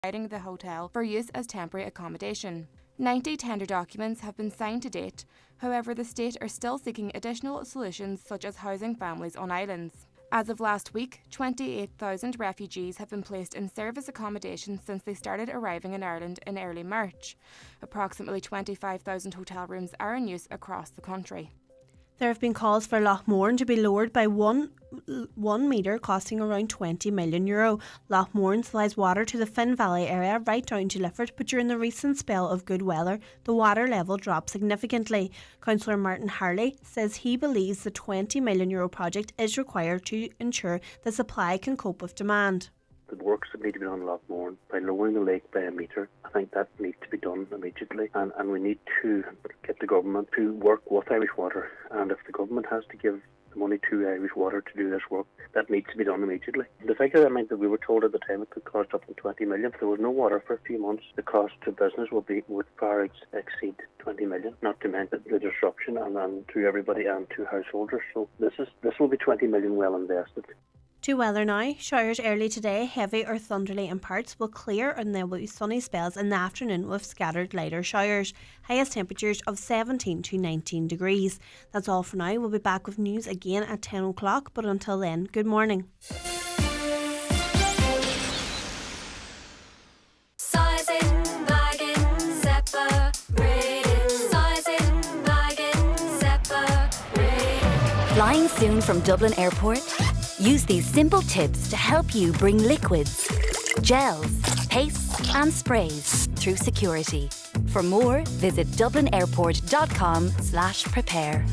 providing the hotel for use as temporary accommodation. 90 tender documents have been signed to date. However, the state are still seeking additional solutions such as housing families on islands. As of last week, 28,000 refugees have been placed in service accommodation since they started arriving in Ireland in early March. Approximately 25,000 hotel rooms are in use across the country. There have been calls for Loch Mourne to be lowered by one metre, costing around €20 million. Loch Mourne supplies water to the Finn Valley area right down to Lifford, but during the recent spell of good weather, the water level dropped significantly. Councillor Martin Harley says he believes the €20 million project is required to ensure the supply can cope with demand. The works that need to be done in Loch Mourne by lowering the lake by a metre, I think that needs to be done immediately, and we need to get the government to work with Irish Water, and if the government has to give the money to Irish Water to do this work, that needs to be done immediately. The figure that we were told at the time it could cost up to 20 million. If there was no water for a few months, the cost to business would far exceed 20 million, not to mention the disruption and to everybody and to householders. So this will be 20 million well invested. To weather now, showers early today, heavy or thundery in parts, will clear and there will be sunny spells in the afternoon with scattered lighter showers. Highest temperatures of 17 to 19 degrees. That's all for now. We'll be back with news again at 10 o'clock, but until then, good morning. Flying soon from Dublin Airport? Use these simple tips to help you bring liquids, gels, pastes and sprays through security. For more, visit dublinairport.com/prepare.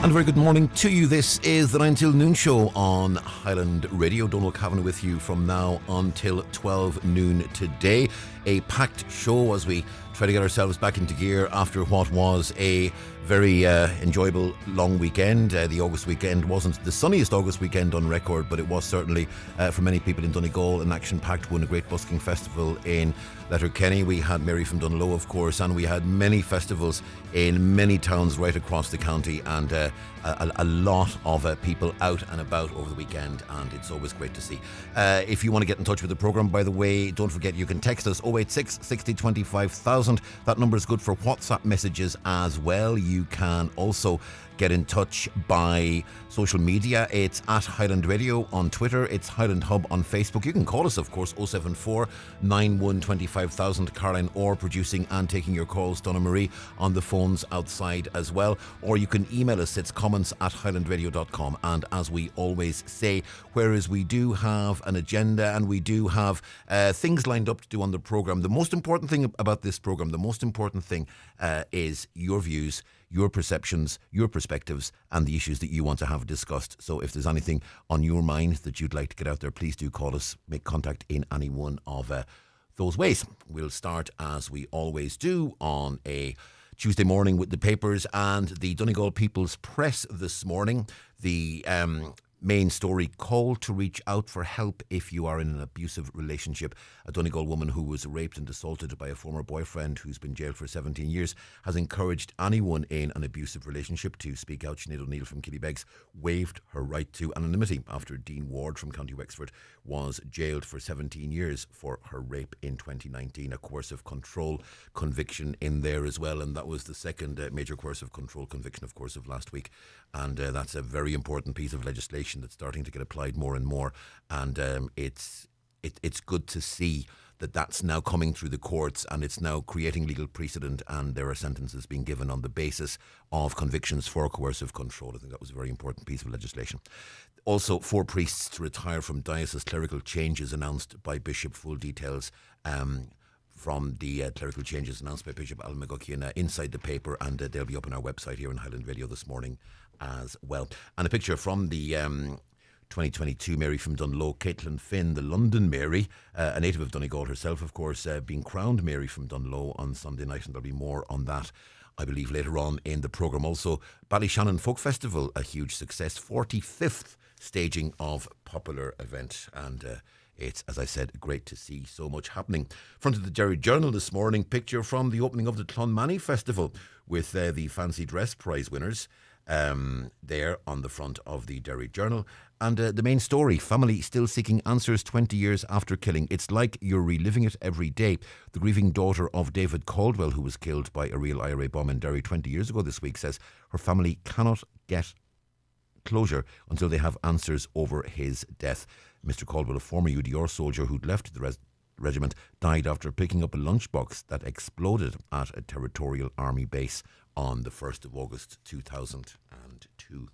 And a very good morning to you. This is the 9 till noon show on Highland Radio. Donal Cavan with you from now until 12 noon today. A packed show as we try to get ourselves back into gear after what was a very enjoyable long weekend. The August weekend wasn't the sunniest August weekend on record, but it was certainly, for many people in Donegal, an action-packed one, a great busking festival in Letterkenny. We had Mary from Dunlow, of course, and we had many festivals in many towns right across the county, and a lot of people out and about over the weekend, and it's always great to see. If you want to get in touch with the programme, by the way, don't forget you can text us 086 60 25,000. That number is good for WhatsApp messages as well. You can also get in touch by social media. It's at Highland Radio on Twitter. It's Highland Hub on Facebook. You can call us, of course, 074 91 25,000. Caroline Orr producing and taking your calls. Donna Marie on the phones outside as well. Or you can email us. It's comments@highlandradio.com. And as we always say, whereas we do have an agenda and we do have things lined up to do on the programme, the most important thing about this programme, the most important thing is your views, your perceptions, your perspectives, and the issues that you want to have discussed. So if there's anything on your mind that you'd like to get out there, please do call us, make contact in any one of those ways. We'll start, as we always do, on a Tuesday morning with the papers and the Donegal People's Press this morning. The main story: call to reach out for help if you are in an abusive relationship. A Donegal woman who was raped and assaulted by a former boyfriend who's been jailed for 17 years has encouraged anyone in an abusive relationship to speak out. Sinead O'Neill from Killybegs waived her right to anonymity after Dean Ward from County Wexford was jailed for 17 years for her rape in 2019. A coercive control conviction in there as well, and that was the second major coercive control conviction, of course, of last week. And that's a very important piece of legislation that's starting to get applied more and more, and it's good to see that that's now coming through the courts, and it's now creating legal precedent, and there are sentences being given on the basis of convictions for coercive control. I think that was a very important piece of legislation. Also, 4 priests to retire from diocese. Clerical changes announced by Bishop. Full details from the clerical changes announced by Bishop Alan McGuckian inside the paper, and they'll be up on our website here on Highland Radio this morning as well. And a picture from the 2022 Mary from Dunlow, Caitlin Finn, the London Mary, a native of Donegal herself, of course, being crowned Mary from Dunlow on Sunday night, and there'll be more on that, I believe, later on in the programme. Also, Ballyshannon Folk Festival, a huge success, 45th staging of popular event, and It's, as I said, great to see so much happening. Front of the Derry Journal this morning, picture from the opening of the Clonmany Festival with the fancy dress prize winners there on the front of the Derry Journal. And the main story, family still seeking answers 20 years after killing. It's like you're reliving it every day. The grieving daughter of David Caldwell, who was killed by a real IRA bomb in Derry 20 years ago this week, says her family cannot get closure until they have answers over his death. Mr. Caldwell, a former UDR soldier who'd left the regiment, died after picking up a lunchbox that exploded at a territorial army base on the 1st of August 2002.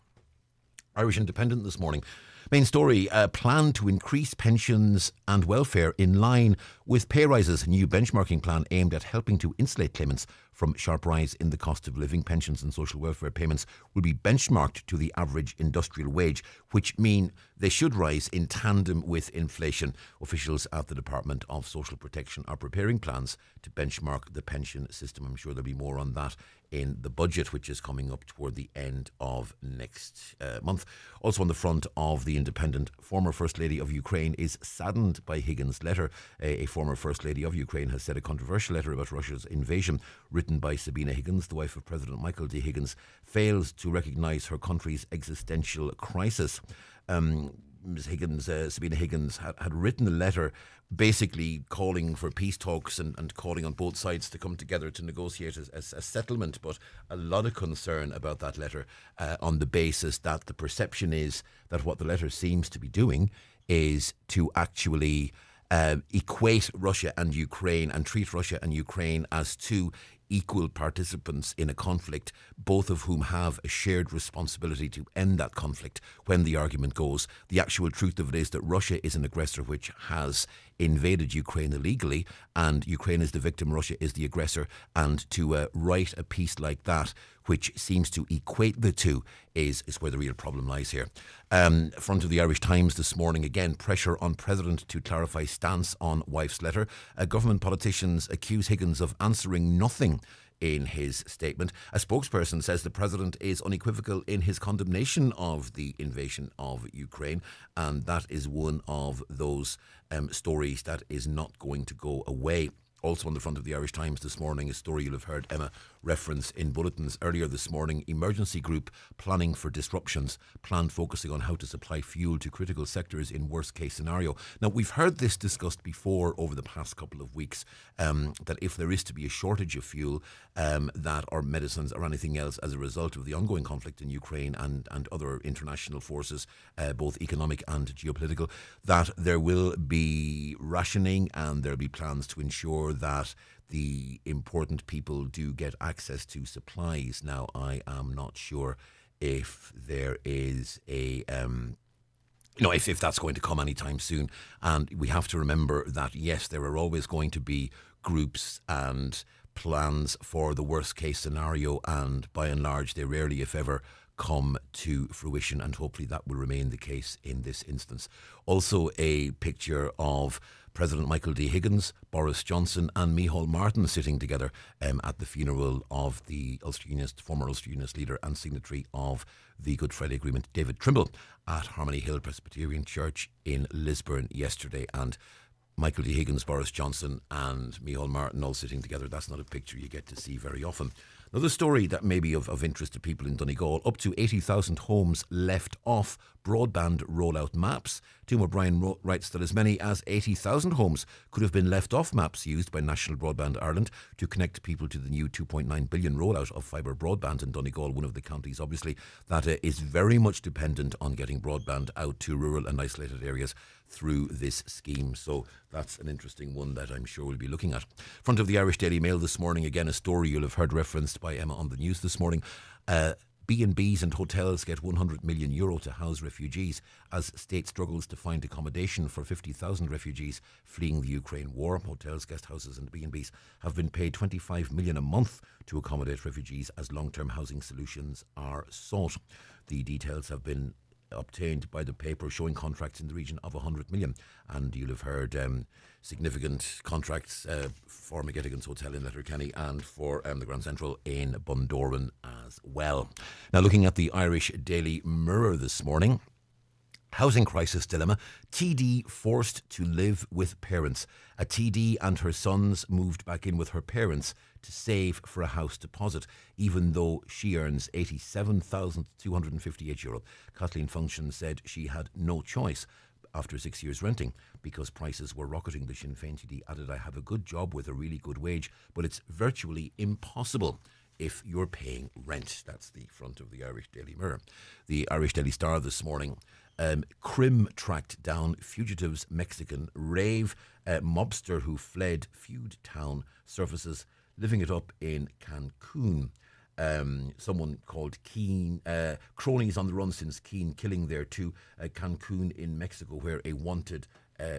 Irish Independent this morning. Main story, a plan to increase pensions and welfare in line with pay rises. New benchmarking plan aimed at helping to insulate claimants from sharp rise in the cost of living. Pensions and social welfare payments will be benchmarked to the average industrial wage, which mean they should rise in tandem with inflation. Officials at the Department of Social Protection are preparing plans to benchmark the pension system. I'm sure there'll be more on that in the budget, which is coming up toward the end of next month. Also on the front of the Independent, former First Lady of Ukraine is saddened by Higgins' letter. A former First Lady of Ukraine has said a controversial letter about Russia's invasion, written by Sabina Higgins, the wife of President Michael D. Higgins, fails to recognise her country's existential crisis. Ms. Higgins, Sabina Higgins, had written a letter basically calling for peace talks and calling on both sides to come together to negotiate a settlement, but a lot of concern about that letter on the basis that the perception is that what the letter seems to be doing is to actually equate Russia and Ukraine and treat Russia and Ukraine as two equal participants in a conflict, both of whom have a shared responsibility to end that conflict when the argument goes. The actual truth of it is that Russia is an aggressor which has invaded Ukraine illegally, and Ukraine is the victim, Russia is the aggressor, and to write a piece like that which seems to equate the two is where the real problem lies here. Front of the Irish Times this morning, again, pressure on President to clarify stance on wife's letter. Government politicians accuse Higgins of answering nothing in his statement. A spokesperson says the President is unequivocal in his condemnation of the invasion of Ukraine, and that is one of those stories that is not going to go away. Also on the front of the Irish Times this morning, a story you'll have heard Emma reference in bulletins earlier this morning. Emergency group planning for disruptions, plan focusing on how to supply fuel to critical sectors in worst case scenario. Now, we've heard this discussed before over the past couple of weeks, that if there is to be a shortage of fuel, that or medicines or anything else as a result of the ongoing conflict in Ukraine and other international forces, both economic and geopolitical, that there will be rationing and there'll be plans to ensure that the important people do get access to supplies. Now, I am not sure if there is a if that's going to come anytime soon. And we have to remember that, yes, there are always going to be groups and plans for the worst case scenario, and by and large they rarely, if ever, come to fruition, and hopefully that will remain the case in this instance. Also a picture of President Michael D. Higgins, Boris Johnson and Micheál Martin sitting together at the funeral of the former Ulster Unionist leader and signatory of the Good Friday Agreement, David Trimble, at Harmony Hill Presbyterian Church in Lisburn yesterday. And Michael D. Higgins, Boris Johnson and Micheál Martin all sitting together, that's not a picture you get to see very often. Another story that may be of interest to people in Donegal, up to 80,000 homes left off broadband rollout maps. Tim O'Brien writes that as many as 80,000 homes could have been left off maps used by National Broadband Ireland to connect people to the new 2.9 billion rollout of fibre broadband in Donegal, one of the counties, obviously, that is very much dependent on getting broadband out to rural and isolated areas through this scheme. So that's an interesting one that I'm sure we'll be looking at. Front of the Irish Daily Mail this morning, again, a story you'll have heard referenced by Emma on the news this morning. B&Bs and hotels get €100 million to house refugees as state struggles to find accommodation for 50,000 refugees fleeing the Ukraine war. Hotels, guest houses and B&Bs have been paid $25 million a month to accommodate refugees as long-term housing solutions are sought. The details have been obtained by the paper showing contracts in the region of 100 million, and you'll have heard significant contracts for McGettigan's Hotel in Letterkenny and for the Grand Central in Bundoran as well. Now, looking at the Irish Daily Mirror this morning, Housing crisis dilemma. TD forced to live with parents. A TD and her sons moved back in with her parents to save for a house deposit, even though she earns €87,258. Kathleen Function said she had no choice after 6 years renting because prices were rocketing. The Sinn Féin TD added, "I have a good job with a really good wage, but it's virtually impossible if you're paying rent." That's the front of the Irish Daily Mirror. The Irish Daily Star this morning. Crim tracked down fugitives Mexican rave. Mobster who fled feud town surfaces, living it up in Cancun. Someone called Keen, cronies on the run since Keen killing there too. Cancun in Mexico, where a wanted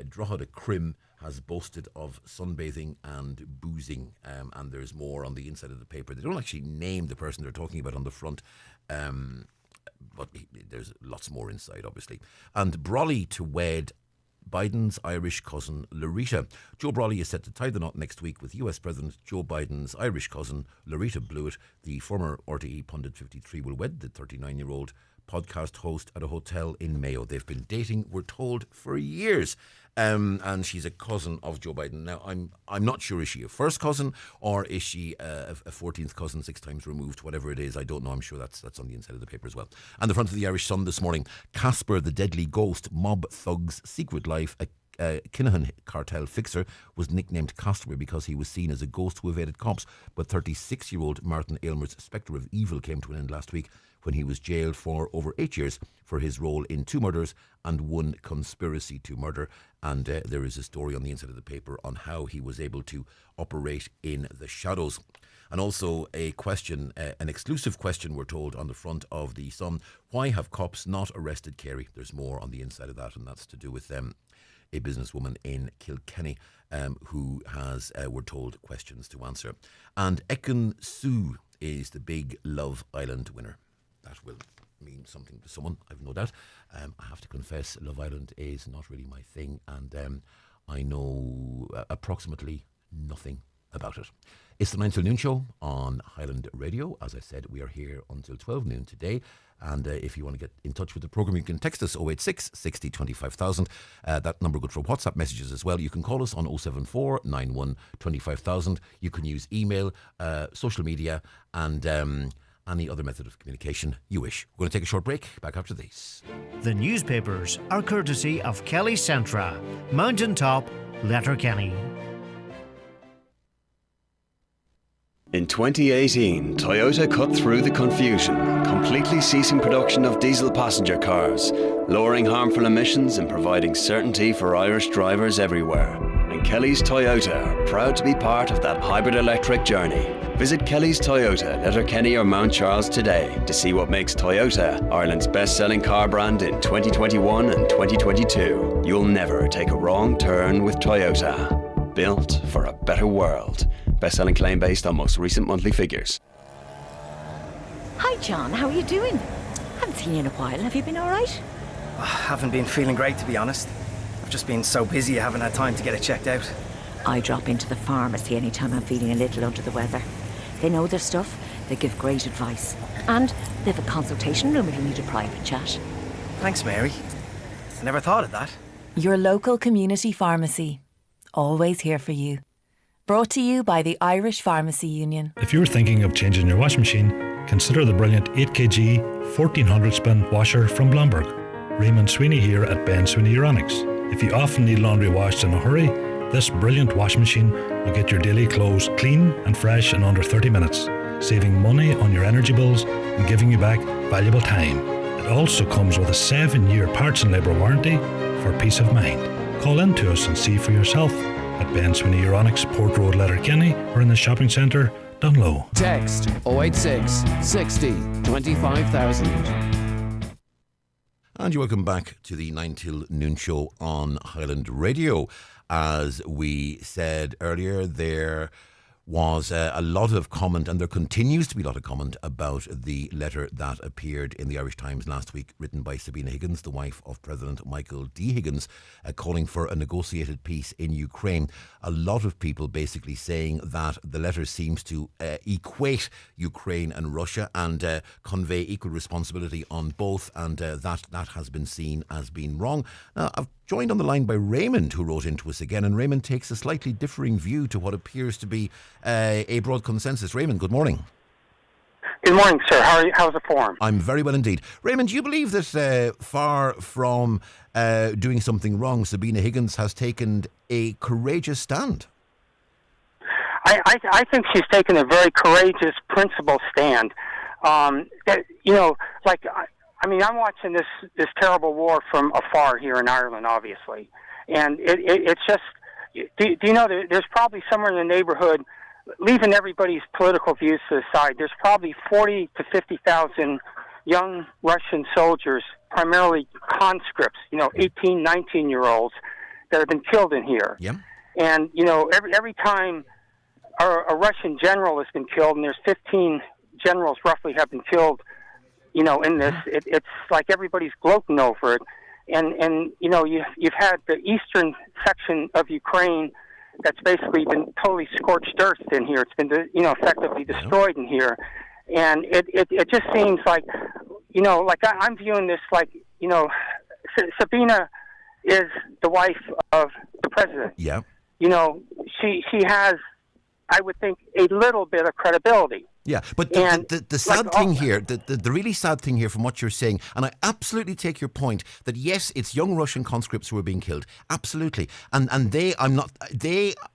Drogheda Crim has boasted of sunbathing and boozing, and there's more on the inside of the paper. They don't actually name the person they're talking about on the front, but there's lots more inside, obviously. And Brawley to wed Biden's Irish cousin Larita. Joe Brawley is set to tie the knot next week with US President Joe Biden's Irish cousin Larita Blewett. The former RTE pundit 53 will wed the 39-year-old podcast host at a hotel in Mayo. They've been dating, we're told, for years. And she's a cousin of Joe Biden. Now, I'm not sure, is she a first cousin or is she a 14th cousin, 6 times removed, whatever it is. I don't know. I'm sure that's on the inside of the paper as well. And the front of the Irish Sun this morning. Casper the Deadly Ghost, mob thug's secret life. A Kinahan cartel fixer was nicknamed Castaway because he was seen as a ghost who evaded cops. But 36-year-old Martin Aylmer's Spectre of Evil came to an end last week when he was jailed for over 8 years for his role in 2 murders and 1 conspiracy to murder. And there is a story on the inside of the paper on how he was able to operate in the shadows. And also a question, an exclusive question, we're told, on the front of the Sun. Why have cops not arrested Kerry? There's more on the inside of that, and that's to do with a businesswoman in Kilkenny who has, we're told, questions to answer. And Ekin Sue is the big Love Island winner. That will mean something to someone, I've no doubt. I have to confess, Love Island is not really my thing, and I know approximately nothing about it. It's the 9 till noon show on Highland Radio. As I said, we are here until 12 noon today. And if you want to get in touch with the programme, you can text us 086 60 25,000. That number good for WhatsApp messages as well. You can call us on 074 91 25,000. You can use email, social media, and any other method of communication you wish. We're going to take a short break. Back after these. The newspapers are courtesy of Kelly Centra, Mountaintop, Letterkenny. In 2018, Toyota cut through the confusion, completely ceasing production of diesel passenger cars, lowering harmful emissions and providing certainty for Irish drivers everywhere. And Kelly's Toyota are proud to be part of that hybrid electric journey. Visit Kelly's Toyota, Letterkenny or Mount Charles today to see what makes Toyota Ireland's best-selling car brand in 2021 and 2022. You'll never take a wrong turn with Toyota. Built for a better world. Best-selling claim based on most recent monthly figures. Hi, John. How are you doing? Haven't seen you in a while. Have you been all right? I haven't been feeling great, to be honest. I've just been so busy I haven't had time to get it checked out. I drop into the pharmacy anytime I'm feeling a little under the weather. They know their stuff. They give great advice. And they have a consultation room if you need a private chat. Thanks, Mary. I never thought of that. Your local community pharmacy. Always here for you. Brought to you by the Irish Pharmacy Union. If you're thinking of changing your washing machine, consider the brilliant 8kg 1400 spin washer from Blomberg. Raymond Sweeney here at Ben Sweeney Euronics. If you often need laundry washed in a hurry, this brilliant washing machine will get your daily clothes clean and fresh in under 30 minutes, saving money on your energy bills and giving you back valuable time. It also comes with a 7-year parts and labour warranty for peace of mind. Call in to us and see for yourself at Ben Sweeney Euronics, Port Road, Letterkenny, or in the shopping centre, Dunlow. Text 086 60 25,000. And you're welcome back to the 9 till noon show on Highland Radio. As we said earlier, there was a lot of comment, and there continues to be a lot of comment about the letter that appeared in the Irish Times last week, written by Sabina Higgins, the wife of President Michael D. Higgins, calling for a negotiated peace in Ukraine. A lot of people basically saying that the letter seems to equate Ukraine and Russia and convey equal responsibility on both, and that has been seen as being wrong. I've joined on the line by Raymond, who wrote into us again, and Raymond takes a slightly differing view to what appears to be a broad consensus. Raymond, good morning. Good morning, sir. How's the forum? I'm very well indeed. Raymond, do you believe that far from doing something wrong, Sabina Higgins has taken a courageous stand? I think she's taken a very courageous, principled stand. I'm watching this terrible war from afar here in Ireland, obviously, and it's just. Do you know there's probably somewhere in the neighborhood, leaving everybody's political views to the side, there's probably 40 to 50,000 young Russian soldiers, primarily conscripts, 18, 19-year-olds that have been killed in here. Yeah. And every time a Russian general has been killed, and there's 15 generals roughly have been killed. In this, it's like everybody's gloating over it, and you've had the eastern section of Ukraine that's basically been totally scorched earth in here. It's been effectively destroyed in here, and it just seems like I'm viewing this like Sabina is the wife of the president. Yeah. She has, I would think, a little bit of credibility. Yeah, but the sad thing here, the really sad thing here from what you're saying, and I absolutely take your point, that yes, it's young Russian conscripts who are being killed, absolutely, and they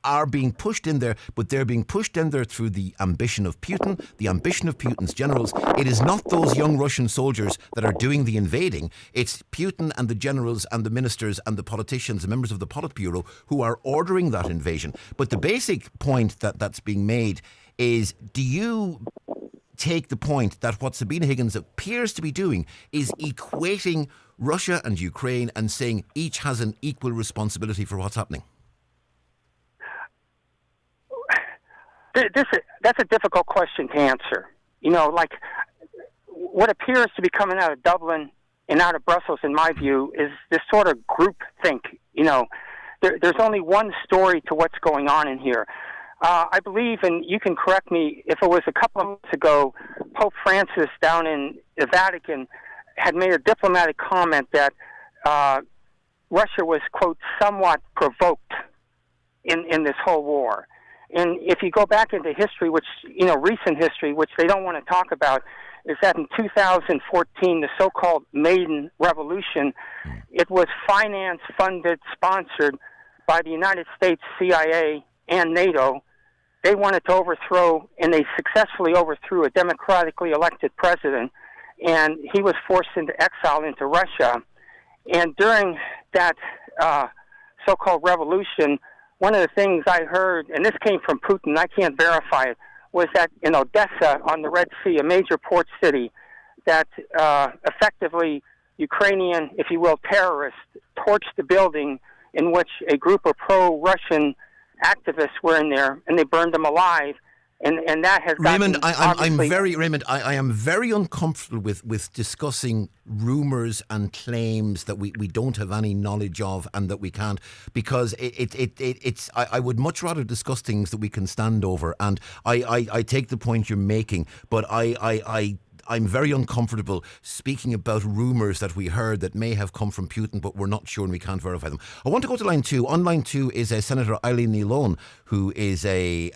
are being pushed in there, but they're being pushed in there through the ambition of Putin, the ambition of Putin's generals. It is not those young Russian soldiers that are doing the invading, it's Putin and the generals and the ministers and the politicians and members of the Politburo who are ordering that invasion. But the basic point that's being made is, do you take the point that what Sabina Higgins appears to be doing is equating Russia and Ukraine and saying each has an equal responsibility for what's happening? That's a difficult question to answer. What appears to be coming out of Dublin and out of Brussels, in my view, is this sort of group think. There's only one story to what's going on in here. I believe, and you can correct me, if it was a couple of months ago, Pope Francis down in the Vatican had made a diplomatic comment that Russia was, quote, somewhat provoked in this whole war. And if you go back into history, which, recent history, which they don't want to talk about, is that in 2014, the so-called Maidan Revolution, it was financed, funded, sponsored by the United States CIA and NATO. They wanted to overthrow, and they successfully overthrew a democratically elected president, and he was forced into exile into Russia. And during that so-called revolution, one of the things I heard, and this came from Putin, I can't verify it, was that in Odessa on the Red Sea, a major port city, that effectively Ukrainian, if you will, terrorists torched the building in which a group of pro-Russian activists were in there, and they burned them alive, and that has Raymond, I am very uncomfortable with discussing rumours and claims that we don't have any knowledge of and that we can't, because I would much rather discuss things that we can stand over, and I take the point you're making, but I'm very uncomfortable speaking about rumours that we heard that may have come from Putin, but we're not sure and we can't verify them. I want to go to line 2. On line 2 is Senator Eileen Elon, who is an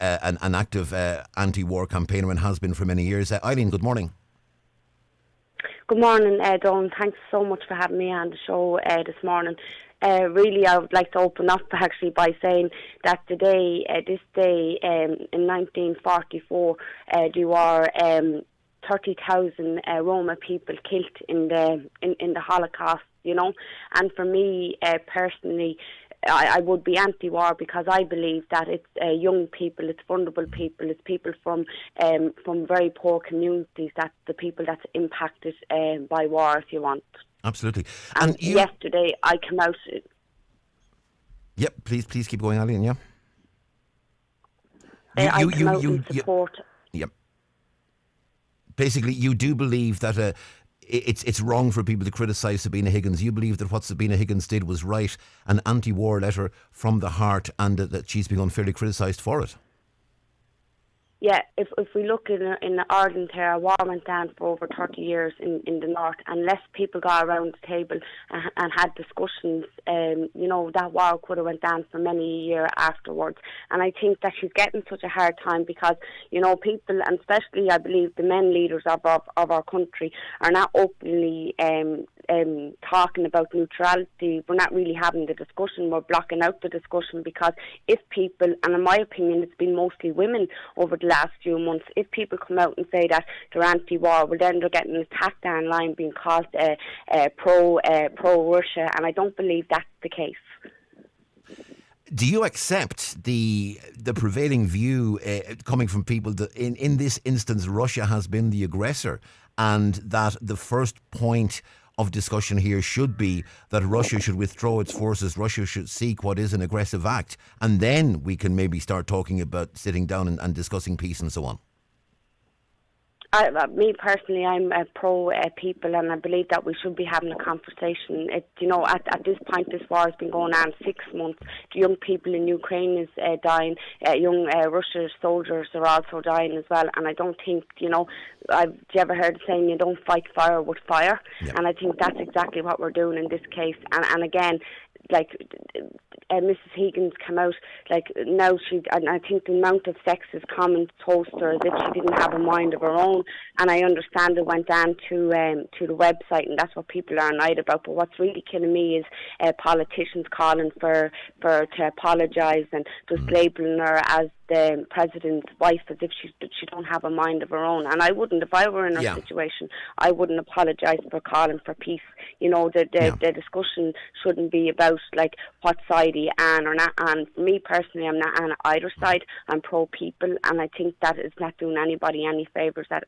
active anti-war campaigner and has been for many years. Eileen, good morning. Good morning, Donal. Thanks so much for having me on the show this morning. Really, I would like to open up actually by saying that today, this day in 1944, there were 30,000 Roma people killed in the Holocaust, and for me personally, I would be anti-war because I believe that it's young people, it's vulnerable people, it's people from very poor communities, that's the people that's impacted by war, if you want. Absolutely. And yesterday I came out. Yep, please keep going, Eileen. Yeah. I come out in support. Yep. Basically, you do believe that it's wrong for people to criticise Sabina Higgins. You believe that what Sabina Higgins did was right, an anti-war letter from the heart, and that she's being unfairly criticised for it. Yeah, if we look in Ireland here, war went down for over 30 years in the north, and less people got around the table and had discussions, that war could have went down for many years afterwards. And I think that she's getting such a hard time because, people, and especially I believe the men leaders of our country, are not openly talking about neutrality. We're not really having the discussion. We're blocking out the discussion because if people, and in my opinion it's been mostly women over the last few months, if people come out and say that they're anti-war, well then they're getting attacked online, being called pro-Russia, and I don't believe that's the case. Do you accept the prevailing view coming from people that in this instance Russia has been the aggressor, and that the first point of discussion here should be that Russia should withdraw its forces, Russia should seek what is an aggressive act, and then we can maybe start talking about sitting down and discussing peace and so on? Me personally, I'm pro people, and I believe that we should be having a conversation. At this point, this war has been going on 6 months. The young people in Ukraine is dying. Young Russian soldiers are also dying as well. And I don't think, have you ever heard the saying, you don't fight fire with fire? Yeah. And I think that's exactly what we're doing in this case. And again, Mrs. Higgins came out, now and I think the amount of sexist comments toast her as if she didn't have a mind of her own, and I understand it went down to the website, and that's what people are annoyed about. But what's really killing me is politicians calling for to apologise and just labelling her as the president's wife as if she don't have a mind of her own. And I wouldn't, if I were in her situation, I wouldn't apologise for calling for peace. The discussion shouldn't be about what side you on or not on. For me personally, I'm not on either side. I'm pro people, and I think that is not doing anybody any favours at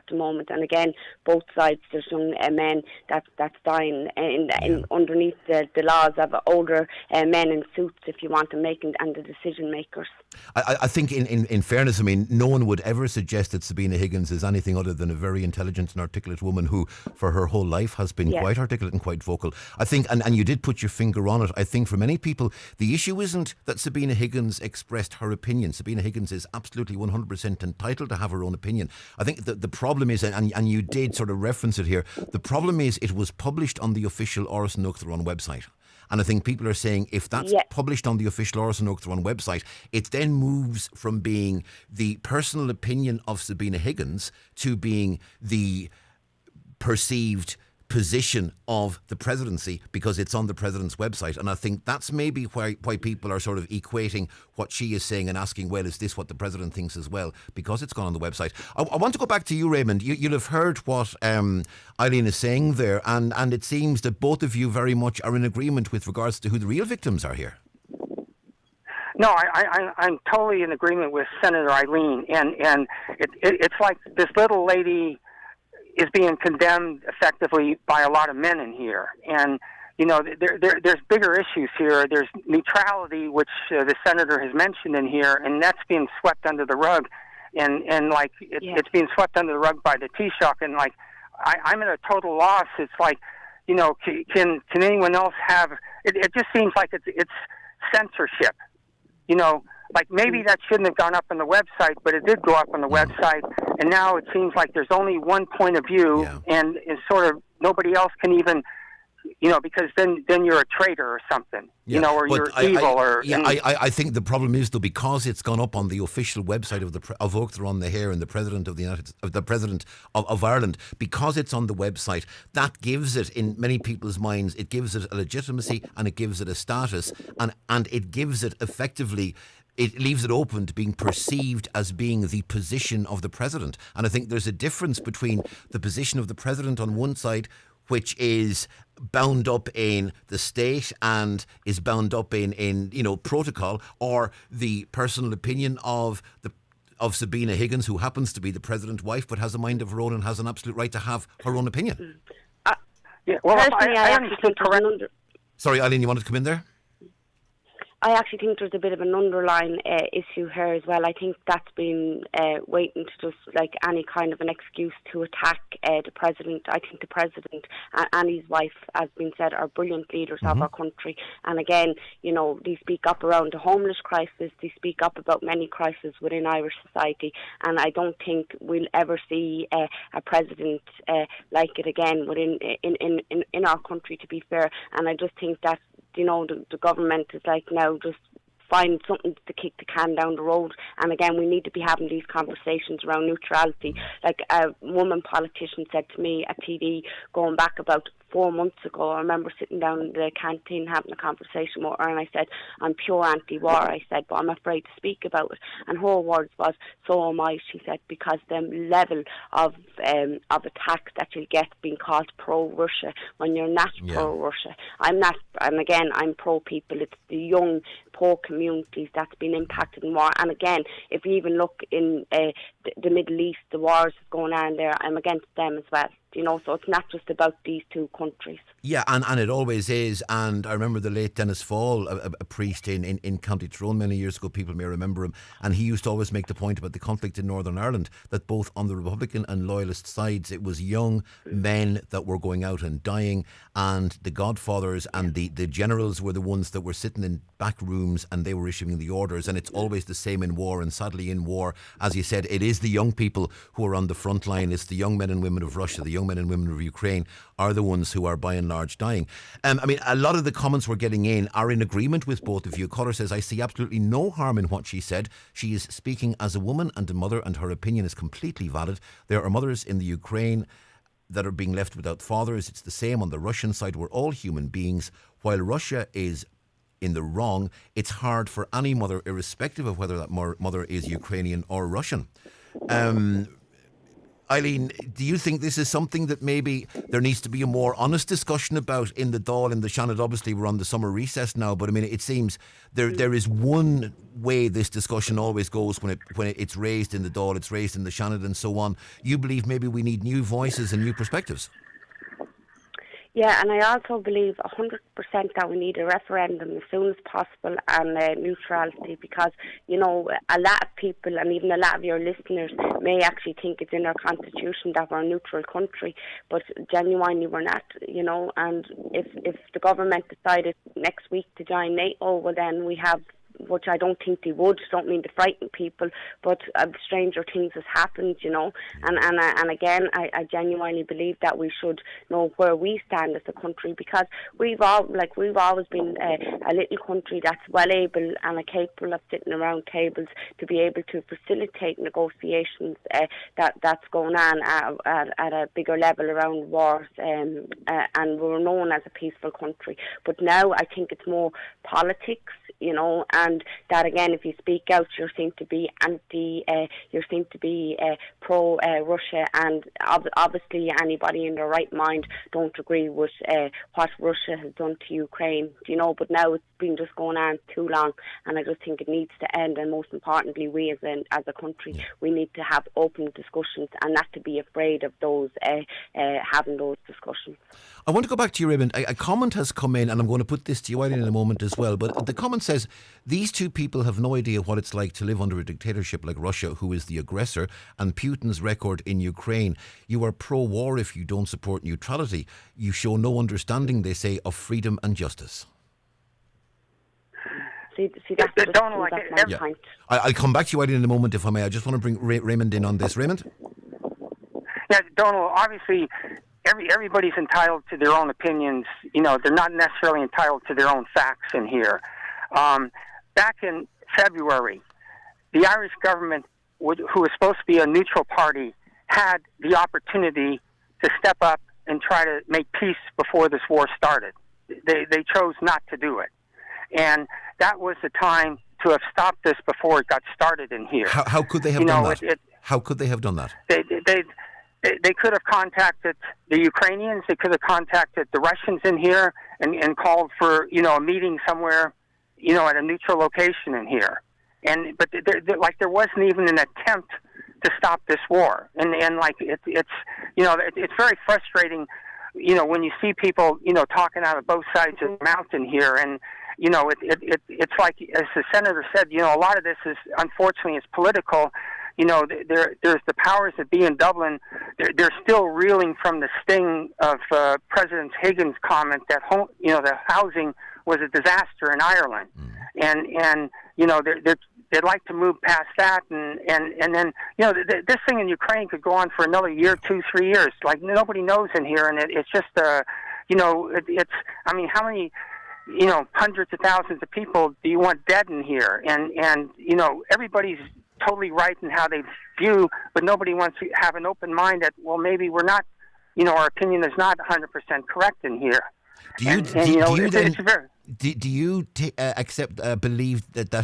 the moment. And again, both sides, there's young men that's dying in underneath the laws of older men in suits, if you want to make, and the decision makers. I think in fairness, no one would ever suggest that Sabina Higgins is anything other than a very intelligent and articulate woman who for her whole life has been quite articulate and quite vocal. I think, and you did put your finger on it, I think for many people the issue isn't that Sabina Higgins expressed her opinion. Sabina Higgins is absolutely 100% entitled to have her own opinion. I think the problem is, and you did sort of reference it here, the problem is it was published on the official Áras an Uachtaráin website. And I think people are saying if that's published on the official Áras an Uachtaráin website, it then moves from being the personal opinion of Sabina Higgins to being the perceived position of the presidency because it's on the president's website. And I think that's maybe why people are sort of equating what she is saying and asking, well, is this what the president thinks as well? Because it's gone on the website. I want to go back to you, Raymond. You'll have heard what Eileen is saying there, and it seems that both of you very much are in agreement with regards to who the real victims are here. No, I'm totally in agreement with Senator Eileen, and it's like this little lady is being condemned effectively by a lot of men in here. And, there's bigger issues here. There's neutrality, which the senator has mentioned in here, and that's being swept under the rug. It's being swept under the rug by the Taoiseach. And, I'm at a total loss. It's can anyone else have... It just seems like it's censorship. Maybe that shouldn't have gone up on the website, but it did go up on the website, and now it seems like there's only one point of view, and it's sort of nobody else can even, because then you're a traitor or something, or you're evil. I think the problem is, though, because it's gone up on the official website of Uachtaráin the Hare and the President of Ireland, because it's on the website, that gives it, in many people's minds, it gives it a legitimacy and it gives it a status, and it gives it effectively... It leaves it open to being perceived as being the position of the president. And I think there's a difference between the position of the president on one side, which is bound up in the state and is bound up in protocol, or the personal opinion of Sabina Higgins, who happens to be the president's wife but has a mind of her own and has an absolute right to have her own opinion. I understood correctly. Sorry, Eileen, you wanted to come in there? I actually think there's a bit of an underlying issue here as well. I think that's been waiting to just like any kind of an excuse to attack the president. I think the president and his wife, as been said, are brilliant leaders of our country. And again, you know, they speak up around the homeless crisis. They speak up about many crises within Irish society. And I don't think we'll ever see a president like it again within in our country, to be fair. And I just think that, you know, the government is like now just find something to kick the can down the road. And again, we need to be having these conversations around neutrality. Like a woman politician said to me at TD going back about 4 months ago, I remember sitting down in the canteen having a conversation with her, and I said, I'm pure anti-war, I said, but I'm afraid to speak about it. And her words was, so am I, she said, because the level of attacks that you'll get being called pro-Russia when you're not pro-Russia. I'm not, and again, I'm pro-people. It's the young, poor communities that's been impacted in war. And again, if you even look in the Middle East, the wars going on there, I'm against them as well. You know, so it's not just about these two countries. Yeah, and it always is. And I remember the late Dennis Fall, a priest in County Tyrone many years ago, people may remember him, and he used to always make the point about the conflict in Northern Ireland, that both on the Republican and Loyalist sides, it was young men that were going out and dying, and the godfathers and the generals were the ones that were sitting in back rooms and they were issuing the orders. And it's always the same in war, and sadly in war, as you said, it is the young people who are on the front line. It's the young men and women of Russia, the young men and women of Ukraine are the ones who are by and large dying. I mean, a lot of the comments we're getting in are in agreement with both of you. Caller says, I see absolutely no harm in what she said. She is speaking as a woman and a mother, and her opinion is completely valid. There are mothers in the Ukraine that are being left without fathers. It's the same on the Russian side. We're all human beings. While Russia is in the wrong, it's hard for any mother, irrespective of whether that mother is Ukrainian or Russian. Eileen, do you think this is something that maybe there needs to be a more honest discussion about in the Dáil, in the Seanad? Obviously, we're on the summer recess now, but I mean, it seems there is one way this discussion always goes when it's raised in the Dáil, it's raised in the Seanad and so on. You believe maybe we need new voices and new perspectives? Yeah, and I also believe 100% that we need a referendum as soon as possible and neutrality, because, you know, a lot of people and even a lot of your listeners may actually think it's in our constitution that we're a neutral country, but genuinely we're not, you know. And if the government decided next week to join NATO, well then we have, which I don't think they would, don't mean to frighten people, but stranger things has happened, you know. And again, I genuinely believe that we should know where we stand as a country, because we've always been a little country that's well able and capable of sitting around tables to be able to facilitate negotiations that's going on at a bigger level around wars, and we're known as a peaceful country. But now I think it's more politics, you know, and that again, if you speak out, you're seen to be pro Russia, and obviously anybody in their right mind don't agree with what Russia has done to Ukraine, you know. But now it's been just going on too long, and I just think it needs to end. And most importantly, we as a country, we need to have open discussions and not to be afraid of those having those discussions. I want to go back to you, Raymond. A comment has come in, and I'm going to put this to you in a moment as well, but the comment says, these two people have no idea what it's like to live under a dictatorship like Russia, who is the aggressor, and Putin's record in Ukraine. You are pro-war if you don't support neutrality. You show no understanding, they say, of freedom and justice. See, that's Donal, my point. I'll come back to you, Eileen, in a moment, if I may. I just want to bring Raymond in on this. Raymond? Yeah, Donal, obviously everybody's entitled to their own opinions. You know, they're not necessarily entitled to their own facts in here. Back in February, the Irish government, who was supposed to be a neutral party, had the opportunity to step up and try to make peace before this war started. They chose not to do it. And that was the time to have stopped this before it got started in here. How could they have done that? How could they have done that? They could have contacted the Ukrainians. They could have contacted the Russians in here and called for, you know, a meeting somewhere, you know, at a neutral location in here. But there wasn't even an attempt to stop this war. And it's you know, it's very frustrating, you know, when you see people, you know, talking out of both sides of the mountain here, and It's like, as the senator said, a lot of this is, unfortunately, is political. There's the powers that be in Dublin. They're still reeling from the sting of President Higgins' comment that the housing was a disaster in Ireland, and they'd like to move past that, and then this thing in Ukraine could go on for another year, 2, 3 years. Like, nobody knows in here, and it's just it's. I mean, how many? Hundreds of thousands of people do you want dead in here? And everybody's totally right in how they view, but nobody wants to have an open mind that, well, maybe we're not, our opinion is not 100% correct in here. Do you believe that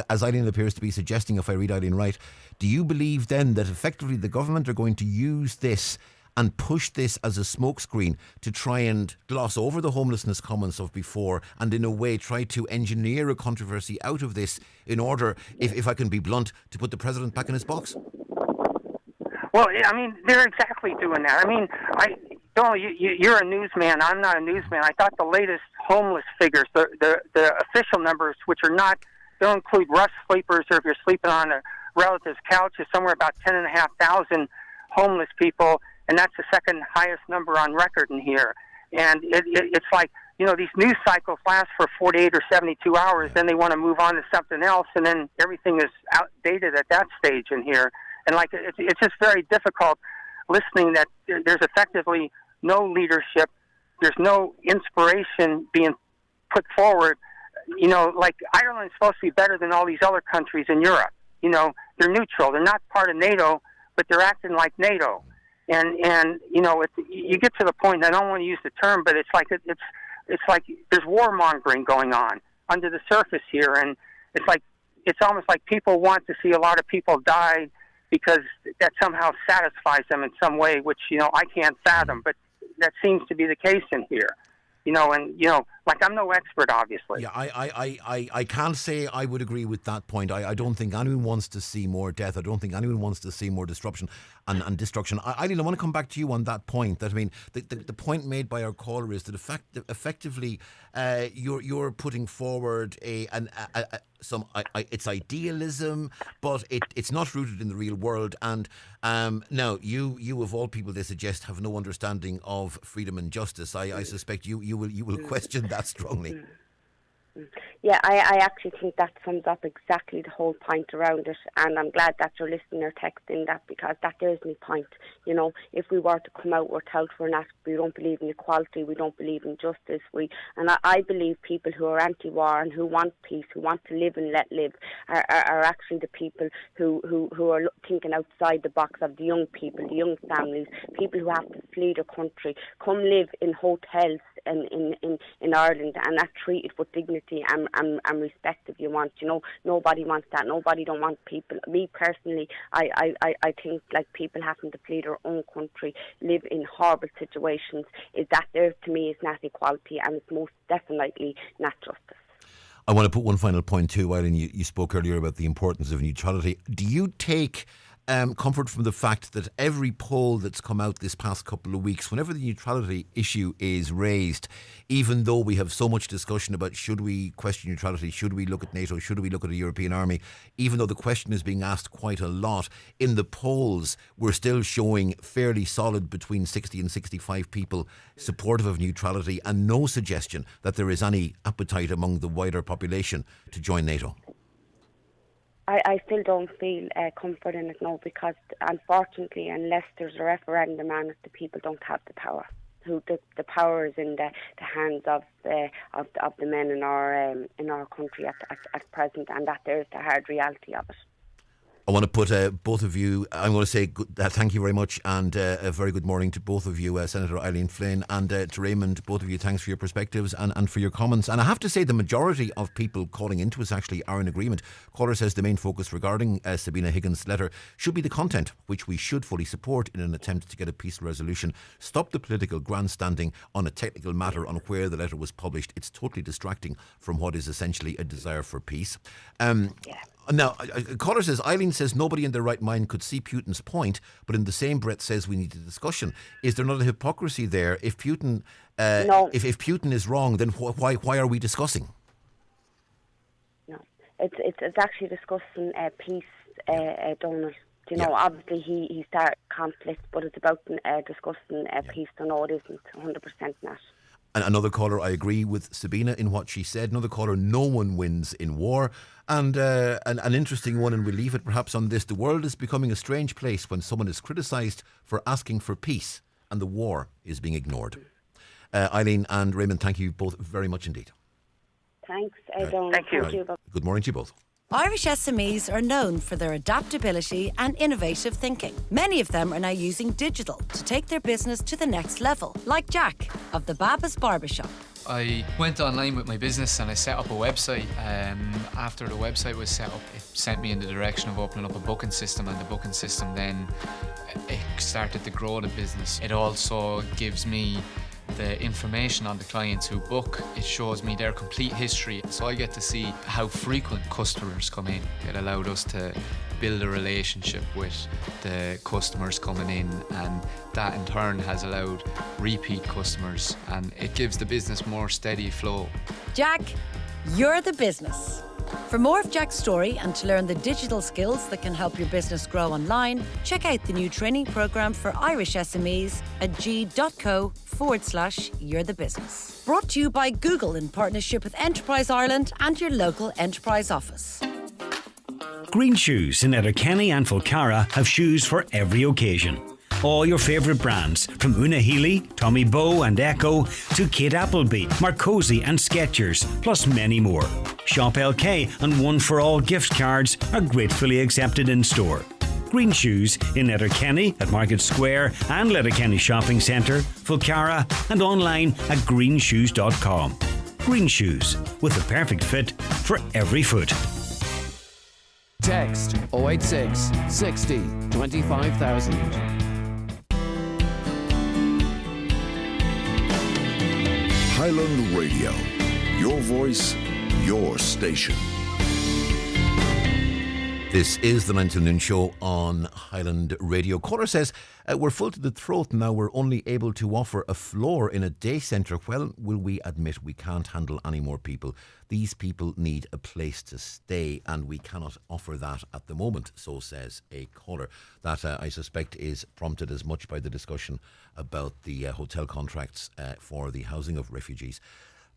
as Eileen appears to be suggesting, if I read Eileen right, do you believe then that effectively the government are going to use this and push this as a smokescreen to try and gloss over the homelessness comments of before, and in a way try to engineer a controversy out of this in order, if I can be blunt, to put the president back in his box? Well, I mean, they're exactly doing that. I mean, Donal, you're a newsman. I'm not a newsman. I thought the latest homeless figures, the official numbers, which are not, don't include rush sleepers, or if you're sleeping on a relative's couch, is somewhere about 10,500 homeless people. And that's the second highest number on record in here. And it's like, these news cycles last for 48 or 72 hours, then they want to move on to something else, and then everything is outdated at that stage in here. And like, it's just very difficult listening that there's effectively no leadership, there's no inspiration being put forward. Like, Ireland's supposed to be better than all these other countries in Europe. They're neutral, they're not part of NATO, but they're acting like NATO. And you get to the point, and I don't want to use the term, but it's like there's warmongering going on under the surface here, and it's almost like people want to see a lot of people die because that somehow satisfies them in some way, which I can't fathom, but that seems to be the case in here. Like, I'm no expert, obviously. Yeah, I can't say I would agree with that point. I don't think anyone wants to see more death. I don't think anyone wants to see more disruption and destruction. Eileen, I want to come back to you on that point. That, I mean, the point made by our caller is that effectively you're putting forward it's idealism, but it's not rooted in the real world. And now you of all people, they suggest, have no understanding of freedom and justice. I suspect you will question that strongly. Yeah, I actually think that sums up exactly the whole point around it, and I'm glad that your listener texting that, because that is my point. If we were to come out, we're told we don't believe in equality, we don't believe in justice, and I believe people who are anti-war and who want peace, who want to live and let live, are actually the people who are thinking outside the box of the young people, the young families, people who have to flee their country, come live in hotels in Ireland, and are treated with dignity and respect, if you want. Nobody wants that. Nobody don't want people. Me personally, I think, like, people having to flee their own country, live in horrible situations, is that there to me is not equality, and it's most definitely not justice. I want to put one final point too, Eileen. You spoke earlier about the importance of neutrality. Do you take comfort from the fact that every poll that's come out this past couple of weeks, whenever the neutrality issue is raised, even though we have so much discussion about should we question neutrality, should we look at NATO, should we look at a European army, even though the question is being asked quite a lot, in the polls we're still showing fairly solid between 60 and 65 people supportive of neutrality, and no suggestion that there is any appetite among the wider population to join NATO? I still don't feel comfort in it, no, because unfortunately, unless there's a referendum on it, the people don't have the power. The power is in the hands of the men in our country at present, and that there's the hard reality of it. I want to put both of you, I'm going to say thank you very much, and a very good morning to both of you, Senator Eileen Flynn, and to Raymond. Both of you, thanks for your perspectives and for your comments. And I have to say the majority of people calling into us actually are in agreement. Caller says the main focus regarding Sabina Higgins' letter should be the content, which we should fully support in an attempt to get a peaceful resolution. Stop the political grandstanding on a technical matter on where the letter was published. It's totally distracting from what is essentially a desire for peace. Now, a caller says, Eileen says nobody in their right mind could see Putin's point, but in the same breath says we need a discussion. Is there not a hypocrisy there? If Putin, no. if Putin is wrong, then why are we discussing? it's actually discussing peace, Donal. You know, obviously he started conflict, but it's about discussing peace. No, it isn't 100% not. And another caller, I agree with Sabina in what she said. Another caller, no one wins in war. And an interesting one, and we'll leave it perhaps on this. The world is becoming a strange place when someone is criticised for asking for peace and the war is being ignored. Eileen and Raymond, thank you both very much indeed. Thanks, Donal. Thank you. Good morning to you both. Irish SMEs are known for their adaptability and innovative thinking. Many of them are now using digital to take their business to the next level, like Jack of the Babba's Barbershop. I went online with my business and I set up a website. After the website was set up, it sent me in the direction of opening up a booking system, and the booking system then it started to grow the business. It also gives me the information on the clients who book. It shows me their complete history, so I get to see how frequent customers come in. It allowed us to build a relationship with the customers coming in, and that in turn has allowed repeat customers, and it gives the business more steady flow. Jack, you're the business. For more of Jack's story and to learn the digital skills that can help your business grow online, check out the new training programme for Irish SMEs at g.co/you're the business. Brought to you by Google in partnership with Enterprise Ireland and your local Enterprise office. Green Shoes in Letterkenny and Fulcara have shoes for every occasion. All your favourite brands, from Una Healy, Tommy Bow and Echo, to Kate Appleby, Marcosi and Skechers, plus many more. Shop LK and One for All gift cards are gratefully accepted in store. Green Shoes in Letterkenny at Market Square and Letterkenny Shopping Centre, Fulcara, and online at greenshoes.com. Green Shoes, with the perfect fit for every foot. Text 086 60 25,000. Highland Radio, your voice, your station. This is the 9 till noon show on Highland Radio. Caller says, we're full to the throat now. We're only able to offer a floor in a day centre. Well, will we admit we can't handle any more people? These people need a place to stay, and we cannot offer that at the moment, so says a caller. That, I suspect, is prompted as much by the discussion about the hotel contracts for the housing of refugees.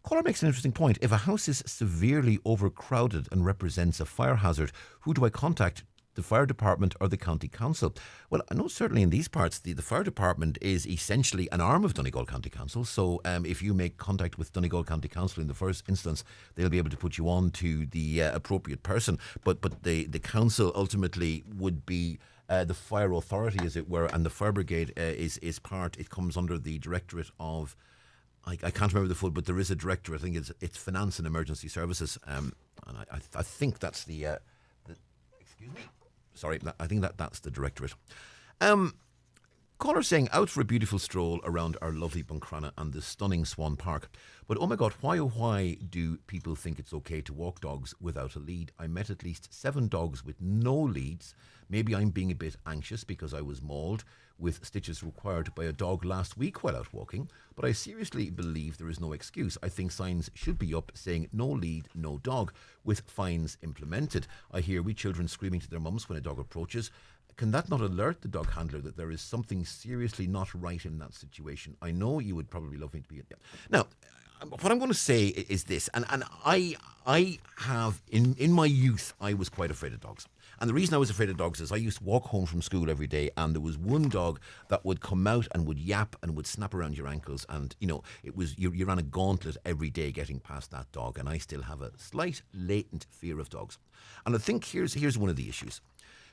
Caller makes an interesting point. If a house is severely overcrowded and represents a fire hazard, who do I contact? The fire department or the county council? Well, I know certainly in these parts the fire department is essentially an arm of Donegal County Council. So if you make contact with Donegal County Council in the first instance, they'll be able to put you on to the appropriate person. But the council ultimately would be the fire authority, as it were, and the fire brigade is part. It comes under the directorate of, I can't remember the full, but there is a director. I think it's Finance and Emergency Services, and I think that's the excuse me. Sorry, I think that's the directorate. Caller saying, out for a beautiful stroll around our lovely Buncrana and the stunning Swan Park. But oh my God, why do people think it's okay to walk dogs without a lead? I met at least 7 dogs with no leads. Maybe I'm being a bit anxious because I was mauled with stitches required by a dog last week while out walking, but I seriously believe there is no excuse. I think signs should be up saying no lead, no dog, with fines implemented. I hear wee children screaming to their mums when a dog approaches. Can that not alert the dog handler that there is something seriously not right in that situation? I know you would probably love me to be... Now, what I'm going to say is this, and I have, in my youth, I was quite afraid of dogs. And the reason I was afraid of dogs is I used to walk home from school every day, and there was one dog that would come out and would yap and would snap around your ankles, and it was you ran a gauntlet every day getting past that dog. And I still have a slight latent fear of dogs. And I think here's one of the issues.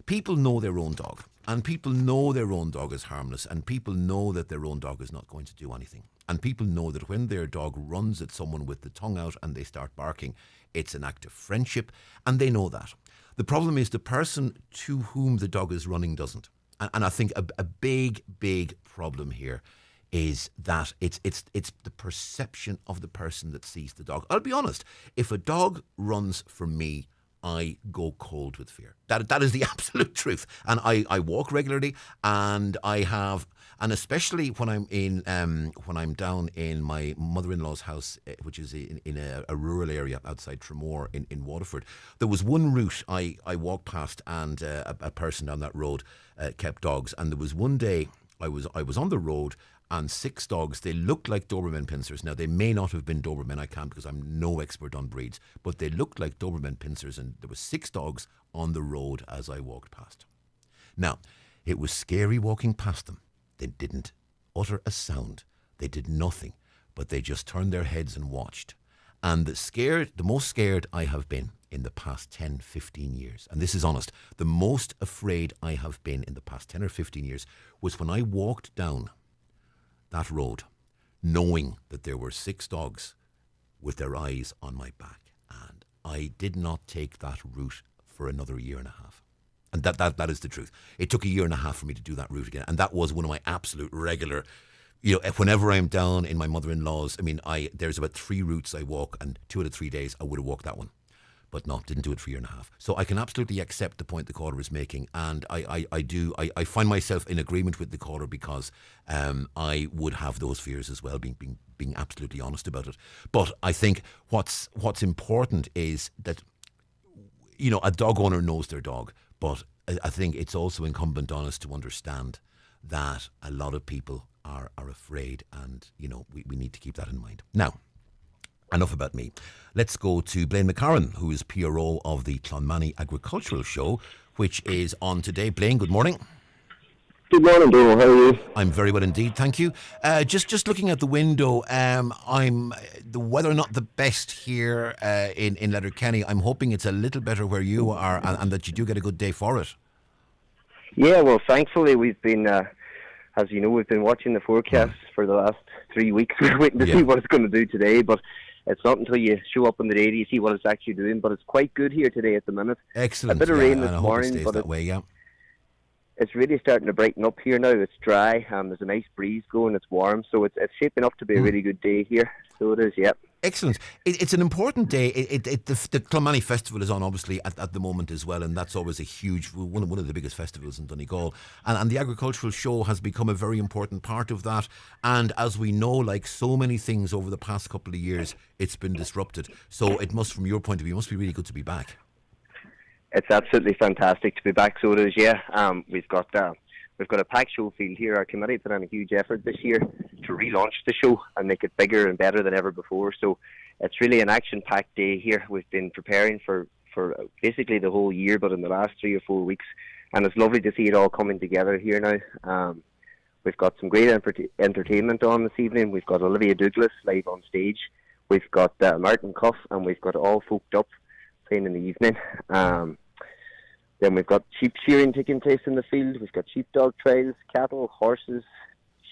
People know their own dog, and people know their own dog is harmless, and people know that their own dog is not going to do anything. And people know that when their dog runs at someone with the tongue out and they start barking, it's an act of friendship, and they know that. The problem is the person to whom the dog is running doesn't. And I think a big problem here is that it's the perception of the person that sees the dog. I'll be honest, if a dog runs for me, I go cold with fear. That is the absolute truth. And I walk regularly, and I have, and especially when I'm down in my mother-in-law's house, which is in a rural area outside Tramore in Waterford. There was one route I walked past, and a person down that road kept dogs. And there was one day I was on the road, and 6 dogs, they looked like Doberman pincers. Now, they may not have been Doberman, I can't, because I'm no expert on breeds, but they looked like Doberman pincers, and there were 6 dogs on the road as I walked past. Now, it was scary walking past them. They didn't utter a sound. They did nothing, but they just turned their heads and watched. And the most scared I have been in the past 10, 15 years, and this is honest, the most afraid I have been in the past 10 or 15 years was when I walked down that road, knowing that there were 6 dogs with their eyes on my back, and I did not take that route for another year and a half. And that is the truth. It took a year and a half for me to do that route again, and that was one of my absolute regular. Whenever I'm down in my mother-in-law's, there's about 3 routes I walk, and 2 out of 3 days I would have walked that one. But no, didn't do it for a year and a half. So I can absolutely accept the point the caller is making, and I find myself in agreement with the caller, because I would have those fears as well, being absolutely honest about it. But I think what's important is that, a dog owner knows their dog, but I think it's also incumbent on us to understand that a lot of people are afraid, and we need to keep that in mind. Now, enough about me. Let's go to Blaine Mccarran, who is PRO of the Clonmany Agricultural Show, which is on today. Blaine, good morning. Good morning, Donal. How are you? I'm very well indeed, thank you. Just looking at the window, the weather not the best here in Letterkenny. I'm hoping it's a little better where you are, and that you do get a good day for it. Yeah, well, thankfully we've been, as you know, we've been watching the forecasts for the last 3 weeks. We're waiting to see what it's going to do today, but it's not until you show up on the day that you see what it's actually doing. But it's quite good here today at the minute. Excellent. A bit of rain this and I morning, hope it stays but that way. Yeah. It's really starting to brighten up here now. It's dry, there's a nice breeze going, it's warm, so it's shaping up to be a really good day here. So it is, yeah. Excellent. It's an important day. The Clonmany Festival is on, obviously, at the moment as well, and that's always a huge, one of the biggest festivals in Donegal. And the Agricultural Show has become a very important part of that. And as we know, like so many things over the past couple of years, it's been disrupted. So it must, from your point of view, must be really good to be back. It's absolutely fantastic to be back, so it is, yeah. We've got a packed show field here. Our committee put in a huge effort this year to relaunch the show and make it bigger and better than ever before. So it's really an action-packed day here. We've been preparing for basically the whole year, but in the last 3 or 4 weeks, and it's lovely to see it all coming together here now. We've got some great entertainment on this evening. We've got Olivia Douglas live on stage. We've got Martin Cuff, and we've got All Folked Up playing in the evening. Then we've got sheep shearing taking place in the field. We've got sheepdog trials, cattle, horses,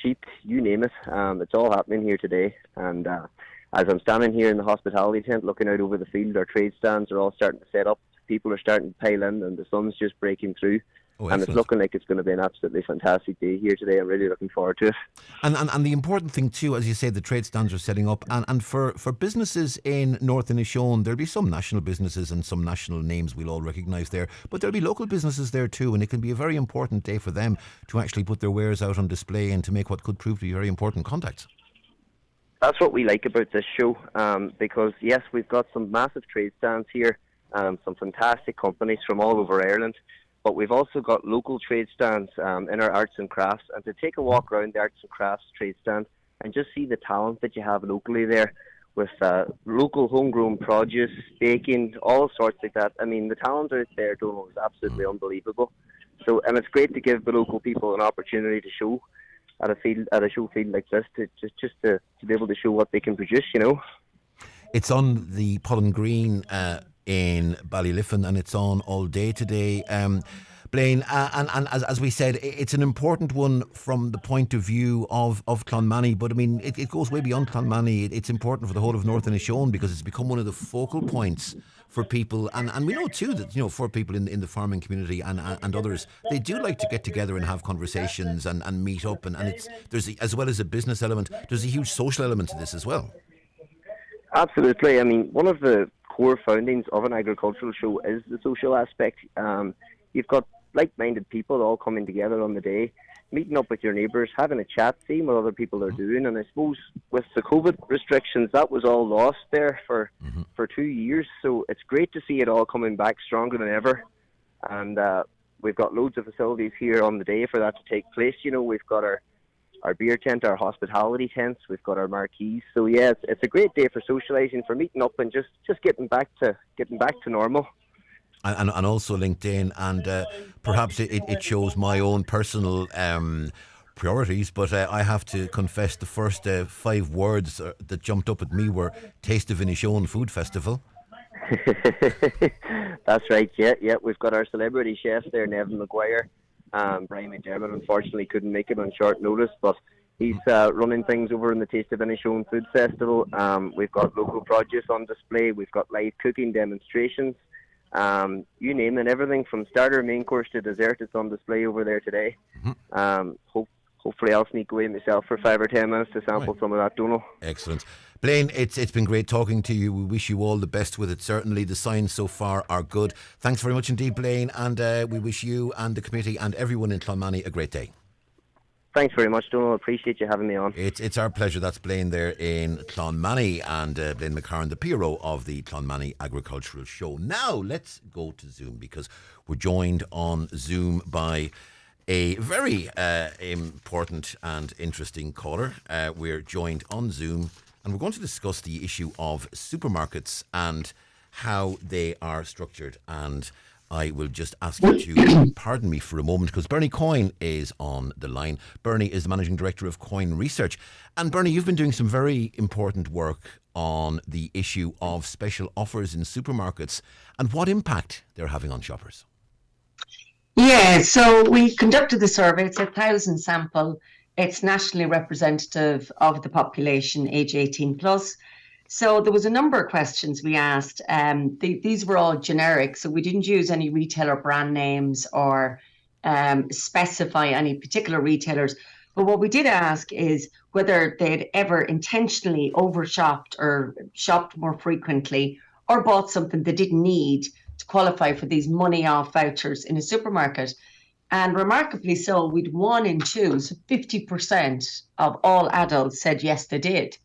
sheep, you name it. It's all happening here today. And as I'm standing here in the hospitality tent looking out over the field, our trade stands are all starting to set up. People are starting to pile in, and the sun's just breaking through. And it's looking like it's going to be an absolutely fantastic day here today. I'm really looking forward to it. And the important thing too, as you say, the trade stands are setting up. And for businesses in North Inishowen, there'll be some national businesses and some national names we'll all recognise there. But there'll be local businesses there too. And it can be a very important day for them to actually put their wares out on display and to make what could prove to be very important contacts. That's what we like about this show. Because, yes, we've got some massive trade stands here. Some fantastic companies from all over Ireland. But we've also got local trade stands in our arts and crafts. And to take a walk around the arts and crafts trade stand and just see the talent that you have locally there with local homegrown produce, baking, all sorts like that. I mean, the talent out there, Donal, is absolutely unbelievable. So, and it's great to give the local people an opportunity to show at a show field like this, to just to be able to show what they can produce, you know. It's on the Pollen Green in Ballyliffin, and it's on all day today, Blaine, and as we said, it's an important one from the point of view of Clonmany, but I mean it goes way beyond Clonmany. It's important for the whole of North Inishowen because it's become one of the focal points for people, and we know too that, you know, for people in the farming community and others, they do like to get together and have conversations and meet up, and there's as well as a business element, there's a huge social element to this as well. Absolutely. I mean, one of the core foundings of an agricultural show is the social aspect. You've got like-minded people all coming together on the day, meeting up with your neighbours, having a chat, seeing what other people are doing. And I suppose with the COVID restrictions, that was all lost there for 2 years. So it's great to see it all coming back stronger than ever. And we've got loads of facilities here on the day for that to take place. You know, we've got our beer tent, our hospitality tents, we've got our marquees. So yeah, it's a great day for socialising, for meeting up and just getting back to normal. And also LinkedIn, and perhaps it shows my own personal priorities, but I have to confess the first 5 words that jumped up at me were Taste of Inishowen Food Festival. That's right, yeah. We've got our celebrity chefs there, Nevin Maguire. Brian McDermott unfortunately couldn't make it on short notice, but he's running things over in the Taste of Inishowen Food Festival. We've got local produce on display, we've got live cooking demonstrations. You name it, everything from starter, main course to dessert is on display over there today. Hopefully I'll sneak away myself for 5 or 10 minutes to sample some of that, Donal. Excellent. Blaine, it's been great talking to you. We wish you all the best with it. Certainly the signs so far are good. Thanks very much indeed, Blaine, and we wish you and the committee and everyone in Clonmany a great day. Thanks very much, Donal. Appreciate you having me on. It's our pleasure. That's Blaine there in Clonmany, and Blaine Mccarran, the PRO of the Clonmany Agricultural Show. Now let's go to Zoom, because we're joined on Zoom by a very important and interesting caller. We're joined on Zoom, and we're going to discuss the issue of supermarkets and how they are structured. And I will just ask you to pardon me for a moment, because Bernie Coyne is on the line. Bernie is the Managing Director of Coyne Research. And Bernie, you've been doing some very important work on the issue of special offers in supermarkets and what impact they're having on shoppers. Yeah, so we conducted the survey. It's 1,000 sample. It's nationally representative of the population age 18 plus. So there was a number of questions we asked. These were all generic, so we didn't use any retailer brand names or specify any particular retailers. But what we did ask is whether they'd ever intentionally overshopped or shopped more frequently or bought something they didn't need to qualify for these money off vouchers in a supermarket. And remarkably so, we'd 1 in 2, so 50% of all adults said yes, they did.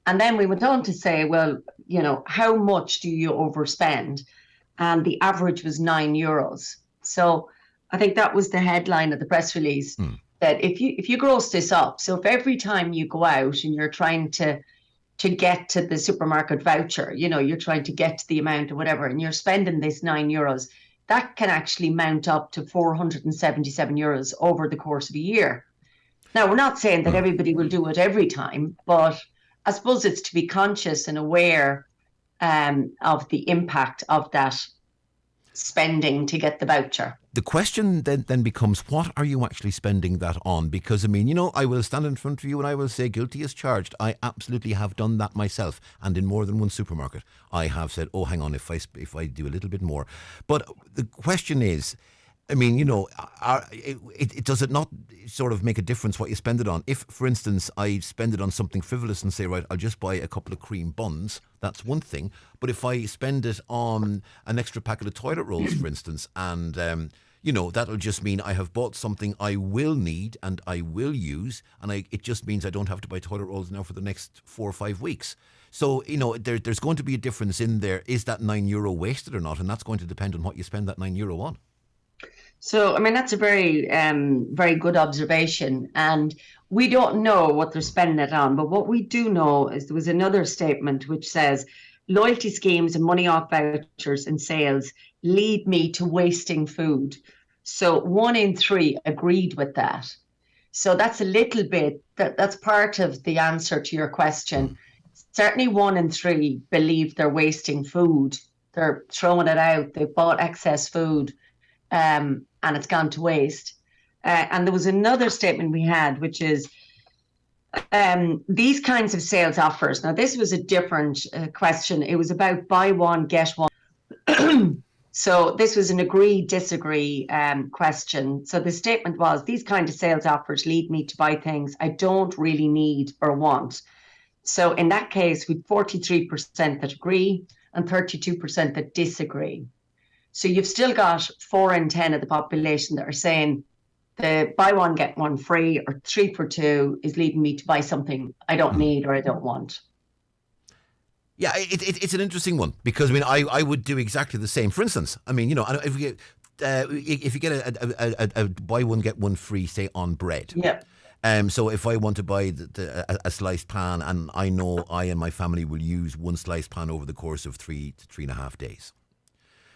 And then we went on to say, well, you know, how much do you overspend? And the average was €9. So I think that was the headline of the press release, that if you gross this up, so if every time you go out and you're trying to get to the supermarket voucher, you know, you're trying to get to the amount or whatever, and you're spending this €9, that can actually mount up to €477 over the course of a year. Now, we're not saying that everybody will do it every time, but I suppose it's to be conscious and aware of the impact of that spending to get the voucher. The question then becomes, what are you actually spending that on? Because, I mean, you know, I will stand in front of you and I will say guilty as charged. I absolutely have done that myself, and in more than one supermarket. I have said, oh, hang on, if I do a little bit more. But the question is, I mean, you know, does it not sort of make a difference what you spend it on? If, for instance, I spend it on something frivolous and say, right, I'll just buy a couple of cream buns, that's one thing. But if I spend it on an extra packet of toilet rolls, for instance, and, you know, that'll just mean I have bought something I will need and I will use, and it just means I don't have to buy toilet rolls now for the next 4 or 5 weeks. So, you know, there's going to be a difference in there. Is that €9 wasted or not? And that's going to depend on what you spend that €9 on. So, I mean, that's a very, very good observation. And we don't know what they're spending it on. But what we do know is there was another statement which says, loyalty schemes and money off vouchers and sales lead me to wasting food. So 1 in 3 agreed with that. So that's a little bit, that's part of the answer to your question. Certainly 1 in 3 believe they're wasting food. They're throwing it out. They've bought excess food. And it's gone to waste. And there was another statement we had, which is these kinds of sales offers. Now, this was a different question. It was about buy one, get one. So this was an agree, disagree question. So the statement was, these kind of sales offers lead me to buy things I don't really need or want. So in that case, with 43% that agree, and 32% that disagree. So you've still got 4 in 10 of the population that are saying the buy one, get one free or 3 for 2 is leading me to buy something I don't need or I don't want. Yeah, it's an interesting one because, I mean, I would do exactly the same. For instance, I mean, you know, if you get a buy one, get one free, say, on bread. Yeah. So if I want to buy a sliced pan, and I know I and my family will use one sliced pan over the course of 3 to 3.5 days.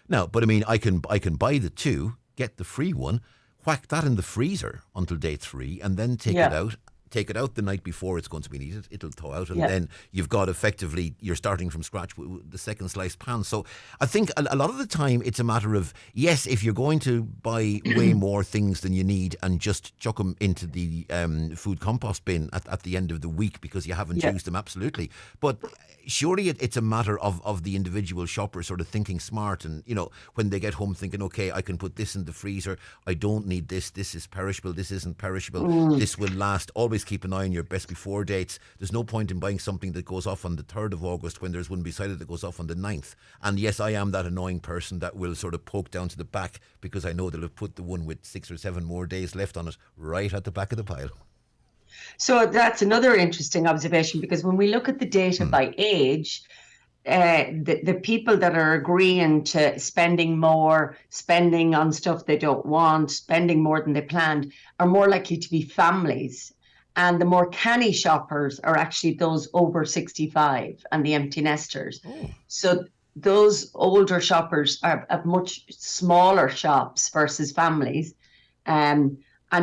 Now, but I mean, I can buy the 2, get the free one, whack that in the freezer until day 3, and then take it out. Take it out the night before it's going to be needed. It'll thaw out, and then you've got effectively, you're starting from scratch with the second sliced pan. So I think a lot of the time it's a matter of, yes, if you're going to buy way more things than you need and just chuck them into the food compost bin at the end of the week because you haven't used them, absolutely. But surely it's a matter of the individual shopper sort of thinking smart, and, you know, when they get home thinking, okay, I can put this in the freezer. I don't need this. This is perishable. This isn't perishable. This will last. Always keep an eye on your best before dates. There's no point in buying something that goes off on the 3rd of August when there's one beside it that goes off on the 9th. And yes, I am that annoying person that will sort of poke down to the back because I know they'll have put the one with 6 or 7 more days left on it right at the back of the pile. So that's another interesting observation, because when we look at the data by age, the people that are agreeing to spending more, spending on stuff they don't want, spending more than they planned, are more likely to be families. And the more canny shoppers are actually those over 65 and the empty nesters. So those older shoppers have much smaller shops versus families. And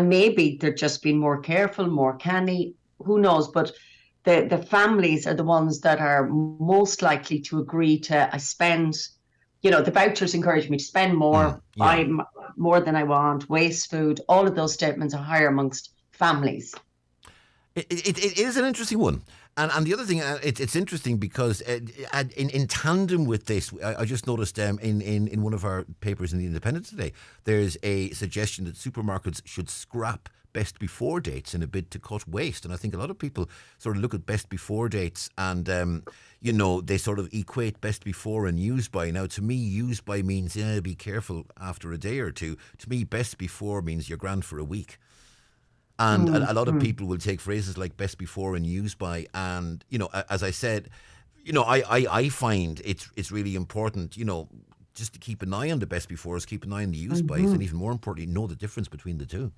maybe they're just being more careful, more canny, who knows? But the families are the ones that are most likely to agree to, I spend, you know, the vouchers encourage me to spend more, buy more than I want, waste food. All of those statements are higher amongst families. It is an interesting one. And the other thing, it's interesting because in tandem with this, I just noticed in one of our papers in The Independent today, there's a suggestion that supermarkets should scrap best before dates in a bid to cut waste. And I think a lot of people sort of look at best before dates and, you know, they sort of equate best before and use by. Now, to me, use by means, be careful after a day or two. To me, best before means you're grand for a week. And a lot of people will take phrases like best before and use by. And, you know, as I said, you know, I find it's really important, you know, just to keep an eye on the best befores, keep an eye on the use bys, and even more importantly, know the difference between the two.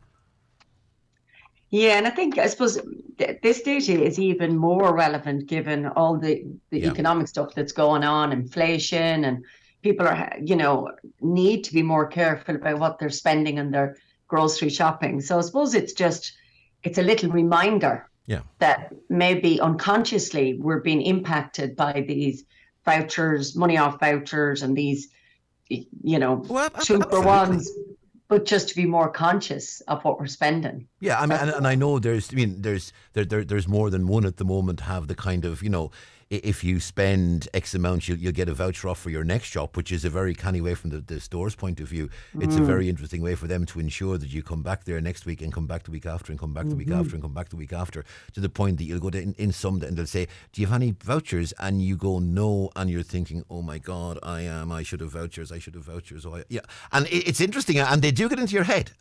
Yeah, and I suppose this data is even more relevant given all the economic stuff that's going on, inflation, and people are, you know, need to be more careful about what they're spending on their grocery shopping. So I suppose it's a little reminder that maybe unconsciously we're being impacted by these vouchers, money off vouchers, and these, you know, 2 for 1s, but just to be more conscious of what we're spending. Yeah, I mean, and I know there's more than one at the moment have the kind of, you know, if you spend X amount, you'll get a voucher off for your next shop, which is a very canny way from the store's point of view. It's a very interesting way for them to ensure that you come back there next week and come back the week after and come back the week after and come back the week after, to the point that you'll go to in some and they'll say, do you have any vouchers? And you go, no. And you're thinking, oh my God, I should have vouchers. Oh, yeah. And it's interesting. And they do get into your head.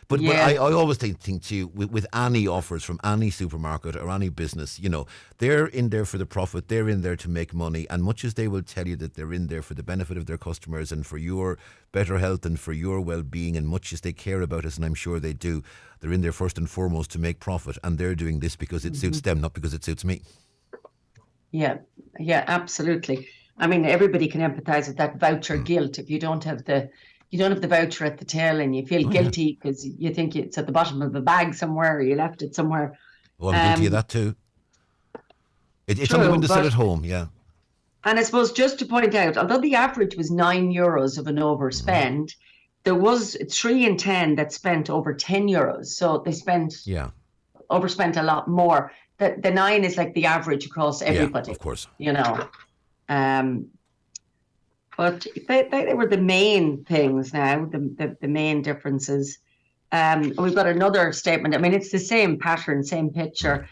But I always think too, with any offers from any supermarket or any business, you know, they're in there for the profit, they're in there to make money, and much as they will tell you that they're in there for the benefit of their customers and for your better health and for your well-being, and much as they care about us, and I'm sure they do, they're in there first and foremost to make profit, and they're doing this because it suits them, not because it suits me. Yeah, absolutely. I mean, everybody can empathise with that voucher guilt. If you don't have the voucher at the tail and you feel guilty because you think it's at the bottom of a bag somewhere or you left it somewhere. Well, I'm guilty of that too. It's on the windowsill at home, yeah. And I suppose just to point out, although the average was €9 of an overspend, there was 3 in 10 that spent over €10. So they overspent a lot more. The 9 is like the average across everybody. Yeah, of course. You know. But they were the main things now, the main differences. We've got another statement. I mean, it's the same pattern, same picture.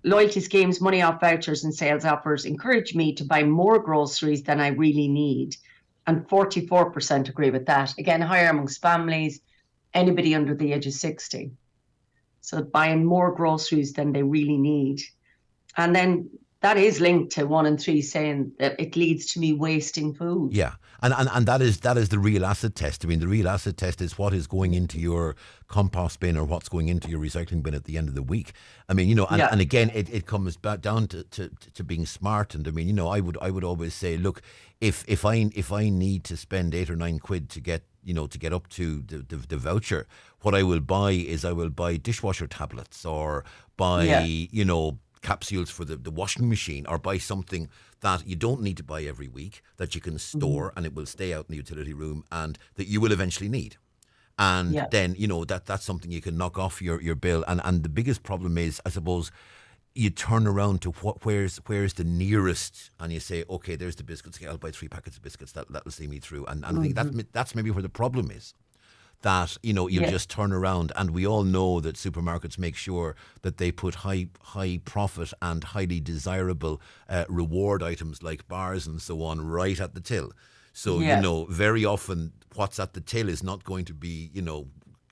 Loyalty schemes, money off vouchers and sales offers encourage me to buy more groceries than I really need. And 44% agree with that. Again, higher amongst families, anybody under the age of 60. So buying more groceries than they really need. And then that is linked to 1 in 3 saying that it leads to me wasting food. Yeah, and that is the real acid test. I mean, the real acid test is what is going into your compost bin or what's going into your recycling bin at the end of the week. I mean, you know, and again, it comes back down to being smart. And I mean, you know, I would always say, look, if I need to spend 8 or 9 quid to get up to the voucher, what I will buy is I will buy dishwasher tablets or buy, you know, capsules for the washing machine, or buy something that you don't need to buy every week, that you can store and it will stay out in the utility room and that you will eventually need. And then, you know, that's something you can knock off your bill. And the biggest problem is, I suppose, you turn around to where's the nearest, and you say, okay, there's the biscuits. Okay, I'll buy 3 packets of biscuits. That'll see me through. And I think that's maybe where the problem is. That, you know, you'll just turn around, and we all know that supermarkets make sure that they put high profit and highly desirable reward items like bars and so on right at the till. So, you know, very often what's at the till is not going to be, you know,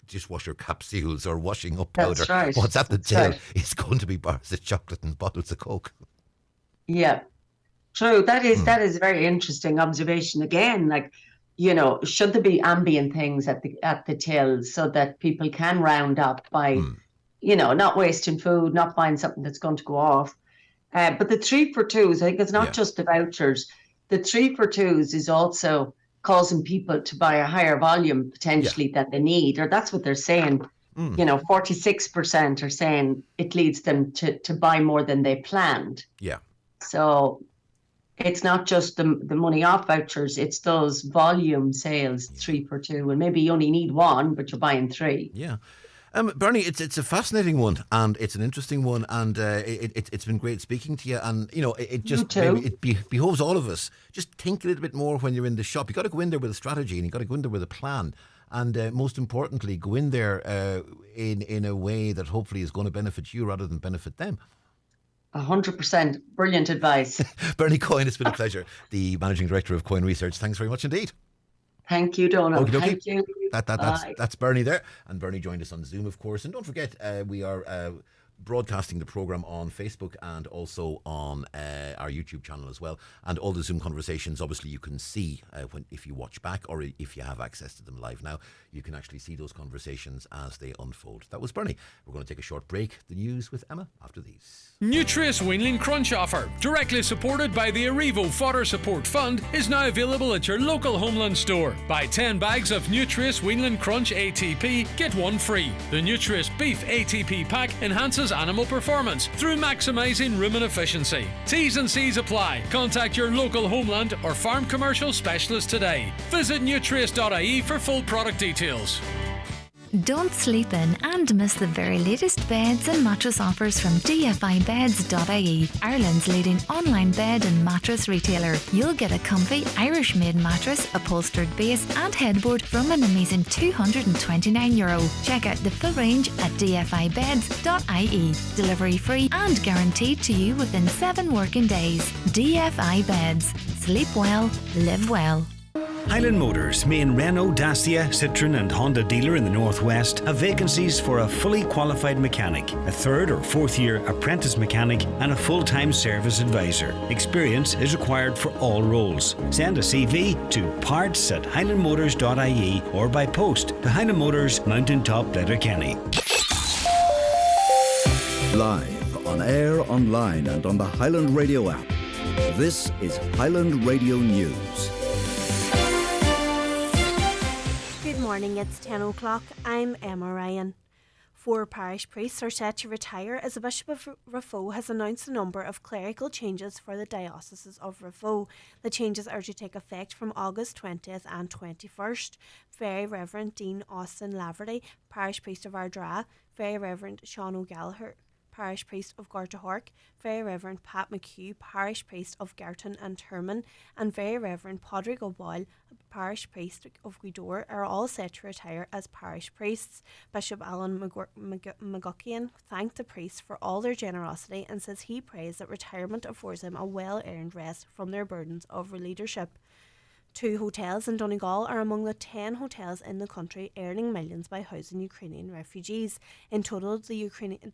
dishwasher capsules or washing up powder. That's right. What's at the till is going to be bars of chocolate and bottles of Coke. Yeah, true. That is a very interesting observation. Again, like, you know, should there be ambient things at the till so that people can round up by, you know, not wasting food, not buying something that's going to go off. But the 3 for 2s, I think it's not just the vouchers. The 3 for 2s is also causing people to buy a higher volume potentially than they need, or that's what they're saying. You know, 46% are saying it leads them to buy more than they planned. Yeah. So it's not just the money off vouchers, it's those volume sales, 3 for 2. And maybe you only need 1, but you're buying 3. Yeah. Bernie, it's a fascinating one, and it's an interesting one, and it's been great speaking to you. And, you know, it just behoves all of us. Just think a little bit more when you're in the shop. You got to go in there with a strategy, and you got to go in there with a plan. And most importantly, go in there in a way that hopefully is going to benefit you rather than benefit them. 100%. Brilliant advice. Bernie Coyne, it's been a pleasure. The Managing Director of Coyne Research. Thanks very much indeed. Thank you, Donal. Thank you. That's Bernie there. And Bernie joined us on Zoom, of course. And don't forget, we are broadcasting the programme on Facebook and also on our YouTube channel as well. And all the Zoom conversations, obviously, you can see if you watch back, or if you have access to them live now, you can actually see those conversations as they unfold. That was Bernie. We're going to take a short break. The news with Emma after these. Nutrius Weanling Crunch offer, directly supported by the Arrivo Fodder Support Fund, is now available at your local Homeland store. Buy 10 bags of Nutrius Weanling Crunch ATP, get 1 free. The Nutrius Beef ATP pack enhances animal performance through maximising rumen efficiency. T's and C's apply. Contact your local Homeland or farm commercial specialist today. Visit nutrius.ie for full product details. Don't sleep in and miss the very latest beds and mattress offers from dfibeds.ie, Ireland's leading online bed and mattress retailer. You'll get a comfy Irish-made mattress, upholstered base and headboard from an amazing €229. Check out the full range at dfibeds.ie. Delivery free and guaranteed to you within 7 working days. DFI Beds. Sleep well, live well. Highland Motors, main Renault, Dacia, Citroën and Honda dealer in the Northwest, have vacancies for a fully qualified mechanic, a 3rd or 4th year apprentice mechanic and a full-time service advisor. Experience is required for all roles. Send a CV to parts@highlandmotors.ie or by post to Highland Motors, Mountaintop, Letterkenny. Live, on air, online and on the Highland Radio app. This is Highland Radio News. Good morning, it's 10 o'clock. I'm Emma Ryan. 4 parish priests are set to retire as the Bishop of Raphoe has announced a number of clerical changes for the dioceses of Raphoe. The changes are to take effect from August 20th and 21st. Very Reverend Dean Austin Laverty, parish priest of Ardra, Very Reverend Sean O'Gallagher, parish priest of Gortahork, Very Reverend Pat McHugh, parish priest of Garton and Turman, and Very Reverend Padraig O'Boyle, parish priest of Gweedore, are all set to retire as parish priests. Bishop Alan McGuckian thanked the priests for all their generosity and says he prays that retirement affords them a well-earned rest from their burdens of leadership. 2 hotels in Donegal are among the 10 hotels in the country earning millions by housing Ukrainian refugees. In total, the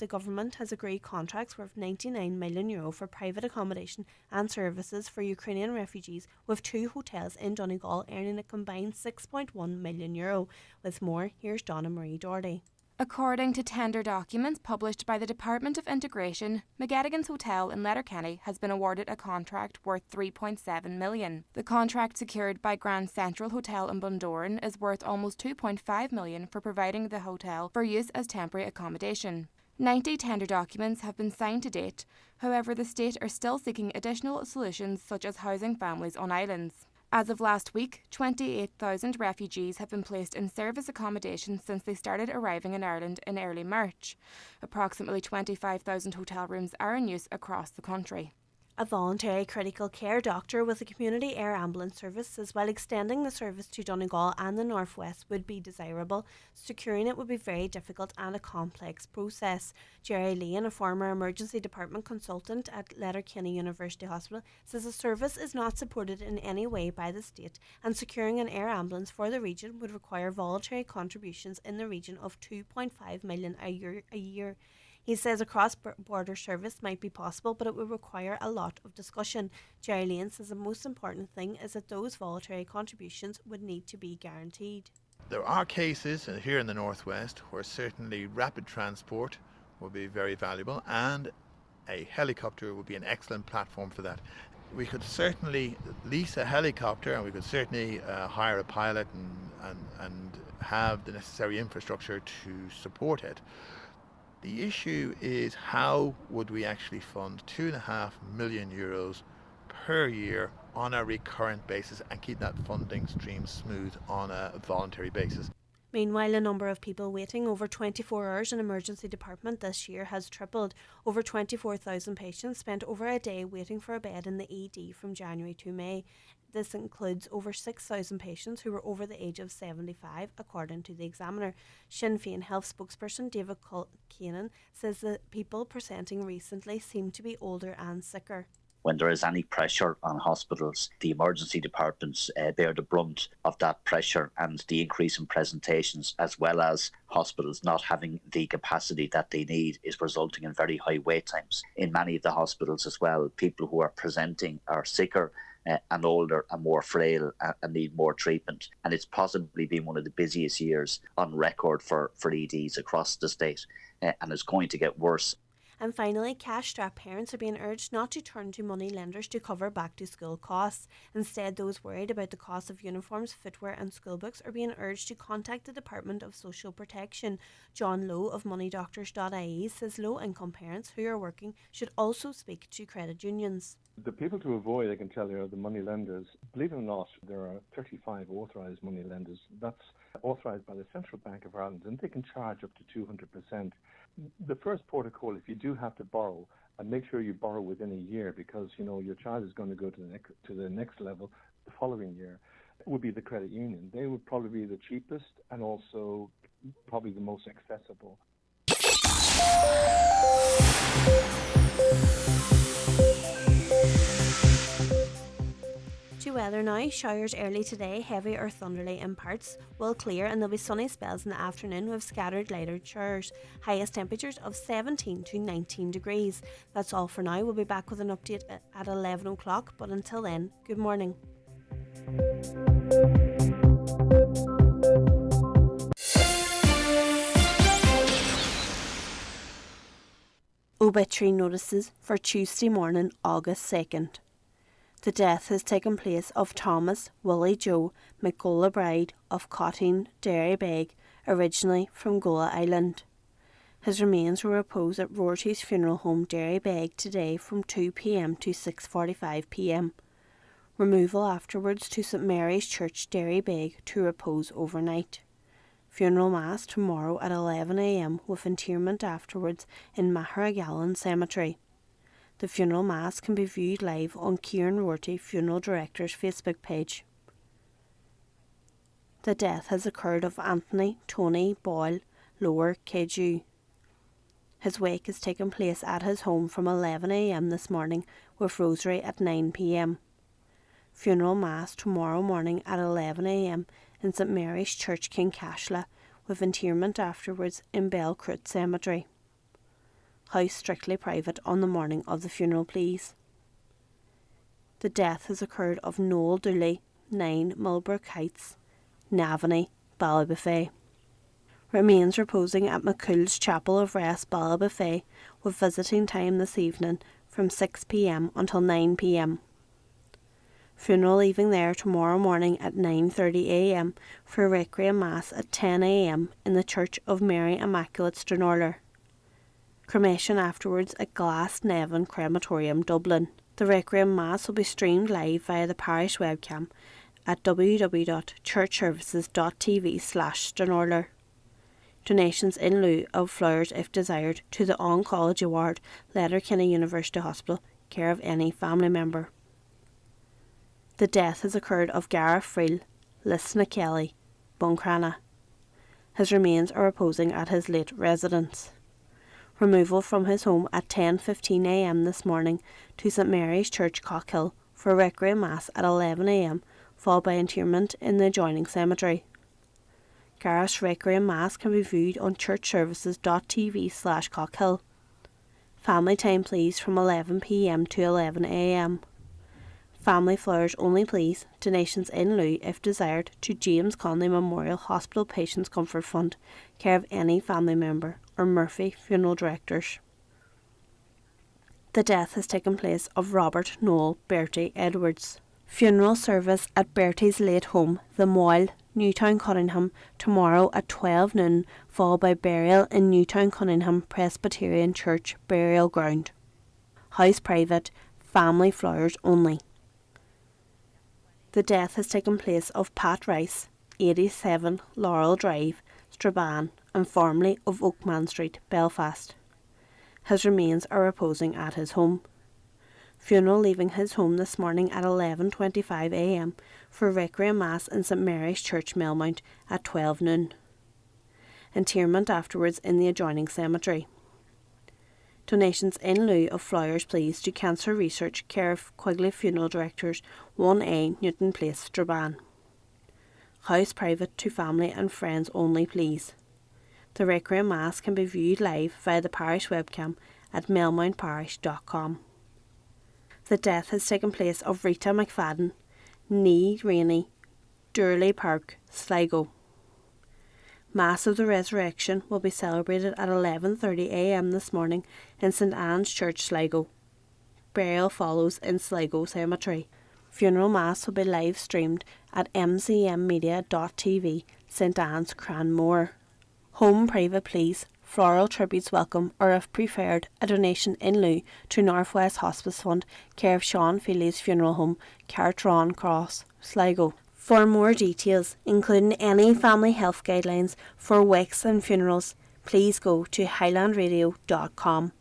government has agreed contracts worth €99 million for private accommodation and services for Ukrainian refugees, with 2 hotels in Donegal earning a combined €6.1 million. With more, here's Donna Marie Doherty. According to tender documents published by the Department of Integration, McGettigan's Hotel in Letterkenny has been awarded a contract worth $3.7 million. The contract secured by Grand Central Hotel in Bundoran is worth almost $2.5 million for providing the hotel for use as temporary accommodation. 90 tender documents have been signed to date. However, the state are still seeking additional solutions such as housing families on islands. As of last week, 28,000 refugees have been placed in service accommodation since they started arriving in Ireland in early March. Approximately 25,000 hotel rooms are in use across the country. A voluntary critical care doctor with a community air ambulance service says while extending the service to Donegal and the Northwest would be desirable, securing it would be very difficult and a complex process. Jerry Lane, a former emergency department consultant at Letterkenny University Hospital, says the service is not supported in any way by the state, and securing an air ambulance for the region would require voluntary contributions in the region of $2.5 million a year. He says a cross-border service might be possible, but it would require a lot of discussion. Jerry Lane says the most important thing is that those voluntary contributions would need to be guaranteed. There are cases here in the Northwest where certainly rapid transport will be very valuable, and a helicopter would be an excellent platform for that. We could certainly lease a helicopter, and we could certainly hire a pilot and have the necessary infrastructure to support it. The issue is how would we actually fund €2.5 million per year on a recurrent basis and keep that funding stream smooth on a voluntary basis. Meanwhile, the number of people waiting over 24 hours in emergency department this year has tripled. Over 24,000 patients spent over a day waiting for a bed in the ED from January to May. This includes over 6,000 patients who were over the age of 75, according to the Examiner. Sinn Féin Health spokesperson David Keenan says that people presenting recently seem to be older and sicker. When there is any pressure on hospitals, the emergency departments bear the brunt of that pressure, and the increase in presentations, as well as hospitals not having the capacity that they need, is resulting in very high wait times. In many of the hospitals as well, people who are presenting are sicker and older and more frail and need more treatment. And it's possibly been one of the busiest years on record for EDs across the state, and it's going to get worse. And finally, cash-strapped parents are being urged not to turn to money lenders to cover back-to-school costs. Instead, those worried about the cost of uniforms, footwear and school books are being urged to contact the Department of Social Protection. John Lowe of moneydoctors.ie says low-income parents who are working should also speak to credit unions. The people to avoid, I can tell you, are the money lenders. Believe it or not, there are 35 authorised money lenders. That's authorised by the Central Bank of Ireland, and they can charge up to 200%. The first protocol, if you do have to borrow, and make sure you borrow within a year, because your child is going to go to the next level the following year, would be the credit union. They would probably be the cheapest and also probably the most accessible. To weather now, showers early today, heavy or thunderly in parts, will clear and there'll be sunny spells in the afternoon with scattered lighter showers. Highest temperatures of 17 to 19 degrees. That's all for now. We'll be back with an update at 11 o'clock, but until then, good morning. Obituary notices for Tuesday morning, August 2nd. The death has taken place of Thomas Willie Joe McGola Bride of Cotteen, Derrybeg, originally from Gola Island. His remains will repose at Rorty's Funeral Home, Derrybeg, today from 2 p.m. to 6:45 p.m. Removal afterwards to St Mary's Church, Derrybeg, to repose overnight. Funeral Mass tomorrow at 11 a.m. with interment afterwards in Mccarran Cemetery. The funeral mass can be viewed live on Kieran Rorty, Funeral Director's Facebook page. The death has occurred of Anthony Tony Boyle, Lower KG. His wake has taken place at his home from 11 a.m. this morning with rosary at 9 p.m. Funeral Mass tomorrow morning at 11 a.m. in St Mary's Church, Kincashla, with interment afterwards in Belcroot Cemetery. House strictly private on the morning of the funeral, please. The death has occurred of Noel Dooley, 9 Millbrook Heights, Navanny, Ballybuffet. Remains reposing at McCool's Chapel of Rest, Ballybuffet, with visiting time this evening from 6 p.m. until 9 p.m. Funeral leaving there tomorrow morning at 9:30 a.m. for a Requiem Mass at 10 a.m. in the Church of Mary Immaculate Stranorlar. Cremation afterwards at Glasnevin Crematorium, Dublin. The Requiem Mass will be streamed live via the parish webcam at www.churchservices.tv/Stranorlar. Donations in lieu of flowers if desired to the Oncology Ward, Letterkenny University Hospital, care of any family member. The death has occurred of Gareth Friel, Lisna Kelly, Buncrana. His remains are reposing at his late residence. Removal from his home at 10:15 a.m. this morning to St Mary's Church, Cockhill, for a Requiem Mass at 11 a.m, followed by interment in the adjoining cemetery. Gareth's Requiem Mass can be viewed on churchservices.tv/Cockhill. Family time please from 11 p.m. to 11 a.m. Family flowers only please, donations in lieu if desired to James Conley Memorial Hospital Patients Comfort Fund, care of any family member, or Murphy Funeral Directors. The death has taken place of Robert Noel Bertie Edwards. Funeral service at Bertie's late home, The Moyle, Newtown Cunningham, tomorrow at 12 noon, followed by burial in Newtown Cunningham Presbyterian Church Burial Ground. House private, family flowers only. The death has taken place of Pat Rice, 87 Laurel Drive, Strabane, and formerly of Oakman Street, Belfast. His remains are reposing at his home. Funeral leaving his home this morning at 11:25 a.m. for Requiem Mass in St Mary's Church, Melmount at 12 noon. Interment afterwards in the adjoining cemetery. Donations in lieu of flowers please to Cancer Research, care of Quigley Funeral Directors, 1A Newton Place, Strabane. House private to family and friends only please. The Requiem Mass can be viewed live via the parish webcam at melmountparish.com. The death has taken place of Rita McFadden, Nee Rainey, Durley Park, Sligo. Mass of the Resurrection will be celebrated at 11:30 a.m. this morning in St Anne's Church, Sligo. Burial follows in Sligo Cemetery. Funeral Mass will be live streamed at mcmmedia.tv, St Anne's, Cranmore. Home private please, floral tributes welcome, or if preferred, a donation in lieu to Northwest Hospice Fund, care of Sean Feely's Funeral Home, Cartron Cross, Sligo. For more details, including any family health guidelines for wakes and funerals, please go to highlandradio.com.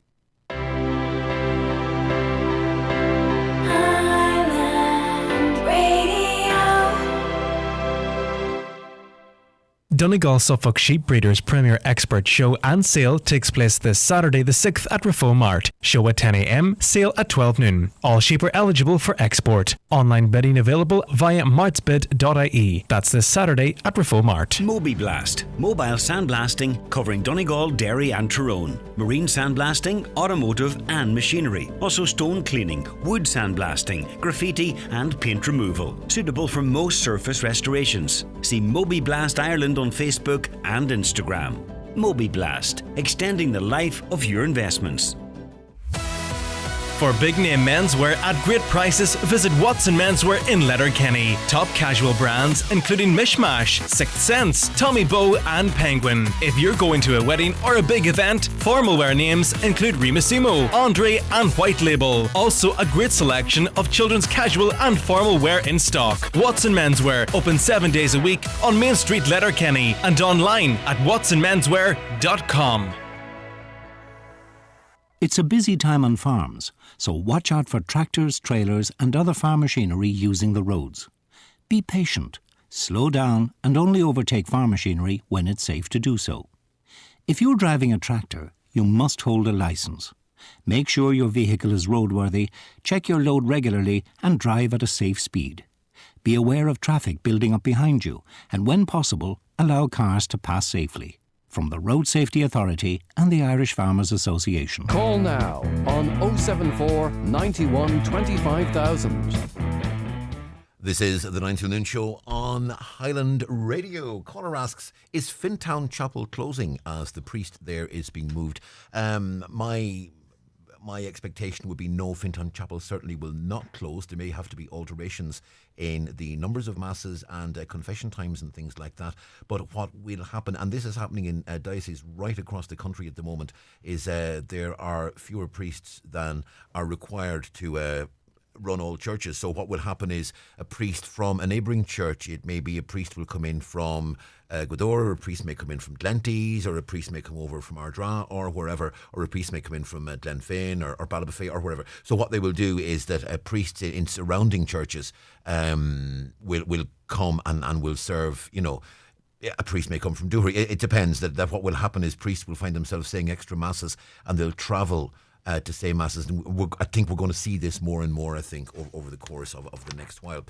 Donegal Suffolk Sheep Breeders Premier Expert Show and Sale takes place this Saturday the 6th at Rafo Mart. Show at 10 a.m, sale at 12 noon. All sheep are eligible for export. Online bidding available via martsbid.ie. That's this Saturday at Rafo Mart. Moby Blast, mobile sandblasting covering Donegal, Derry and Tyrone. Marine sandblasting, automotive and machinery. Also stone cleaning, wood sandblasting, graffiti and paint removal. Suitable for most surface restorations. See Moby Blast Ireland on Facebook and Instagram. Moby Blast, extending the life of your investments. For big name menswear at great prices, visit Watson Menswear in Letterkenny. Top casual brands including Mishmash, Sixth Sense, Tommy Bow and Penguin. If you're going to a wedding or a big event, formal wear names include Rimassimo, Andre and White Label. Also a great selection of children's casual and formal wear in stock. Watson Menswear, open 7 days a week on Main Street, Letterkenny, and online at watsonmenswear.com. It's a busy time on farms, so watch out for tractors, trailers and other farm machinery using the roads. Be patient, slow down and only overtake farm machinery when it's safe to do so. If you're driving a tractor, you must hold a licence. Make sure your vehicle is roadworthy, check your load regularly and drive at a safe speed. Be aware of traffic building up behind you and when possible, allow cars to pass safely. From the Road Safety Authority and the Irish Farmers Association. Call now on 074 91 25,000. This is the 9 till noon show on Highland Radio. Caller asks, is Fintown Chapel closing as the priest there is being moved? My expectation would be no, Fintown Chapel certainly will not close. There may have to be alterations in the numbers of masses and confession times and things like that. But what will happen, and this is happening in dioceses right across the country at the moment, is there are fewer priests than are required to run all churches. So what will happen is a priest from a neighbouring church, it may be a priest will come in from Gweedore, or a priest may come in from Glenties, or a priest may come over from Ardra or wherever, or a priest may come in from Glenfin or Ballabafay or wherever. So what they will do is that priests in surrounding churches will come and will serve, you know. A priest may come from Dewry. It depends. That what will happen is priests will find themselves saying extra masses and they'll travel to say masses. And I think we're going to see this more and more, I think, over the course of the next while.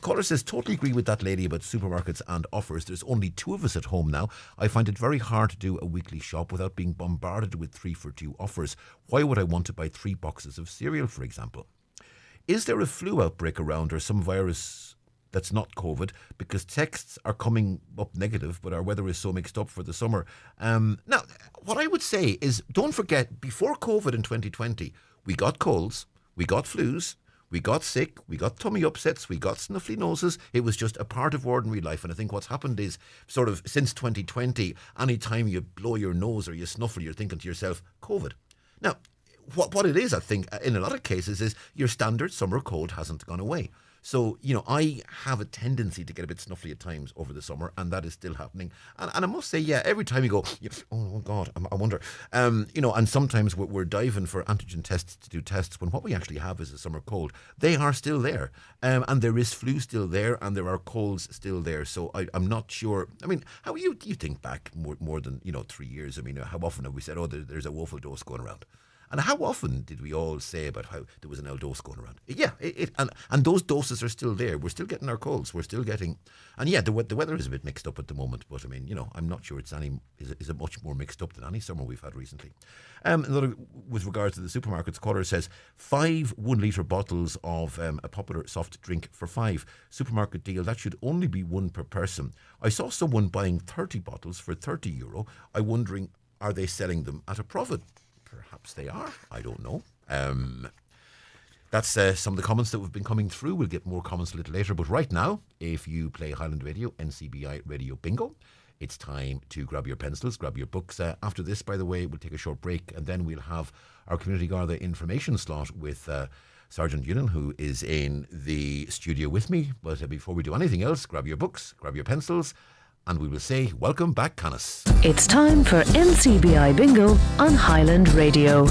Caller says, totally agree with that lady about supermarkets and offers. There's only 2 of us at home now. I find it very hard to do a weekly shop without being bombarded with 3 for 2 offers. Why would I want to buy 3 boxes of cereal, for example? Is there a flu outbreak around or some virus that's not COVID, because texts are coming up negative, but our weather is so mixed up for the summer. Now, what I would say is, don't forget, before COVID in 2020, we got colds, we got flus, we got sick, we got tummy upsets, we got snuffly noses. It was just a part of ordinary life. And I think what's happened is, sort of since 2020, any time you blow your nose or you snuffle, you're thinking to yourself, COVID. Now, what it is, I think, in a lot of cases, is your standard summer cold hasn't gone away. So, you know, I have a tendency to get a bit snuffly at times over the summer, and that is still happening. And I must say, yeah, every time you go, oh God, I wonder, you know, and sometimes we're diving for antigen tests to do tests when what we actually have is a summer cold. They are still there, and there is flu still there, and there are colds still there. So I'm not sure. I mean, how you think back more than, 3 years? I mean, how often have we said, oh, there's a woeful dose going around? And how often did we all say about how there was an L dose going around? Yeah, and those doses are still there. We're still getting our colds. We're still getting, and yeah, the weather is a bit mixed up at the moment. But I mean, I'm not sure it's is it much more mixed up than any summer we've had recently. Another, with regards to the supermarkets, caller says 5 1-litre bottles of a popular soft drink for 5. Supermarket deal, that should only be 1 per person. I saw someone buying 30 bottles for €30. I'm wondering, are they selling them at a profit? Perhaps they are. I don't know. That's some of the comments that have been coming through. We'll get more comments a little later. But right now, if you play Highland Radio, NCBI Radio Bingo, it's time to grab your pencils, grab your books. After this, by the way, we'll take a short break and then we'll have our Community Garda information slot with Sergeant Unan, who is in the studio with me. But before we do anything else, grab your books, grab your pencils, and we will say, welcome back, Canis. It's time for NCBI Bingo on Highland Radio.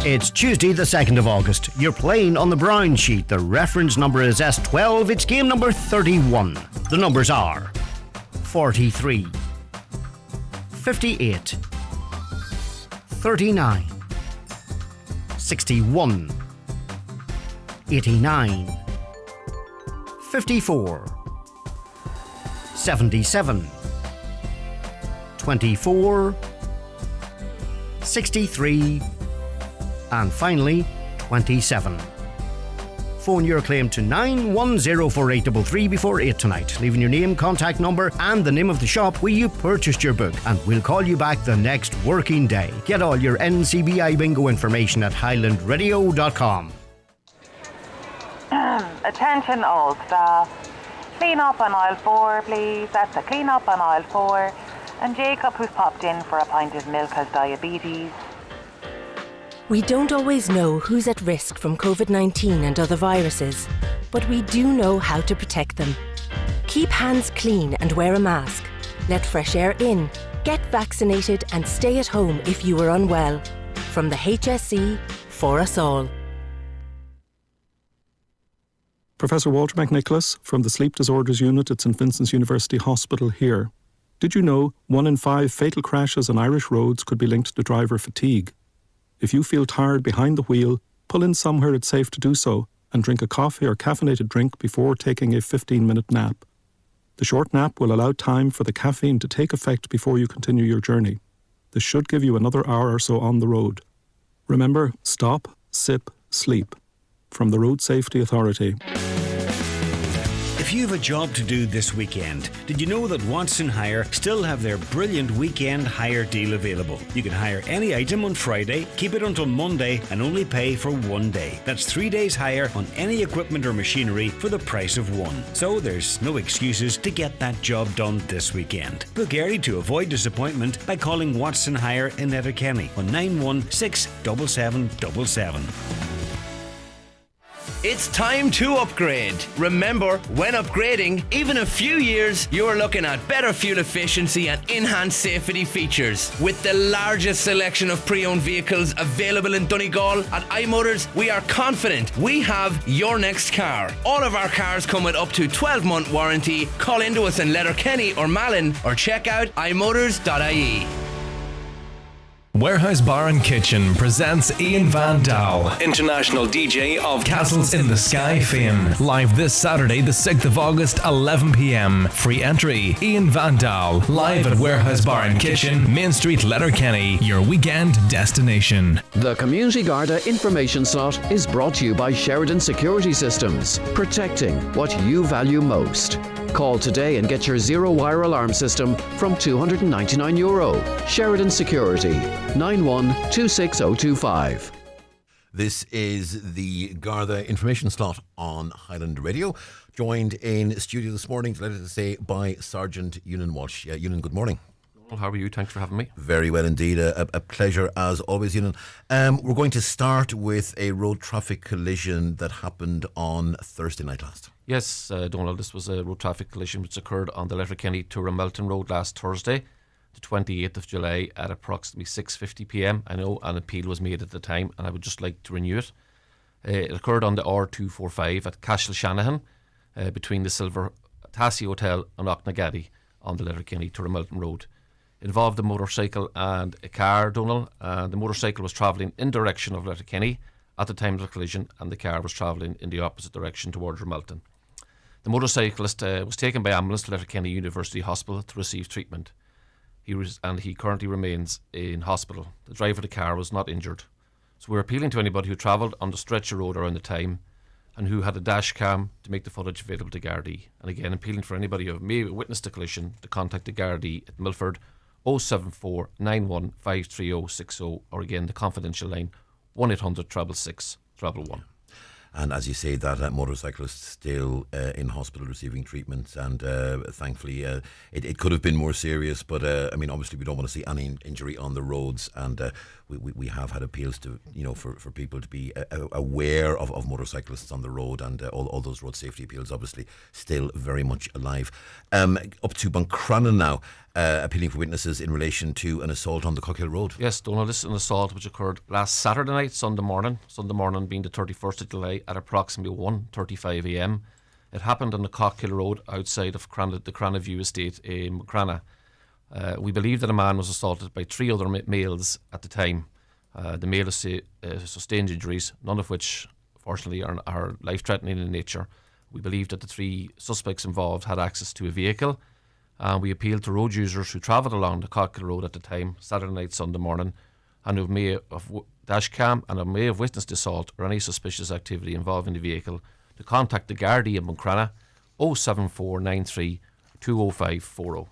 It's Tuesday the 2nd of August. You're playing on the brown sheet. The reference number is S12. It's game number 31. The numbers are 43, 58, 39, 61, 89, 54, 77, 24, 63, and finally 27. phone your claim to 9104833 before 8 tonight, leaving your name, contact number and the name of the shop where you purchased your book, and we'll call you back the next working day. Get all your NCBI bingo information at highlandradio.com. Attention all staff. Clean up on aisle 4, please. That's a clean up on aisle 4. And Jacob, who's popped in for a pint of milk, has diabetes. We don't always know who's at risk from COVID-19 and other viruses, but we do know how to protect them. Keep hands clean and wear a mask. Let fresh air in, get vaccinated and stay at home if you are unwell. From the HSE, for us all. Professor Walter McNicholas from the Sleep Disorders Unit at St Vincent's University Hospital here. Did you know 1 in 5 fatal crashes on Irish roads could be linked to driver fatigue? If you feel tired behind the wheel, pull in somewhere it's safe to do so and drink a coffee or caffeinated drink before taking a 15-minute nap. The short nap will allow time for the caffeine to take effect before you continue your journey. This should give you another hour or so on the road. Remember, stop, sip, sleep. From the Road Safety Authority. If you have a job to do this weekend, did you know that Watson Hire still have their brilliant weekend hire deal available? You can hire any item on Friday, keep it until Monday, and only pay for 1 day. That's 3 days hire on any equipment or machinery for the price of one. So there's no excuses to get that job done this weekend. Book early to avoid disappointment by calling Watson Hire in Letterkenny on 916-7777. It's time to upgrade. Remember, when upgrading, even a few years, you're looking at better fuel efficiency and enhanced safety features. With the largest selection of pre-owned vehicles available in Donegal, at iMotors, we are confident we have your next car. All of our cars come with up to 12-month warranty. Call into us in Letterkenny or Malin, or check out imotors.ie. Warehouse Bar and Kitchen presents Ian Van Dahl, international DJ of Castles in the Sky fame. Live this Saturday, the 6th of August, 11 p.m. Free entry. Ian Van Dahl, live at Warehouse Bar and Kitchen, Main Street, Letterkenny, your weekend destination. The Community Garda information slot is brought to you by Sheridan Security Systems, protecting what you value most. Call today and get your zero-wire alarm system from €299. Sheridan Security, 91-26025. This is the Garda information slot on Highland Radio. Joined in studio this morning, delighted to say, by Sergeant Ewan Walsh. Ewan, good morning. How are you? Thanks for having me. Very well indeed. A pleasure as always, Ewan. We're going to start with a road traffic collision that happened on Thursday night last. Yes, Donal, this was a road traffic collision which occurred on the Letterkenny to Ramelton Road last Thursday, the 28th of July at approximately 6:50 p.m. I know an appeal was made at the time and I would just like to renew it. It occurred on the R245 at Cashel Shanahan between the Silver Tassie Hotel and Auchnagaddy on the Letterkenny to Ramelton Road. It involved a motorcycle and a car, Donal. The motorcycle was travelling in direction of Letterkenny at the time of the collision, and the car was travelling in the opposite direction towards Ramelton. The motorcyclist was taken by ambulance to Letterkenny University Hospital to receive treatment. He currently remains in hospital. The driver of the car was not injured. So we're appealing to anybody who travelled on the stretcher road around the time and who had a dash cam to make the footage available to Gardaí. And again, appealing for anybody who may have witnessed the collision to contact the Gardaí at Milford 074 91 530 60, or again the confidential line 1800 666 111. And as you say, that motorcyclist still in hospital receiving treatment, and thankfully it could have been more serious, but I mean, obviously we don't want to see any injury on the roads, and we have had appeals to, for people to be aware of motorcyclists on the road, and all those road safety appeals obviously still very much alive. Up to Buncrana now, appealing for witnesses in relation to an assault on the Cockhill Road. Yes, Donal, this is an assault which occurred last Saturday night, Sunday morning being the 31st of July at approximately 1:35 a.m. It happened on the Cockhill Road outside of the Cranaview estate in Mccarran. We believe that a man was assaulted by 3 other males at the time. The male sustained injuries, none of which, fortunately, are life-threatening in nature. We believe that the 3 suspects involved had access to a vehicle. We appealed to road users who travelled along the Cockhill Road at the time, Saturday night, Sunday morning, and who may have dash cam and who may have witnessed assault or any suspicious activity involving the vehicle, to contact the Gardaí in Buncrana, 07493 20540.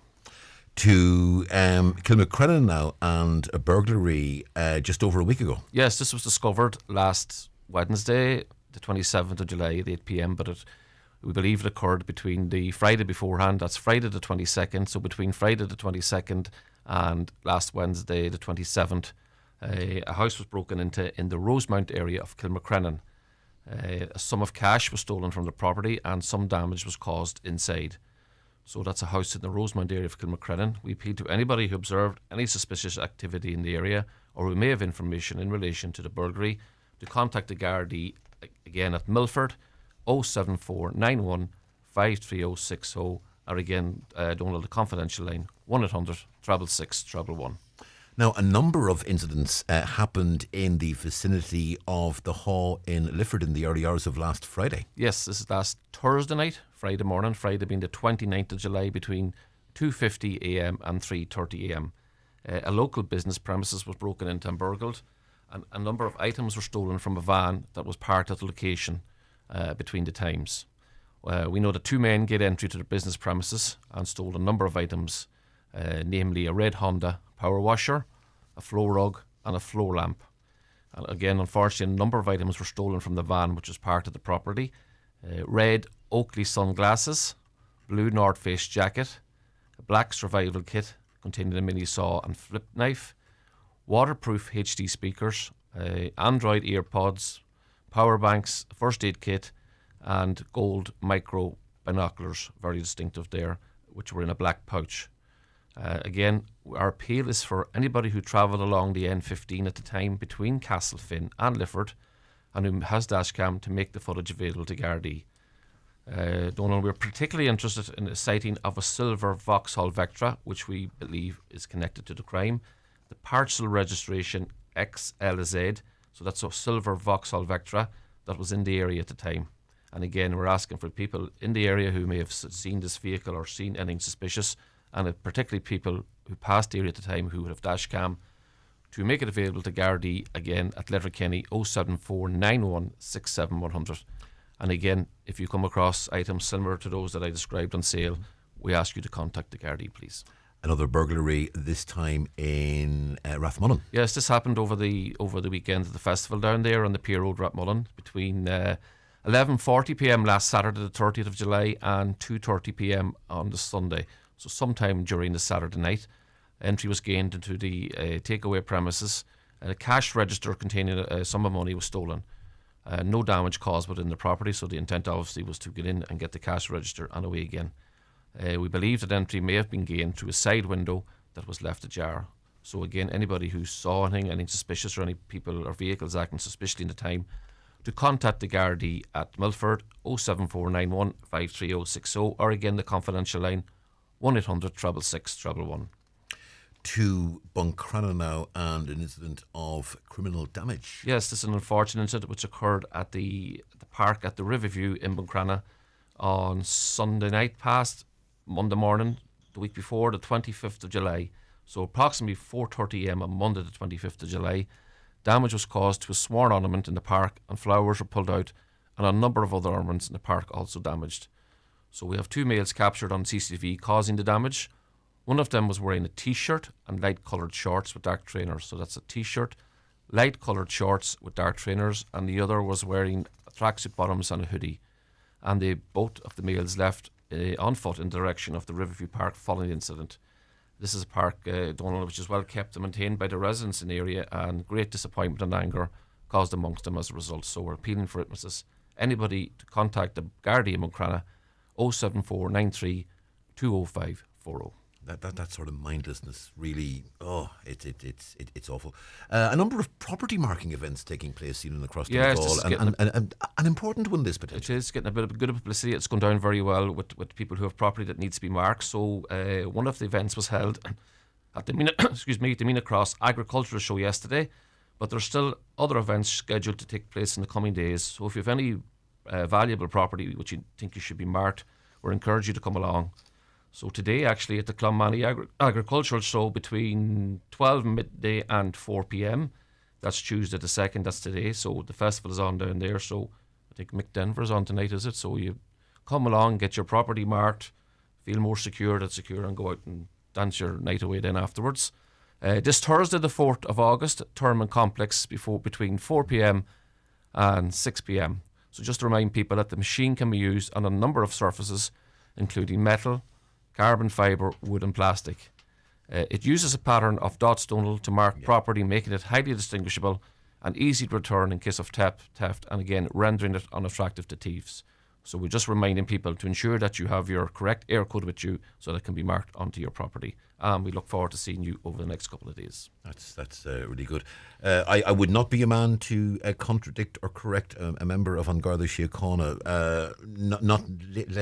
To Kilmacrennan now, and a burglary just over a week ago. Yes, this was discovered last Wednesday, the 27th of July at 8 p.m, but we believe it occurred between the Friday beforehand, that's Friday the 22nd, so between Friday the 22nd and last Wednesday the 27th, a house was broken into in the Rosemount area of Kilmacrennan. A sum of cash was stolen from the property and some damage was caused inside. So that's a house in the Rosemount area of Kilmacrennan. We appeal to anybody who observed any suspicious activity in the area or who may have information in relation to the burglary to contact the Gardaí again at Milford, 07491 53060, or again, Donal, the confidential line, 1-800 666 111. Now, a number of incidents happened in the vicinity of the Hall in Lifford in the early hours of last Friday. Yes, this is last Thursday night, Friday morning, Friday being the 29th of July, between 2:50am and 3:30am. A local business premises was broken into and burgled, and a number of items were stolen from a van that was parked at the location between the times. We know that two men gained entry to the business premises and stole a number of items, namely a red Honda power washer, a floor rug and a floor lamp. And again, unfortunately, a number of items were stolen from the van which was part of the property. Red Oakley sunglasses, blue North Face jacket, a black survival kit containing a mini saw and flip knife, waterproof HD speakers, Android earpods, power banks, first aid kit and gold micro binoculars, very distinctive there, which were in a black pouch. Again, our appeal is for anybody who travelled along the N15 at the time between Castlefin and Lifford and who has dashcam to make the footage available to Gardaí. Donal, we're particularly interested in the sighting of a silver Vauxhall Vectra, which we believe is connected to the crime. The parcel registration XLZ, so that's a silver Vauxhall Vectra that was in the area at the time. And again, we're asking for people in the area who may have seen this vehicle or seen anything suspicious, and particularly people who passed the area at the time who would have dashcam, to make it available to Gardaí again at Letterkenny, 07491 67100. And again, if you come across items similar to those that I described on sale, we ask you to contact the Gardaí, please. Another burglary, this time in Rathmullen. Yes, this happened over the weekend at the festival down there on the Pier Road, Rathmullen, between 11:40pm last Saturday, the 30th of July, and 2:30pm on the Sunday. So sometime during the Saturday night, entry was gained into the takeaway premises. A cash register containing a sum of money was stolen. No damage caused within the property, so the intent obviously was to get in and get the cash register and away again. We believe that entry may have been gained through a side window that was left ajar. So again, anybody who saw anything suspicious or any people or vehicles acting suspiciously in the time, to contact the Gardaí at Milford, 07491 53060, or again the confidential line, 1-800 666 111. To Buncrana now, and an incident of criminal damage. Yes, this is an unfortunate incident which occurred at the park at the Riverview in Buncrana on Sunday night past Monday morning, the week before, the 25th of July. So approximately 4:30am on Monday the 25th of July, damage was caused to a sworn ornament in the park and flowers were pulled out, and a number of other ornaments in the park also damaged. So we have two males captured on CCTV causing the damage. One of them was wearing a t-shirt and light coloured shorts with dark trainers. So that's a t-shirt, light coloured shorts with dark trainers, and the other was wearing tracksuit bottoms and a hoodie. And both of the males left on foot in the direction of the Riverview Park following the incident. This is a park, Donal, which is well kept and maintained by the residents in the area, and great disappointment and anger caused amongst them as a result. So we're appealing for witnesses, anybody to contact the Gardaí in Buncrana, 07493 20540. That sort of mindlessness really, it's awful. A number of property marking events taking place in and across the Donegal, and an important one this potentially. It is getting a bit of good publicity. It's gone down very well with people who have property that needs to be marked. So one of the events was held at the Mina Cross Agricultural Show yesterday, but there's still other events scheduled to take place in the coming days. So if you have any valuable property which you think you should be marked, we encourage you to come along. So today, actually, at the Clonmany Agricultural Show between 12 midday and 4 p.m. That's Tuesday the 2nd, that's today. So the festival is on down there. So think Mick Denver's on tonight, is it? So you come along, get your property marked, feel more secure, and go out and dance your night away then afterwards. This Thursday, the 4th of August, Tournament Complex between 4 p.m. and 6 p.m. So just to remind people that the machine can be used on a number of surfaces, including metal, carbon fibre, wood and plastic. It uses a pattern of dots, Donal, to mark property, making it highly distinguishable and easy to return in case of theft, and again, rendering it unattractive to thieves. So we're just reminding people to ensure that you have your correct air code with you so that it can be marked onto your property. We look forward to seeing you over the next couple of days. That's really good. I would not be a man to contradict or correct a member of An Garda Síochána,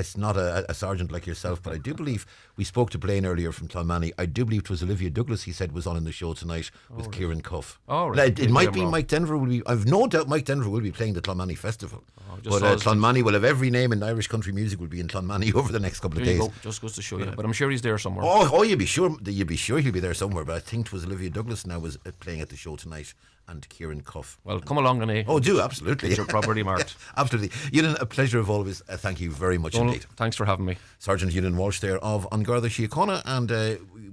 not a sergeant like yourself, but I do believe, we spoke to Blaine earlier from Clonmany, I do believe it was Olivia Douglas, he said, was on in the show tonight with Kieran Cuff. Oh, right. It might be Mike Denver will be, I've no doubt Mike Denver will be playing the Clonmany Festival. But Clonmany will have every name in Irish country music will be in Clonmany over the next couple of days. Go. Just goes to show you. But I'm sure he's there somewhere. Oh, you'd be sure he'll be there somewhere. But I think it was Olivia Douglas now was playing at the show tonight, and Kieran Cuff. Well, come along and do absolutely. Get your property marked. Absolutely. Ewan, a pleasure of always. Thank you very much indeed. Thanks for having me. Sergeant Ewan Walsh there of An Garda Síochána, and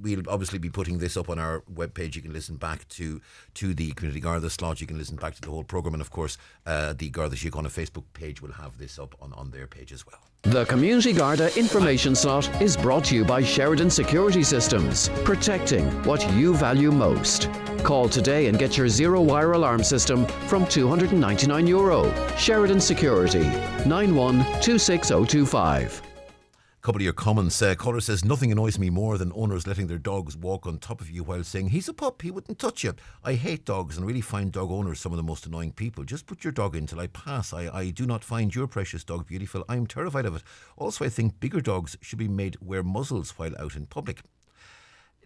we'll obviously be putting this up on our webpage. You can listen back to the Community Garda slot. You can listen back to the whole programme, and of course the Garda Síochána Facebook page will have this up on their page as well. The Community Garda information slot is brought to you by Sheridan Security Systems, protecting what you value most. Call today and get your zero-wire alarm system from €299. Sheridan Security, 91-26025. Couple of your comments. Caller says, nothing annoys me more than owners letting their dogs walk on top of you while saying, he's a pup, he wouldn't touch you. I hate dogs and really find dog owners some of the most annoying people. Just put your dog in till I pass. I do not find your precious dog beautiful. I'm terrified of it. Also, I think bigger dogs should be made wear muzzles while out in public.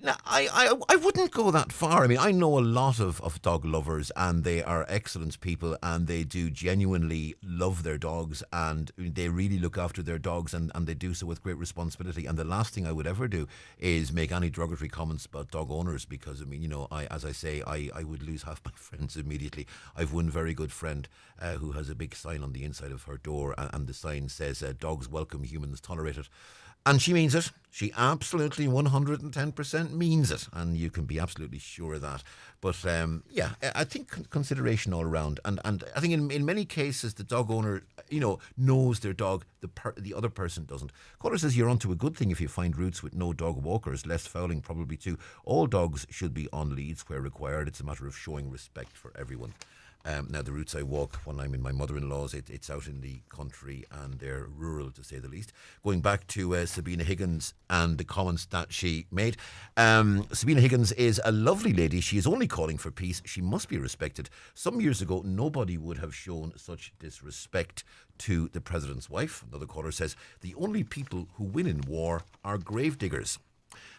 Now, I wouldn't go that far. I mean, I know a lot of dog lovers, and they are excellent people, and they do genuinely love their dogs, and they really look after their dogs, and they do so with great responsibility. And the last thing I would ever do is make any derogatory comments about dog owners, because, I mean, you know, I would lose half my friends immediately. I've one very good friend who has a big sign on the inside of her door, and the sign says, dogs welcome, humans tolerated. And she means it. She absolutely 110% means it. And you can be absolutely sure of that. But yeah, I think consideration all around. And I think in many cases, the dog owner, you know, knows their dog, the other person doesn't. Caller says you're onto a good thing if you find routes with no dog walkers. Less fouling probably too. All dogs should be on leads where required. It's a matter of showing respect for everyone. Now, the routes I walk when I'm in my mother-in-law's, it's out in the country and they're rural, to say the least. Going back to Sabina Higgins and the comments that she made. Sabina Higgins is a lovely lady. She is only calling for peace. She must be respected. Some years ago, nobody would have shown such disrespect to the president's wife. Another caller says, the only people who win in war are gravediggers.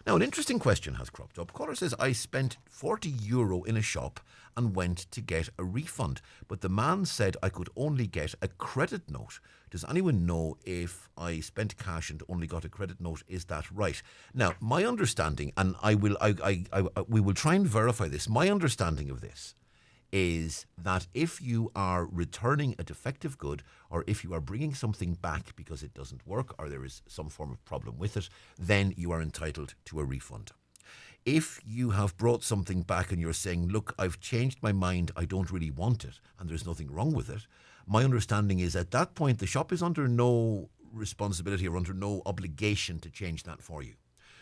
Now, an interesting question has cropped up. Caller says, I spent €40 in a shop and went to get a refund, but the man said I could only get a credit note. Does anyone know if I spent cash and only got a credit note? Is that right? Now, my understanding, and we will try and verify this, my understanding of this is that if you are returning a defective good, or if you are bringing something back because it doesn't work or there is some form of problem with it, then you are entitled to a refund. If you have brought something back and you're saying, look, I've changed my mind, I don't really want it, and there's nothing wrong with it, my understanding is at that point the shop is under no responsibility or under no obligation to change that for you.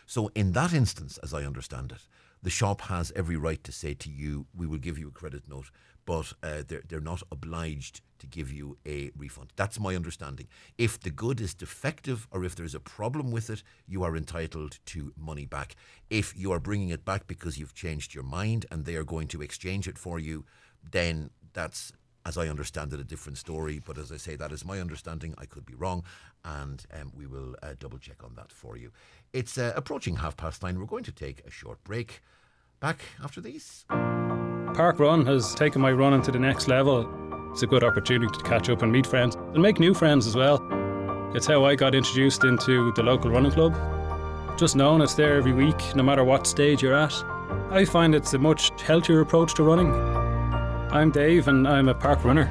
So in that instance, as I understand it, the shop has every right to say to you, we will give you a credit note, but they're not obliged to give you a refund. That's my understanding. If the good is defective or if there's a problem with it, you are entitled to money back. If you are bringing it back because you've changed your mind and they are going to exchange it for you, then that's, as I understand it, a different story. But as I say, that is my understanding. I could be wrong, and we will double check on that for you. It's approaching 9:30. We're going to take a short break. Back after these. Park Run has taken my running to the next level. It's a good opportunity to catch up and meet friends and make new friends as well. It's how I got introduced into the local running club. Just knowing it's there every week, no matter what stage you're at, I find it's a much healthier approach to running. I'm Dave and I'm a park runner.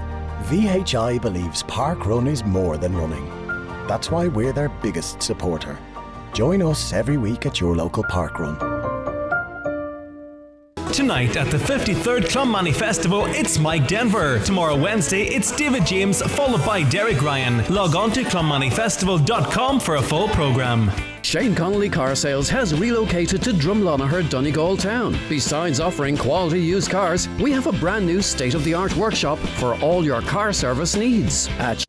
VHI believes Park Run is more than running. That's why we're their biggest supporter. Join us every week at your local Park Run. Tonight at the 53rd Clonmany Festival, it's Mike Denver. Tomorrow Wednesday, it's David James, followed by Derek Ryan. Log on to clonmanyfestival.com for a full programme. Shane Connolly Car Sales has relocated to Drumlonagher, Donegal town. Besides offering quality used cars, we have a brand new state-of-the-art workshop for all your car service needs. At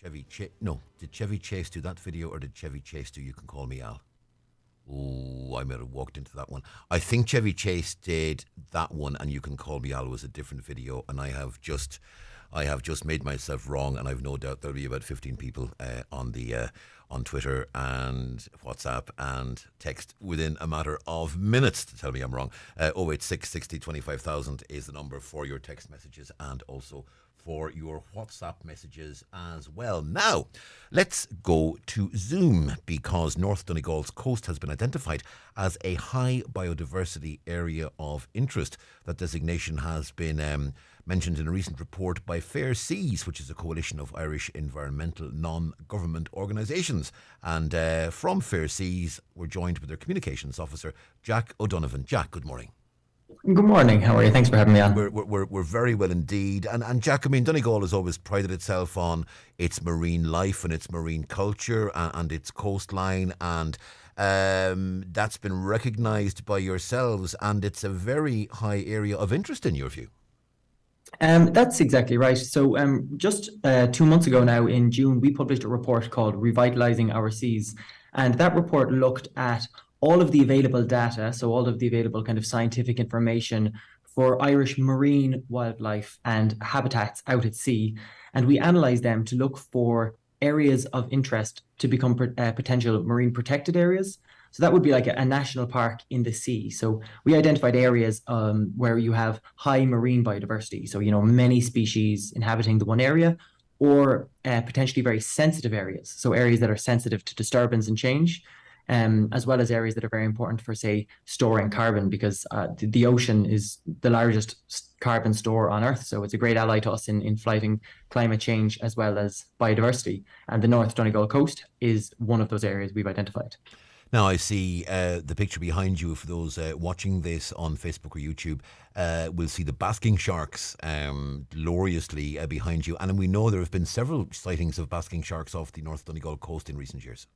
Did Chevy Chase do that video, or did Chevy Chase do You Can Call Me Al? Oh, I might have walked into that one. I think Chevy Chase did that one, and You Can Call Me Al was a different video, and I have just made myself wrong, and I've no doubt there'll be about 15 people on Twitter and WhatsApp and text within a matter of minutes to tell me I'm wrong. 086 60 25,000 is the number for your text messages and also for your WhatsApp messages as well. Now, let's go to Zoom, because North Donegal's coast has been identified as a high biodiversity area of interest. That designation has been mentioned in a recent report by Fair Seas, which is a coalition of Irish environmental non-government organisations. And from Fair Seas, we're joined with their communications officer, Jack O'Donovan. Jack, good morning. Good morning. How are you? Thanks for having me on. We're very well indeed. And Jack, I mean, Donegal has always prided itself on its marine life and its marine culture and its coastline, and that's been recognised by yourselves, and it's a very high area of interest in your view. That's exactly right. So just 2 months ago now, in June, we published a report called Revitalizing Our Seas. And that report looked at all of the available data, so all of the available kind of scientific information for Irish marine wildlife and habitats out at sea. And we analysed them to look for areas of interest to become potential marine protected areas. So that would be like a national park in the sea. So we identified areas where you have high marine biodiversity. So, many species inhabiting the one area, or potentially very sensitive areas. So areas that are sensitive to disturbance and change, as well as areas that are very important for, say, storing carbon, because the ocean is the largest carbon store on Earth. So it's a great ally to us in fighting climate change as well as biodiversity. And the North Donegal coast is one of those areas we've identified. Now, I see the picture behind you. For those watching this on Facebook or YouTube, we'll see the Basking Sharks gloriously behind you. And we know there have been several sightings of Basking Sharks off the North Donegal coast in recent years.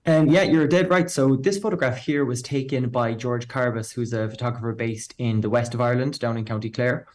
Yeah, you're dead right. So this photograph here was taken by George Carbus, who's a photographer based in the west of Ireland, down in County Clare.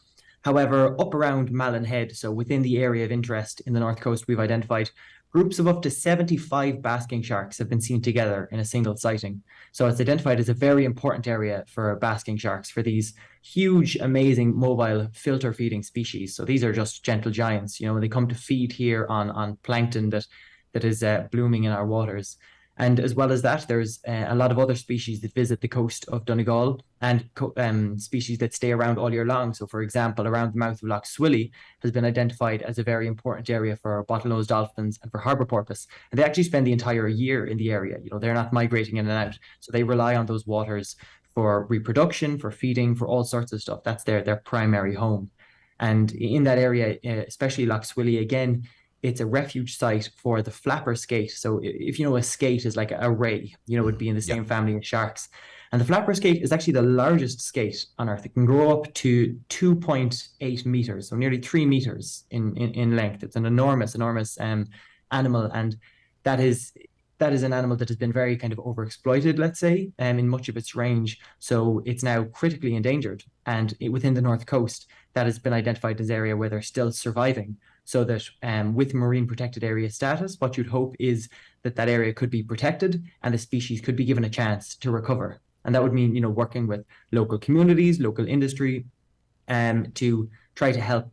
However, up around Malin Head, so within the area of interest in the North Coast, we've identified groups of up to 75 basking sharks have been seen together in a single sighting. So it's identified as a very important area for basking sharks, for these huge, amazing, mobile, filter-feeding species. So these are just gentle giants. They come to feed here on plankton that is blooming in our waters. And as well as that, there's a lot of other species that visit the coast of Donegal, and species that stay around all year long. So, for example, around the mouth of Lough Swilly has been identified as a very important area for bottlenose dolphins and for harbour porpoise. And they actually spend the entire year in the area. They're not migrating in and out. So they rely on those waters for reproduction, for feeding, for all sorts of stuff. That's their primary home. And in that area, especially Lough Swilly, again, it's a refuge site for the flapper skate. So if you know, a skate is like a ray, would be in the same family as sharks. And the flapper skate is actually the largest skate on Earth. It can grow up to 2.8 meters, so nearly 3 meters in length. It's an enormous animal. And that is an animal that has been very kind of overexploited, let's say, in much of its range. So it's now critically endangered. And within the North Coast, that has been identified as an area where they're still surviving. So that with marine protected area status, what you'd hope is that area could be protected and the species could be given a chance to recover. And that would mean, working with local communities, local industry, to try to help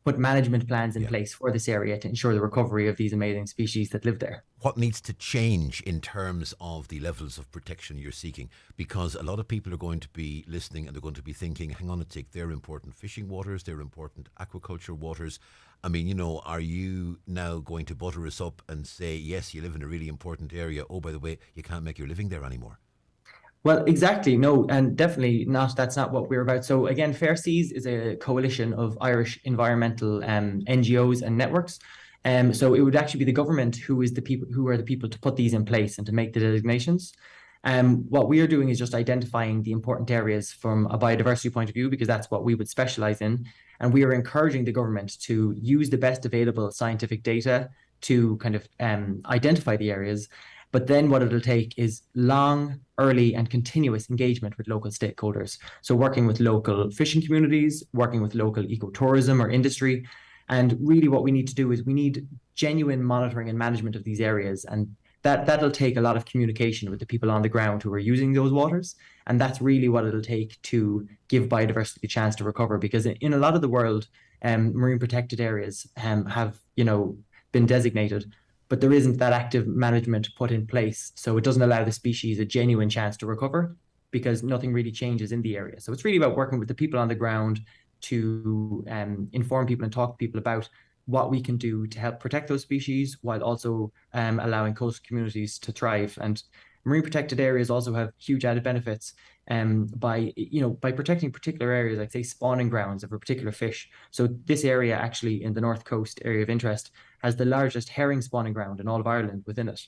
put management plans in place for this area to ensure the recovery of these amazing species that live there. What needs to change in terms of the levels of protection you're seeking? Because a lot of people are going to be listening and they're going to be thinking, hang on a tick, they're important fishing waters, they're important aquaculture waters. I mean, are you now going to butter us up and say, yes, you live in a really important area. Oh, by the way, you can't make your living there anymore. Well, exactly. No, and definitely not. That's not what we're about. So again, Fair Seas is a coalition of Irish environmental NGOs and networks. So it would actually be the government who are the people to put these in place and to make the designations. What we are doing is just identifying the important areas from a biodiversity point of view, because that's what we would specialize in. And we are encouraging the government to use the best available scientific data to kind of identify the areas. But then what it'll take is long, early and continuous engagement with local stakeholders. So working with local fishing communities, working with local ecotourism or industry, And really what we need to do is we need genuine monitoring and management of these areas. And that'll take a lot of communication with the people on the ground who are using those waters. And that's really what it'll take to give biodiversity a chance to recover. Because in a lot of the world, marine protected areas have, been designated, but there isn't that active management put in place. So it doesn't allow the species a genuine chance to recover because nothing really changes in the area. So it's really about working with the people on the ground to inform people and talk to people about what we can do to help protect those species while also allowing coastal communities to thrive. And marine protected areas also have huge added benefits by protecting particular areas, like say spawning grounds of a particular fish. So this area actually in the North Coast area of interest has the largest herring spawning ground in all of Ireland within it,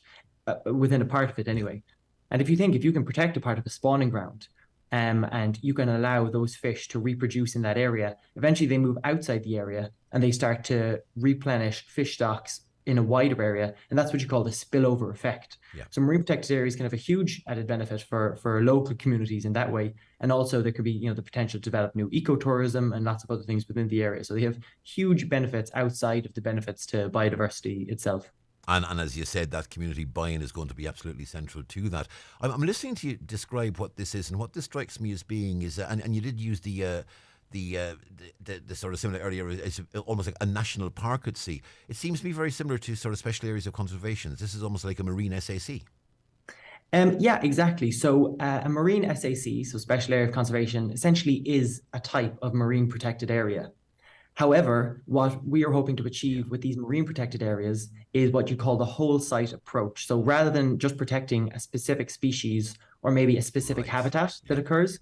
within a part of it anyway. And if you can protect a part of a spawning ground, and you can allow those fish to reproduce in that area, eventually they move outside the area and they start to replenish fish stocks in a wider area. And that's what you call the spillover effect. Yeah. So marine protected areas can have a huge added benefit for local communities in that way. And also there could be, the potential to develop new ecotourism and lots of other things within the area. So they have huge benefits outside of the benefits to biodiversity itself. And as you said, that community buy-in is going to be absolutely central to that. I'm listening to you describe what this is, and what this strikes me as being is, and you did use the sort of similar earlier, it's almost like a national park at sea. It seems to be very similar to sort of special areas of conservation. This is almost like a marine SAC. Yeah, exactly. So a marine SAC, so special area of conservation, essentially is a type of marine protected area. However, what we are hoping to achieve with these marine protected areas is what you call the whole site approach. So rather than just protecting a specific species or maybe a specific habitat that occurs,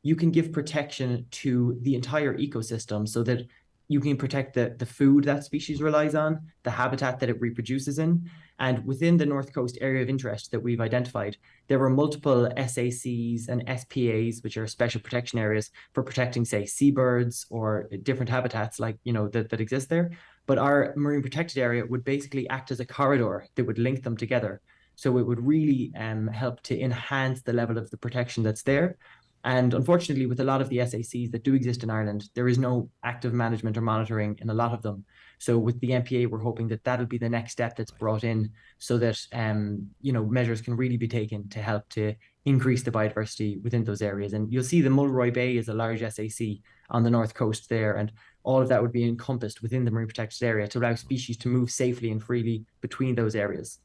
you can give protection to the entire ecosystem so that you can protect the food that species relies on, the habitat that it reproduces in. And within the North Coast area of interest that we've identified, there were multiple SACs and SPAs, which are special protection areas for protecting, say, seabirds or different habitats like, that exist there. But our marine protected area would basically act as a corridor that would link them together. So it would really help to enhance the level of the protection that's there. And unfortunately, with a lot of the SACs that do exist in Ireland, there is no active management or monitoring in a lot of them. So with the MPA, we're hoping that that'll be the next step that's brought in so that, measures can really be taken to help to increase the biodiversity within those areas. And you'll see the Mulroy Bay is a large SAC on the North Coast there. And all of that would be encompassed within the marine protected area to allow species to move safely and freely between those areas.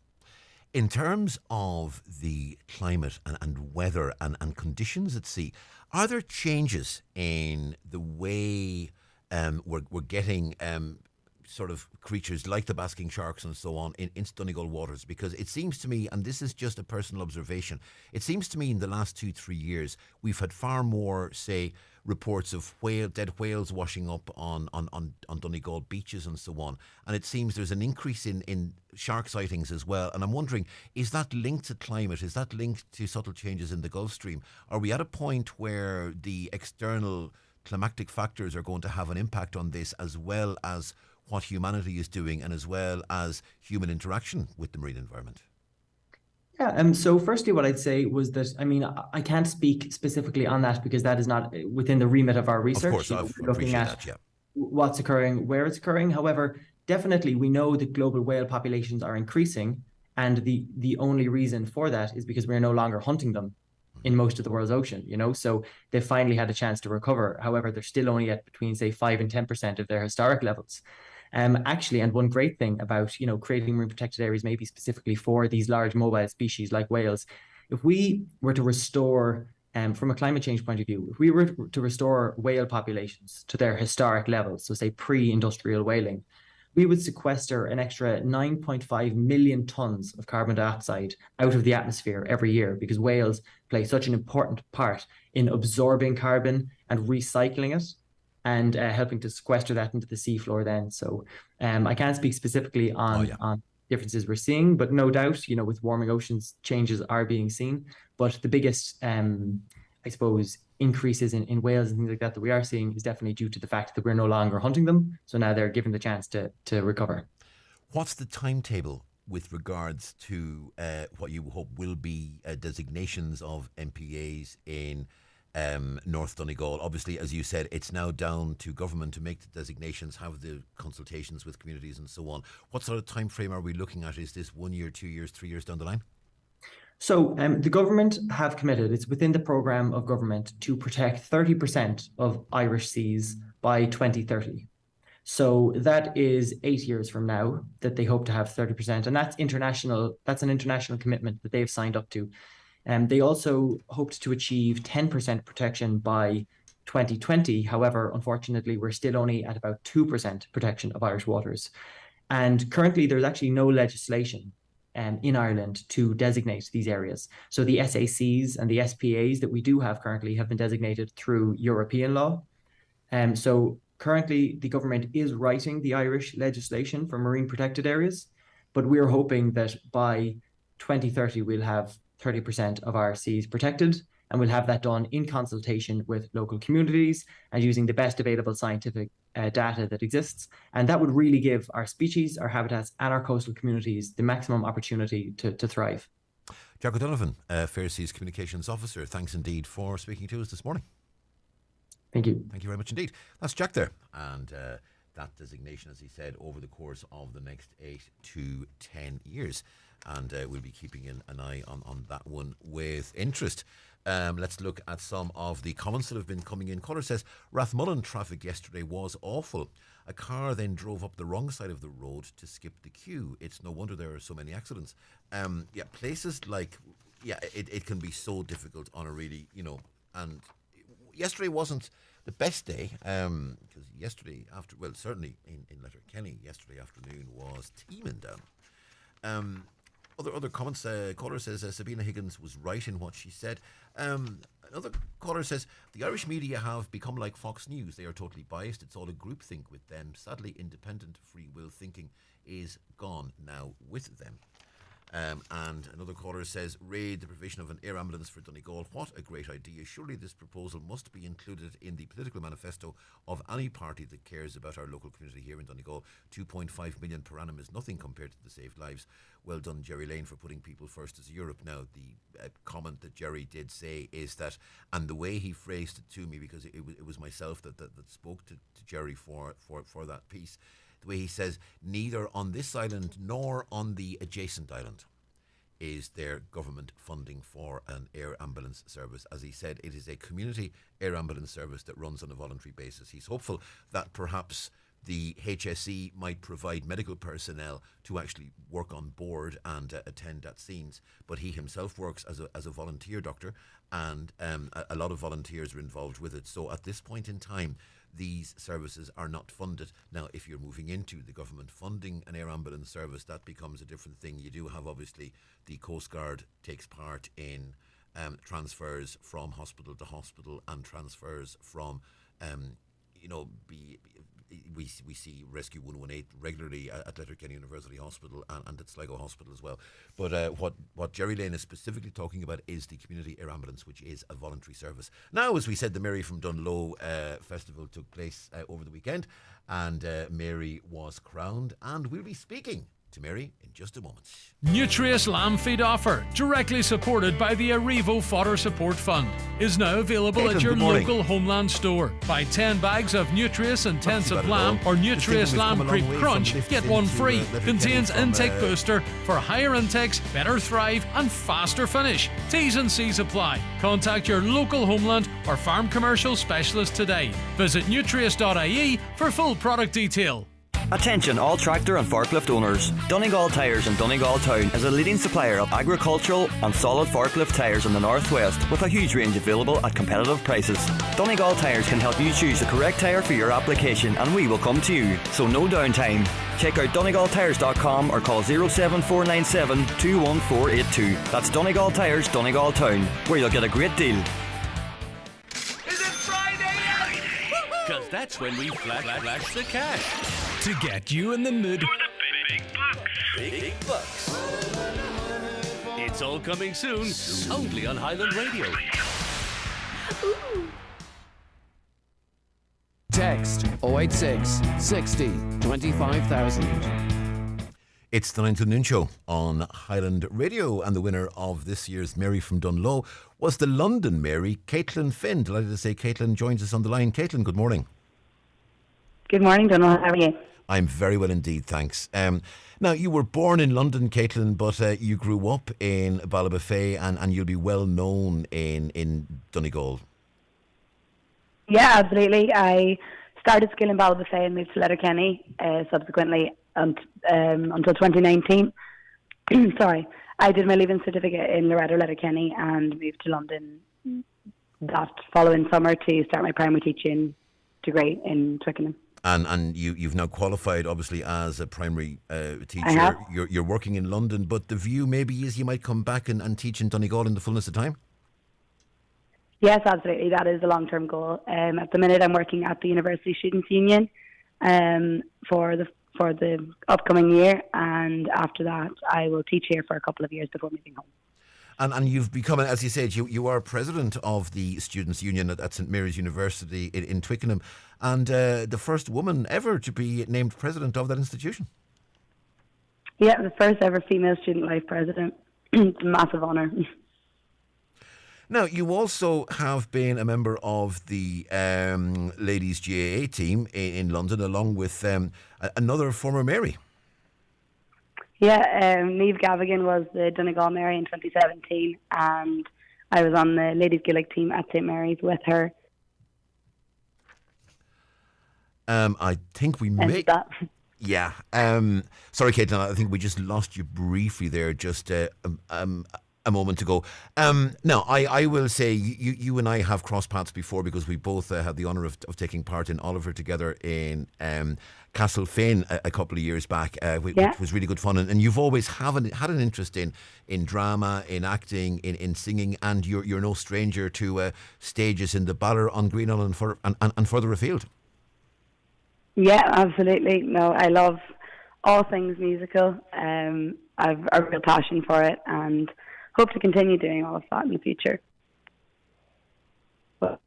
In terms of the climate and weather and conditions at sea, are there changes in the way we're getting sort of creatures like the basking sharks and so on in Donegal waters? Because it seems to me, and this is just a personal observation, it seems to me in the last 2-3 years we've had far more, say, reports of dead whales washing up on Donegal beaches and so on. And it seems there's an increase in shark sightings as well. And I'm wondering, is that linked to climate? Is that linked to subtle changes in the Gulf Stream? Are we at a point where the external climatic factors are going to have an impact on this, as well as what humanity is doing and as well as human interaction with the marine environment? Yeah, so firstly, what I'd say was that, I can't speak specifically on that because that is not within the remit of our research. Of course, I appreciate that, yeah. What's occurring, where it's occurring. However, definitely we know that global whale populations are increasing, and the only reason for that is because we're no longer hunting them in most of the world's ocean, so they finally had a chance to recover. However, they're still only at between, say, 5 and 10% of their historic levels. Actually, and one great thing about, creating marine protected areas, maybe specifically for these large mobile species like whales, if we were to restore, from a climate change point of view, if we were to restore whale populations to their historic levels, so say pre-industrial whaling, we would sequester an extra 9.5 million tons of carbon dioxide out of the atmosphere every year, because whales play such an important part in absorbing carbon and recycling it, and helping to sequester that into the seafloor then. So I can't speak specifically on differences we're seeing, but no doubt, with warming oceans, changes are being seen. But the biggest, I suppose, increases in whales and things like that we are seeing is definitely due to the fact that we're no longer hunting them. So now they're given the chance to recover. What's the timetable with regards to what you hope will be designations of MPAs in North Donegal. Obviously, as you said, it's now down to government to make the designations, have the consultations with communities and so on. What sort of time frame are we looking at? Is this 1 year, 2 years, 3 years down the line? So the government have committed, it's within the programme of government to protect 30% of Irish seas by 2030. So that is 8 years from now that they hope to have 30%. And that's international. That's an international commitment that they've signed up to. They also hoped to achieve 10% protection by 2020. However, unfortunately, we're still only at about 2% protection of Irish waters. And currently, there's actually no legislation in Ireland to designate these areas. So the SACs and the SPAs that we do have currently have been designated through European law. So currently, the government is writing the Irish legislation for marine protected areas, but we're hoping that by 2030, we'll have 30% of our seas protected, and we'll have that done in consultation with local communities and using the best available scientific data that exists. And that would really give our species, our habitats, and our coastal communities the maximum opportunity to thrive. Jack O'Donovan, Fair Seas Communications Officer, thanks indeed for speaking to us this morning. Thank you. Thank you very much indeed. That's Jack there. And that designation, as he said, over the course of the next 8 to 10 years. And we'll be keeping an eye on that one with interest. Let's look at some of the comments that have been coming in. Caller says, Rathmullen traffic yesterday was awful. A car then drove up the wrong side of the road to skip the queue. It's no wonder there are so many accidents. Places like, it can be so difficult on a really, and yesterday wasn't the best day, because yesterday certainly in Letterkenny, yesterday afternoon was teeming down. Other comments, caller says Sabina Higgins was right in what she said. Another caller says the Irish media have become like Fox News. They are totally biased. It's all a groupthink with them. Sadly, independent free will thinking is gone now with them. And another caller says, raid the provision of an air ambulance for Donegal. What a great idea. Surely this proposal must be included in the political manifesto of any party that cares about our local community here in Donegal. 2.5 million per annum is nothing compared to the saved lives. Well done, Jerry Lane, for putting people first as Europe. Now, the comment that Jerry did say is that, and the way he phrased it to me, because it was myself that spoke to Jerry for that piece, the way he says, neither on this island nor on the adjacent island is there government funding for an air ambulance service. As he said, it is a community air ambulance service that runs on a voluntary basis. He's hopeful that perhaps the HSE might provide medical personnel to actually work on board and attend at scenes, but he himself works as a volunteer doctor, and a lot of volunteers are involved with it. So at this point in time, these services are not funded. Now, if you're moving into the government funding an air ambulance service, that becomes a different thing. You do have, obviously, the Coast Guard takes part in transfers from hospital to hospital and transfers from, we see Rescue 118 regularly at Letterkenny University Hospital and at Sligo Hospital as well. But what Jerry Lane is specifically talking about is the community air ambulance, which is a voluntary service. Now, as we said, the Mary from Dunloe festival took place over the weekend, and Mary was crowned, and we'll be speaking to Mary in just a moment. Nutrius Lamb Feed offer, directly supported by the Arrivo Fodder Support Fund, is now available at your local Homeland store. Buy 10 bags of Nutrius Intensive Lamb or Nutrius Lamb Creep Crunch, get one free. Contains intake booster for higher intakes, better thrive and faster finish. T's and C's apply. Contact your local Homeland or farm commercial specialist today. Visit nutrius.ie for full product detail. Attention all tractor and forklift owners. Donegal Tyres in Donegal Town is a leading supplier of agricultural and solid forklift tyres in the northwest, with a huge range available at competitive prices. Donegal Tyres can help you choose the correct tyre for your application, and we will come to you, so no downtime. Check out DonegalTyres.com or call 07497 21482. That's Donegal Tyres, Donegal Town, where you'll get a great deal. Because that's when we flash the cash. To get you in the mood for the big bucks. It's all coming soon, only on Highland Radio. Text 086 60 25000. It's the 9 to Noon Show on Highland Radio, and the winner of this year's Mary from Dunloe was the London Mary, Caitlin Finn. Delighted to say Caitlin joins us on the line. Caitlin, good morning. Good morning, Donal. How are you? I'm very well indeed, thanks. Now, you were born in London, Caitlin, but you grew up in Ballybofey, and you'll be well known in Donegal. Yeah, absolutely. I started school in Ballybofey and moved to Letterkenny subsequently until 2019. Sorry. I did my leaving certificate in Loretto, Letterkenny, and moved to London that following summer to start my primary teaching degree in Twickenham. And you've now qualified, obviously, as a primary teacher. I have. You're working in London, but the view maybe is you might come back and teach in Donegal in the fullness of time? Yes, absolutely. That is the long-term goal. At the minute, I'm working at the University Students' Union for the upcoming year, and after that, I will teach here for a couple of years before moving home. And you've become, as you said, you are president of the Students' Union at St Mary's University in Twickenham, and the first woman ever to be named president of that institution. Yeah, the first ever female student life president. It's a massive honour. Now, you also have been a member of the ladies' GAA team in London, along with another former Mary. Yeah, Niamh Gavigan was the Donegal Mary in 2017, and I was on the ladies' Gaelic team at St Mary's with her. I think we may... Yeah. Sorry, Caitlin, I think we just lost you briefly there, just a moment ago. Now, I will say you and I have crossed paths before, because we both had the honour of taking part in Oliver together in Castlefane a couple of years back, which was really good fun. And you've always had an interest in drama, in acting, in singing, and you're no stranger to stages in the Ballor, on Greenall and further afield. Yeah, absolutely. No, I love all things musical. I've a real passion for it, and hope to continue doing all of that in the future. But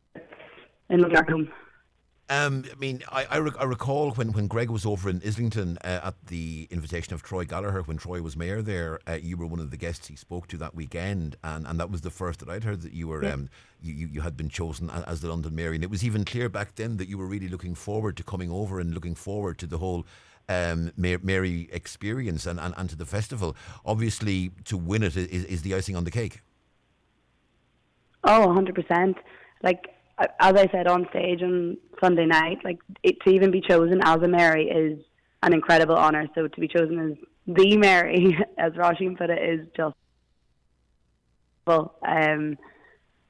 in home. I mean, I recall when Greg was over in Islington at the invitation of Troy Gallagher, when Troy was mayor there, you were one of the guests he spoke to that weekend, and that was the first that I'd heard that you were you had been chosen as the London Mary, and it was even clear back then that you were really looking forward to coming over and looking forward to the whole Mary experience and to the festival. Obviously, to win it is the icing on the cake. Oh, 100%. Like, as I said on stage on Sunday night, like, to even be chosen as a Mary is an incredible honour. So to be chosen as the Mary, as Roisin put it, is just... Well, I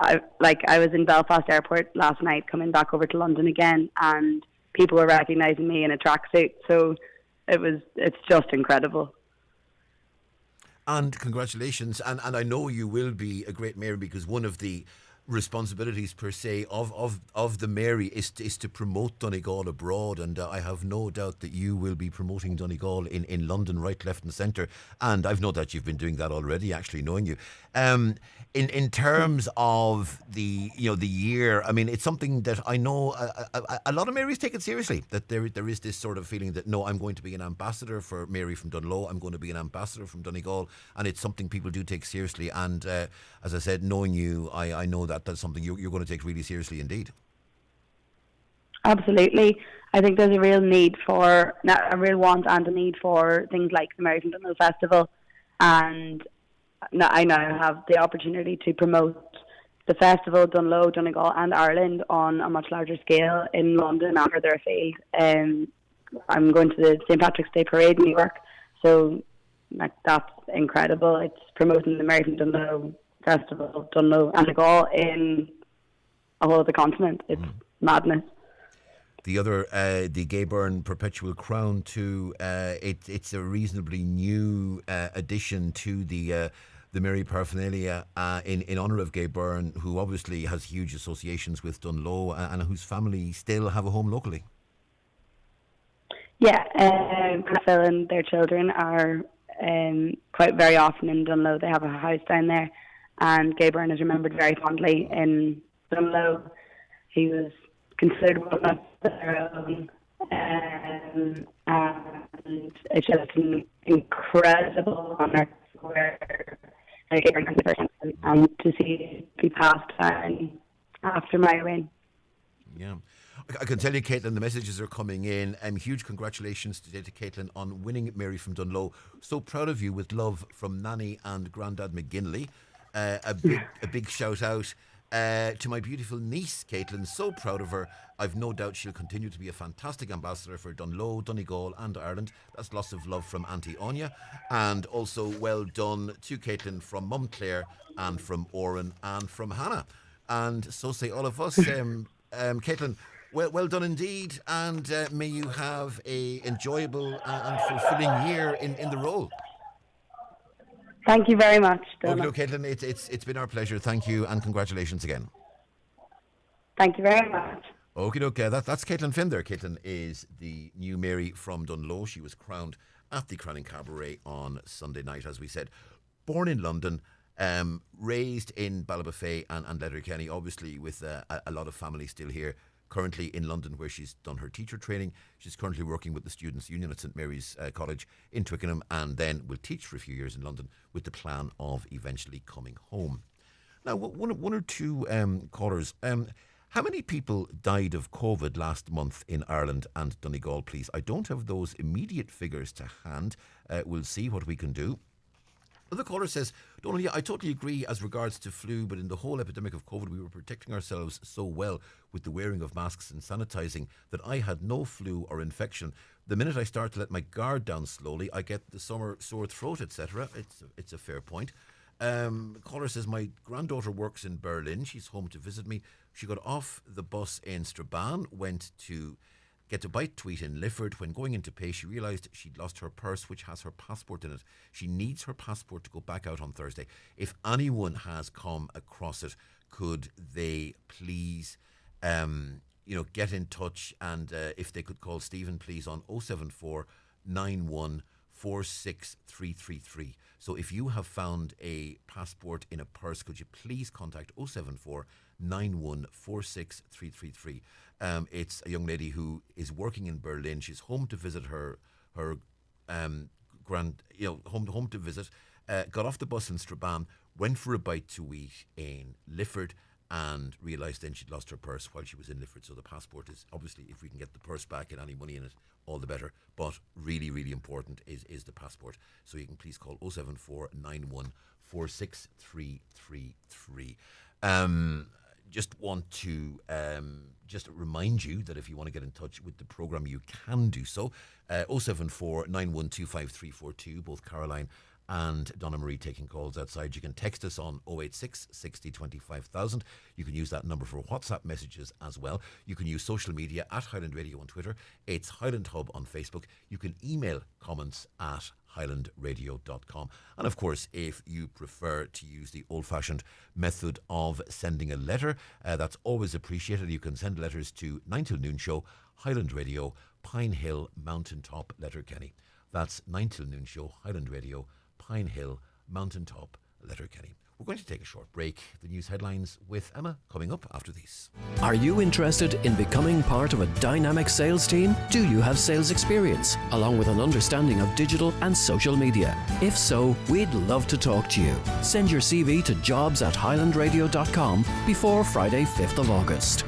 was in Belfast Airport last night, coming back over to London again, and people were recognising me in a tracksuit. So it's just incredible. And congratulations. And I know you will be a great Mary, because one of the responsibilities per se of the Mary is to promote Donegal abroad, and I have no doubt that you will be promoting Donegal in London, right, left and centre, and I've no doubt you've been doing that already, actually, knowing you. In terms of the year, I mean, it's something that I know a lot of Marys take it seriously, that there is this sort of feeling that, no, I'm going to be an ambassador for Mary from Dunloe, I'm going to be an ambassador from Donegal, and it's something people do take seriously, and as I said, knowing you, I know that's something you're going to take really seriously indeed. Absolutely. I think there's a real need for, a real want and a need for things like the Mary from Dunloe Festival, and I now have the opportunity to promote the festival, Dunloe, Donegal and Ireland on a much larger scale in London and further afield. I'm going to the St. Patrick's Day Parade in New York, so that's incredible. It's promoting the Mary from Dunloe Festival, Dunloe and Donegal in a whole other continent. It's madness. The other, the Gayburn Perpetual Crown too, it's a reasonably new addition to the Mary paraphernalia in honour of Gayburn, who obviously has huge associations with Dunloe and whose family still have a home locally. Yeah, Phil and their children are quite very often in Dunloe. They have a house down there, and Gayburn is remembered very fondly in Dunloe. He was considered one of their own, and it's just an incredible honour where I get the person and to see it be passed on after my win. Yeah. I can tell you, Caitlin, the messages are coming in. Huge congratulations today to Caitlin on winning Mary from Dunlow. So proud of you, with love from Nanny and Grandad McGinley. A big shout out to my beautiful niece, Caitlin. So proud of her. I've no doubt she'll continue to be a fantastic ambassador for Dunlow, Donegal and Ireland. That's lots of love from Auntie Anya. And also well done to Caitlin from Mum Claire and from Oren and from Hannah. And so say all of us. Caitlin, well done indeed, and may you have a enjoyable and fulfilling year in the role. Thank you very much, Donal. Okay, Caitlin, it's been our pleasure. Thank you, and congratulations again. Thank you very much. Okay, that's Caitlin Finn there. Caitlin is the new Mary from Dunlow. She was crowned at the Crowning Cabaret on Sunday night, as we said. Born in London, raised in Ballybofey and Letterkenny, obviously with a lot of family still here. Currently in London, where she's done her teacher training. She's currently working with the Students' Union at St Mary's College in Twickenham, and then will teach for a few years in London with the plan of eventually coming home. Now, one or two callers. How many people died of COVID last month in Ireland and Donegal, please? I don't have those immediate figures to hand. We'll see what we can do. Another caller says, Donal, yeah, I totally agree as regards to flu, but in the whole epidemic of COVID, we were protecting ourselves so well with the wearing of masks and sanitising that I had no flu or infection. The minute I start to let my guard down slowly, I get the summer sore throat, etc. It's a fair point. Caller says, my granddaughter works in Berlin. She's home to visit me. She got off the bus in Strabane, went to get a bite to eat in Lifford. When going into pay, she realised she'd lost her purse, which has her passport in it. She needs her passport to go back out on Thursday. If anyone has come across it, could they please, get in touch, and if they could call Stephen, please, on 074 91 46333. So if you have found a passport in a purse, could you please contact 074 91 46333. It's a young lady who is working in Berlin. She's home to visit her home to visit. Got off the bus in Strabane, went for a bite to eat in Lifford, and realised then she'd lost her purse while she was in Lifford. So the passport is, obviously, if we can get the purse back and any money in it, all the better. But really, really important is the passport. So you can please call 074 91 46333. Just want to just remind you that if you want to get in touch with the programme, you can do so. 074 9125342, both Caroline and Donna Marie taking calls outside. You can text us on 086 60 25,000. You can use that number for WhatsApp messages as well. You can use social media at Highland Radio on Twitter. It's Highland Hub on Facebook. You can email comments at highlandradio.com. And of course, if you prefer to use the old-fashioned method of sending a letter, that's always appreciated. You can send letters to 9 till Noon Show, Highland Radio, Pine Hill, Mountaintop, Letterkenny. That's 9 till Noon Show, Highland Radio, Pine Hill, Mountaintop, Letterkenny. We're going to take a short break. The news headlines with Emma coming up after these. Are you interested in becoming part of a dynamic sales team? Do you have sales experience, along with an understanding of digital and social media? If so, we'd love to talk to you. Send your CV to jobs@highlandradio.com before Friday, 5th of August.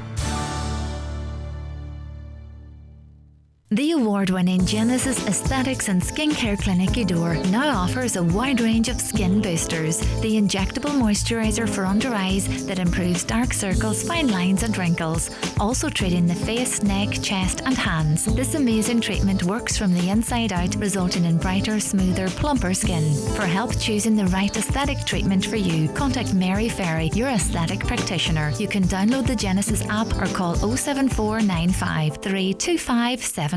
The award-winning Genesis Aesthetics and Skincare Clinic Udor now offers a wide range of skin boosters. The injectable moisturiser for under eyes that improves dark circles, fine lines and wrinkles. Also treating the face, neck, chest and hands. This amazing treatment works from the inside out, resulting in brighter, smoother, plumper skin. For help choosing the right aesthetic treatment for you, contact Mary Ferry, your aesthetic practitioner. You can download the Genesis app or call 074 953 2575.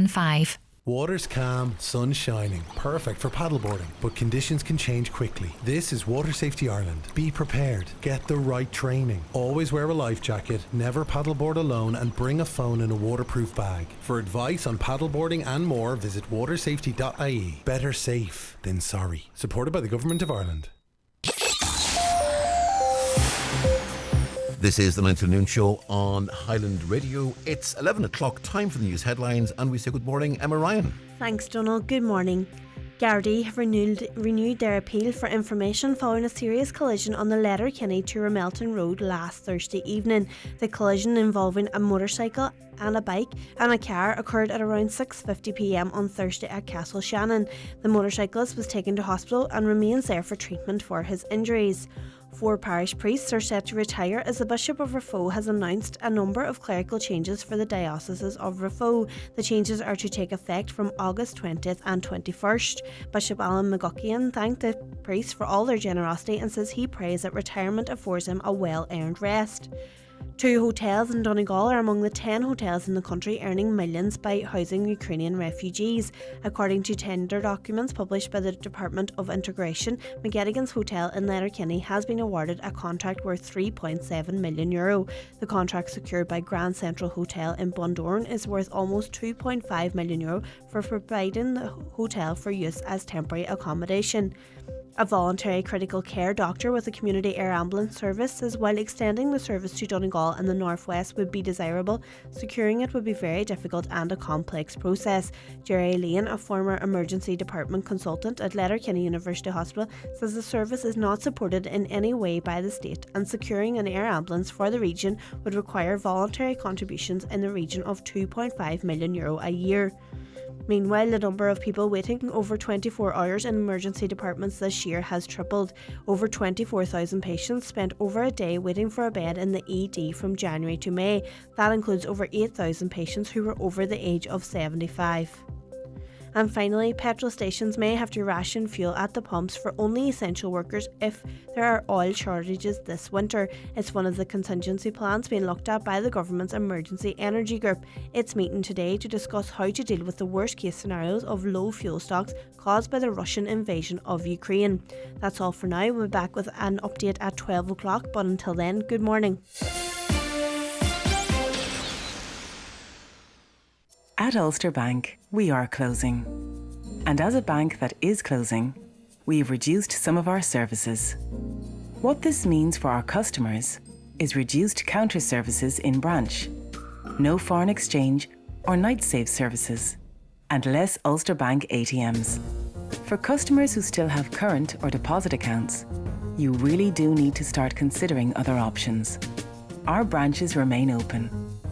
Water's calm, sun shining, perfect for paddleboarding, but conditions can change quickly. This is Water Safety Ireland. Be prepared, get the right training. Always wear a life jacket, never paddleboard alone, and bring a phone in a waterproof bag. For advice on paddleboarding and more, visit watersafety.ie. Better safe than sorry. Supported by the Government of Ireland. This is the 9 till noon show on Highland Radio. It's 11 o'clock, time for the news headlines, and we say good morning, Emma Ryan. Thanks, Donal. Good morning. Gardaí have renewed their appeal for information following a serious collision on the Letterkenny to Ramelton Road last Thursday evening. The collision involving a motorcycle and a bike and a car occurred at around 6:50 p.m. on Thursday at Castle Shannon. The motorcyclist was taken to hospital and remains there for treatment for his injuries. 4 parish priests are set to retire as the Bishop of Raphoe has announced a number of clerical changes for the dioceses of Raphoe. The changes are to take effect from August 20th and 21st. Bishop Alan McGuckian thanked the priests for all their generosity and says he prays that retirement affords him a well-earned rest. 2 hotels in Donegal are among the 10 hotels in the country earning millions by housing Ukrainian refugees. According to tender documents published by the Department of Integration, McGettigan's Hotel in Letterkenny has been awarded a contract worth €3.7 million. The contract secured by Grand Central Hotel in Bundoran is worth almost €2.5 million for providing the hotel for use as temporary accommodation. A voluntary critical care doctor with a community air ambulance service says while extending the service to Donegal and the northwest would be desirable, securing it would be very difficult and a complex process. Jerry Lane, a former emergency department consultant at Letterkenny University Hospital, says the service is not supported in any way by the state and securing an air ambulance for the region would require voluntary contributions in the region of €2.5 million a year. Meanwhile, the number of people waiting over 24 hours in emergency departments this year has tripled. Over 24,000 patients spent over a day waiting for a bed in the ED from January to May. That includes over 8,000 patients who were over the age of 75. And finally, petrol stations may have to ration fuel at the pumps for only essential workers if there are oil shortages this winter. It's one of the contingency plans being looked at by the government's Emergency Energy Group. It's meeting today to discuss how to deal with the worst case scenarios of low fuel stocks caused by the Russian invasion of Ukraine. That's all for now. We'll be back with an update at 12 o'clock, but until then, good morning. At Ulster Bank, we are closing. And as a bank that is closing, we've reduced some of our services. What this means for our customers is reduced counter services in branch, no foreign exchange or night save services, and less Ulster Bank ATMs. For customers who still have current or deposit accounts, you really do need to start considering other options. Our branches remain open,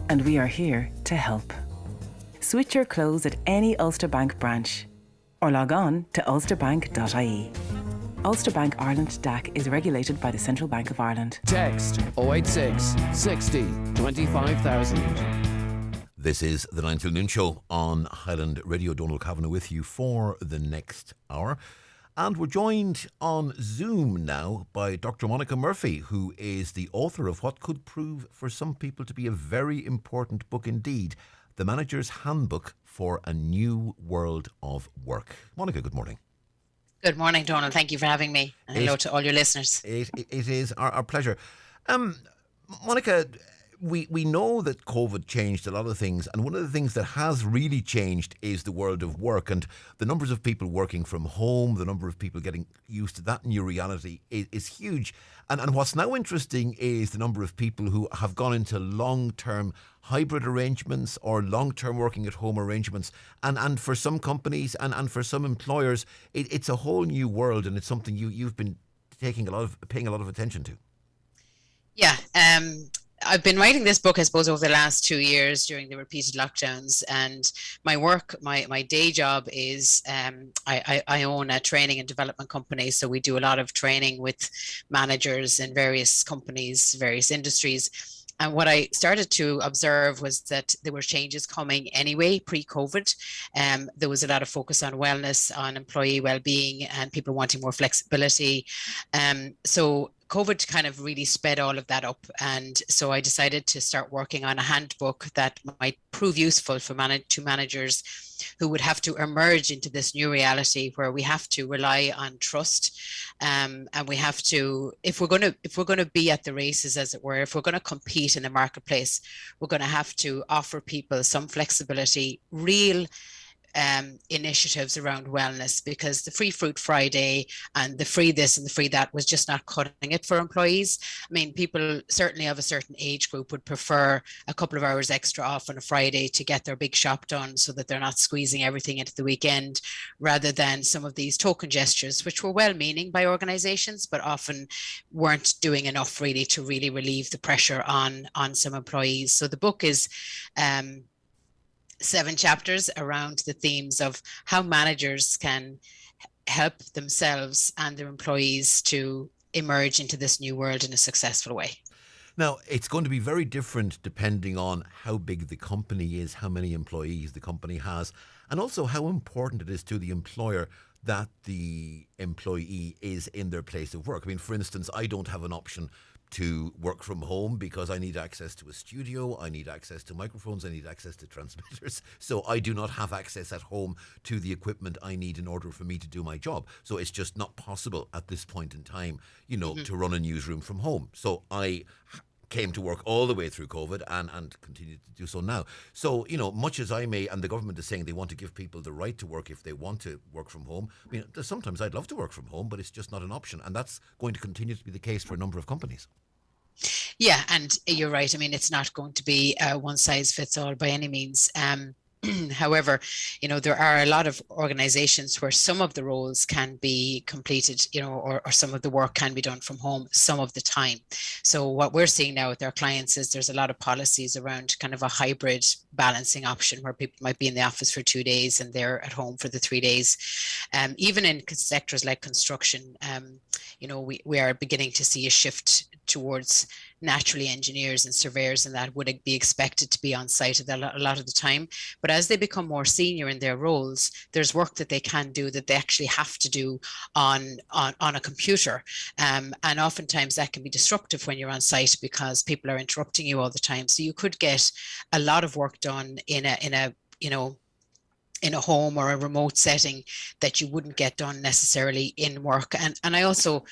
and we are here to help. Switch your clothes at any Ulster Bank branch or log on to ulsterbank.ie. Ulster Bank Ireland DAC is regulated by the Central Bank of Ireland. Text 086 60 25,000. This is the 9 till noon show on Highland Radio. Donal Kavanagh with you for the next hour. And we're joined on Zoom now by Dr. Monica Murphy, who is the author of what could prove for some people to be a very important book indeed, The Manager's Handbook for a New World of Work. Monica, good morning. Good morning, Donal. Thank you for having me. And hello to all your listeners. It is our pleasure. Monica, we know that COVID changed a lot of things, and one of the things that has really changed is the world of work, and the numbers of people working from home, the number of people getting used to that new reality is huge. And what's now interesting is the number of people who have gone into long-term hybrid arrangements or long-term working at home arrangements. And for some companies and for some employers, it's a whole new world, and it's something you've been paying a lot of attention to. Yeah, I've been writing this book, I suppose, over the last 2 years during the repeated lockdowns, and my work, my day job is I own a training and development company, so we do a lot of training with managers in various companies, various industries. And what I started to observe was that there were changes coming anyway pre-COVID. There was a lot of focus on wellness, on employee well-being, and people wanting more flexibility. So COVID kind of really sped all of that up. And so I decided to start working on a handbook that might prove useful for managers who would have to emerge into this new reality where we have to rely on trust. And we have to, if we're going to be at the races, as it were, if we're going to compete in the marketplace, we're going to have to offer people some flexibility, real initiatives around wellness, because the free fruit Friday and the free this and the free that was just not cutting it for employees. I mean, people certainly of a certain age group would prefer a couple of hours extra off on a Friday to get their big shop done so that they're not squeezing everything into the weekend, rather than some of these token gestures, which were well-meaning by organizations, but often weren't doing enough really to really relieve the pressure on some employees. So the book is 7 chapters around the themes of how managers can help themselves and their employees to emerge into this new world in a successful way. Now, it's going to be very different depending on how big the company is, how many employees the company has, and also how important it is to the employer that the employee is in their place of work. I mean, for instance, I don't have an option to work from home because I need access to a studio, I need access to microphones, I need access to transmitters. So I do not have access at home to the equipment I need in order for me to do my job. So it's just not possible at this point in time, to run a newsroom from home. So I came to work all the way through COVID and continue to do so now. So, much as I may, and the government is saying they want to give people the right to work if they want to work from home. I mean, sometimes I'd love to work from home, but it's just not an option. And that's going to continue to be the case for a number of companies. Yeah, and you're right. I mean, it's not going to be one size fits all by any means. However, there are a lot of organizations where some of the roles can be completed, or some of the work can be done from home some of the time. So what we're seeing now with our clients is there's a lot of policies around kind of a hybrid balancing option where people might be in the office for 2 days and they're at home for the 3 days. Even in sectors like construction, we are beginning to see a shift towards naturally engineers and surveyors, and that would be expected to be on site a lot of the time. But as they become more senior in their roles, there's work that they can do that they actually have to do on a computer. And oftentimes that can be disruptive when you're on site because people are interrupting you all the time. So you could get a lot of work done in a home or a remote setting that you wouldn't get done necessarily in work. And I also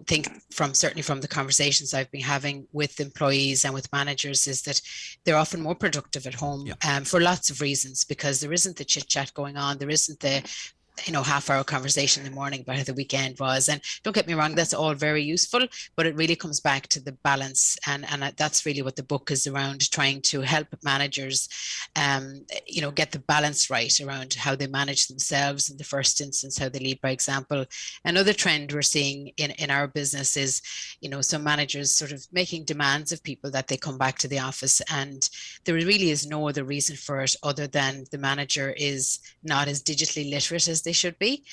think certainly from the conversations I've been having with employees and with managers is that they're often more productive at home for lots of reasons, because there isn't the chit chat going on. There isn't the half-hour conversation in the morning about how the weekend was. And don't get me wrong, that's all very useful, but it really comes back to the balance. And that's really what the book is around, trying to help managers, get the balance right around how they manage themselves in the first instance, how they lead by example. Another trend we're seeing in our business is, some managers sort of making demands of people that they come back to the office, and there really is no other reason for it other than the manager is not as digitally literate as they should be.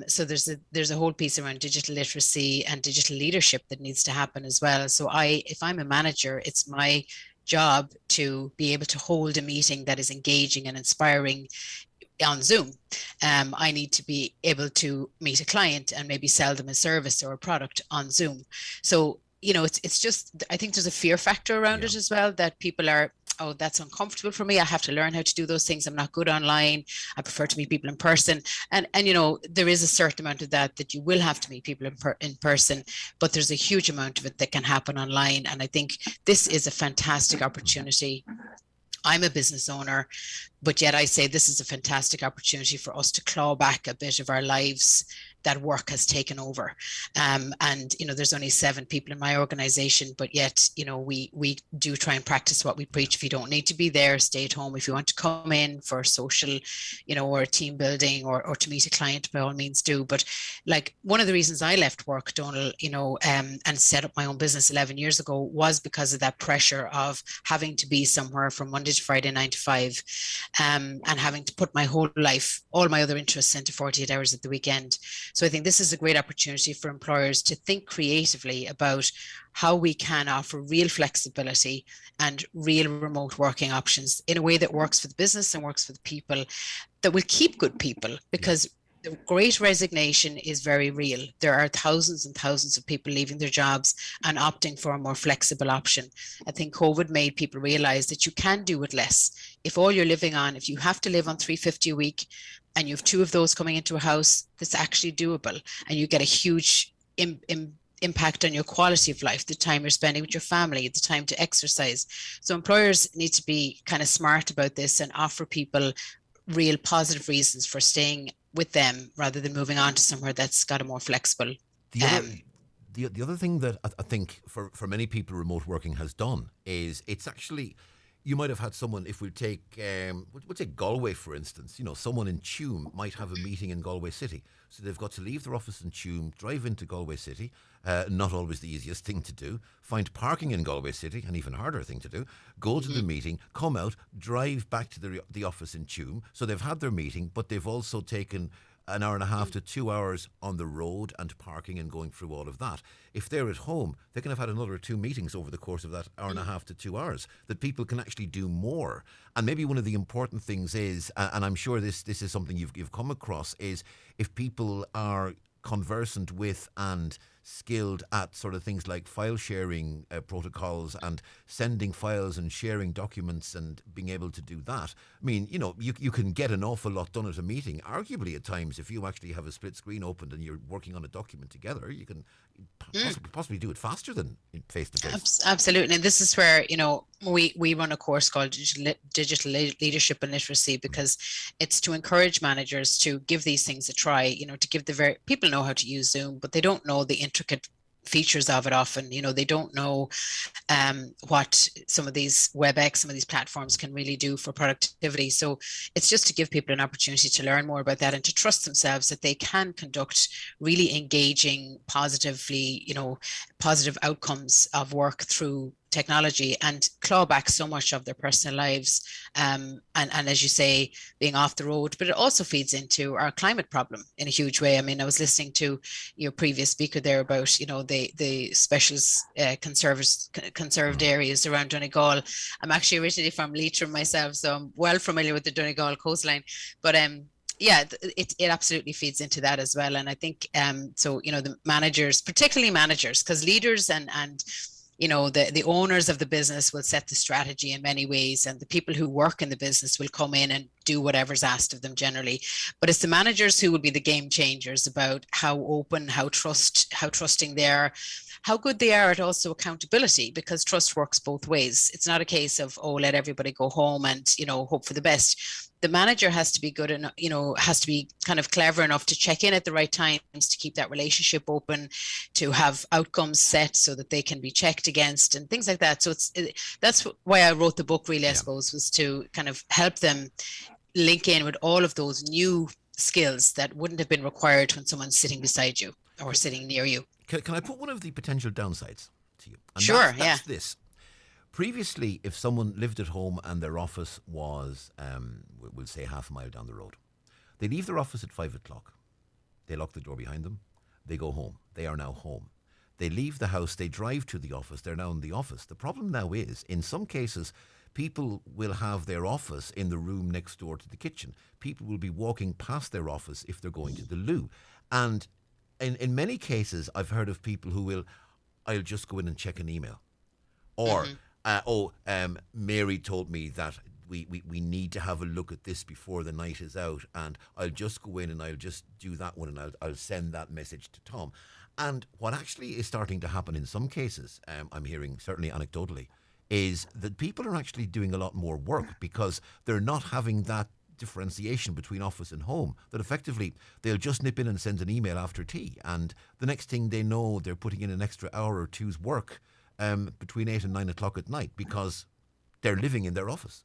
So there's a whole piece around digital literacy and digital leadership that needs to happen as well. So if I'm a manager, it's my job to be able to hold a meeting that is engaging and inspiring on Zoom. I need to be able to meet a client and maybe sell them a service or a product on Zoom. So it's just, I think there's a fear factor around it as well, that people are, oh, that's uncomfortable for me. I have to learn how to do those things. I'm not good online. I prefer to meet people in person. And there is a certain amount of that you will have to meet people in person, but there's a huge amount of it that can happen online. And I think this is a fantastic opportunity. I'm a business owner, but yet I say this is a fantastic opportunity for us to claw back a bit of our lives that work has taken over. And there's only 7 people in my organization, but yet we do try and practice what we preach. If you don't need to be there, stay at home. If you want to come in for social or team building or to meet a client, by all means do. But like, one of the reasons I left work, Donal, and set up my own business 11 years ago was because of that pressure of having to be somewhere from Monday to Friday 9 to 5, and having to put my whole life, all my other interests, into 48 hours at the weekend. So I think this is a great opportunity for employers to think creatively about how we can offer real flexibility and real remote working options in a way that works for the business and works for the people, that will keep good people, because the great resignation is very real. There are thousands and thousands of people leaving their jobs and opting for a more flexible option. I think COVID made people realize that you can do with less. If all you're living on, if you have to live on $350 a week and you have 2 of those coming into a house, that's actually doable, and you get a huge impact on your quality of life, the time you're spending with your family, the time to exercise. So employers need to be kind of smart about this and offer people real positive reasons for staying with them rather than moving on to somewhere that's got a more flexible. The other thing that I think for many people remote working has done is it's actually, you might have had someone, if we take, we'll take Galway for instance, someone in Tuam might have a meeting in Galway City. So they've got to leave their office in Tuam, drive into Galway City, not always the easiest thing to do, find parking in Galway City, an even harder thing to do, go to the meeting, come out, drive back to the office in Tuam. So they've had their meeting, but they've also taken an hour and a half to 2 hours on the road and parking and going through all of that. If they're at home, they can have had another 2 meetings over the course of that hour and a half to 2 hours, that people can actually do more. And maybe one of the important things is, and I'm sure this is something you've come across, is if people are conversant with and skilled at sort of things like file sharing protocols and sending files and sharing documents and being able to do that. I mean, you can get an awful lot done at a meeting. Arguably at times, if you actually have a split screen opened and you're working on a document together, you can possibly do it faster than face to face. Absolutely. And this is where, we run a course called Digital Leadership and Literacy, because it's to encourage managers to give these things a try, to give people know how to use Zoom, but they don't know the intricate features of it often. They don't know what some of these WebEx, some of these platforms can really do for productivity. So it's just to give people an opportunity to learn more about that and to trust themselves that they can conduct really engaging, positive outcomes of work through technology and claw back so much of their personal lives, and as you say, being off the road. But it also feeds into our climate problem in a huge way. I mean, I was listening to your previous speaker there about the special conserved areas around Donegal. I'm actually originally from Leitrim myself, so I'm well familiar with the Donegal coastline, but it absolutely feeds into that as well. And I think the managers, particularly managers, because leaders and the owners of the business will set the strategy in many ways, and the people who work in the business will come in and do whatever's asked of them generally. But it's the managers who will be the game changers about how open, how trusting they are, how good they are at also accountability, because trust works both ways. It's not a case of, let everybody go home and, hope for the best. The manager has to be good enough, has to be kind of clever enough to check in at the right times to keep that relationship open, to have outcomes set so that they can be checked against and things like that. So that's why I wrote the book, really, I suppose, was to kind of help them link in with all of those new skills that wouldn't have been required when someone's sitting beside you or sitting near you. Can I put one of the potential downsides to you? And sure, that's this. Previously, if someone lived at home and their office was, we'll say, half a mile down the road, they leave their office at 5 o'clock. They lock the door behind them. They go home. They are now home. They leave the house. They drive to the office. They're now in the office. The problem now is, in some cases, people will have their office in the room next door to the kitchen. People will be walking past their office if they're going to the loo. And in many cases, I've heard of people who will, I'll just go in and check an email. Or, Mary told me that we need to have a look at this before the night is out, and I'll just go in and I'll just do that one, and I'll send that message to Tom. And what actually is starting to happen in some cases, I'm hearing certainly anecdotally, is that people are actually doing a lot more work because they're not having that differentiation between office and home, that effectively they'll just nip in and send an email after tea, and the next thing they know, they're putting in an extra hour or two's work between 8 and 9 o'clock at night because they're living in their office.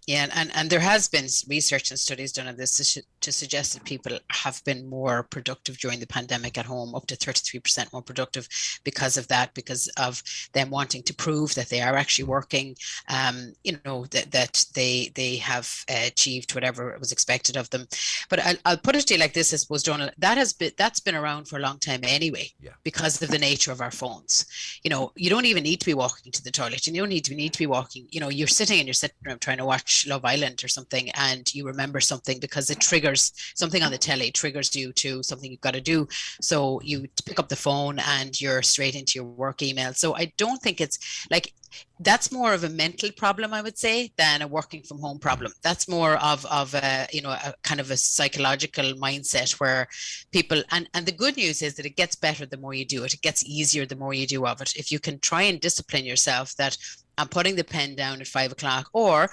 Yeah, and there has been research and studies done on this to suggest that people have been more productive during the pandemic at home, up to 33% more productive because of that, because of them wanting to prove that they are actually working, that they have achieved whatever was expected of them. But I'll put it to you like this, I suppose, Donal, that's been around for a long time anyway, because of the nature of our phones. You don't even need to be walking to the toilet. You don't need to be walking. You're sitting in your sitting room trying to watch Love Island or something, and you remember something because it triggers something on the telly, triggers you to something you've got to do. So you pick up the phone and you're straight into your work email. So I don't think it's like, that's more of a mental problem, I would say, than a working from home problem. That's more of a, a kind of a psychological mindset where people, and the good news is that it gets better the more you do it. It gets easier the more you do of it. If you can try and discipline yourself that I'm putting the pen down at 5 o'clock, or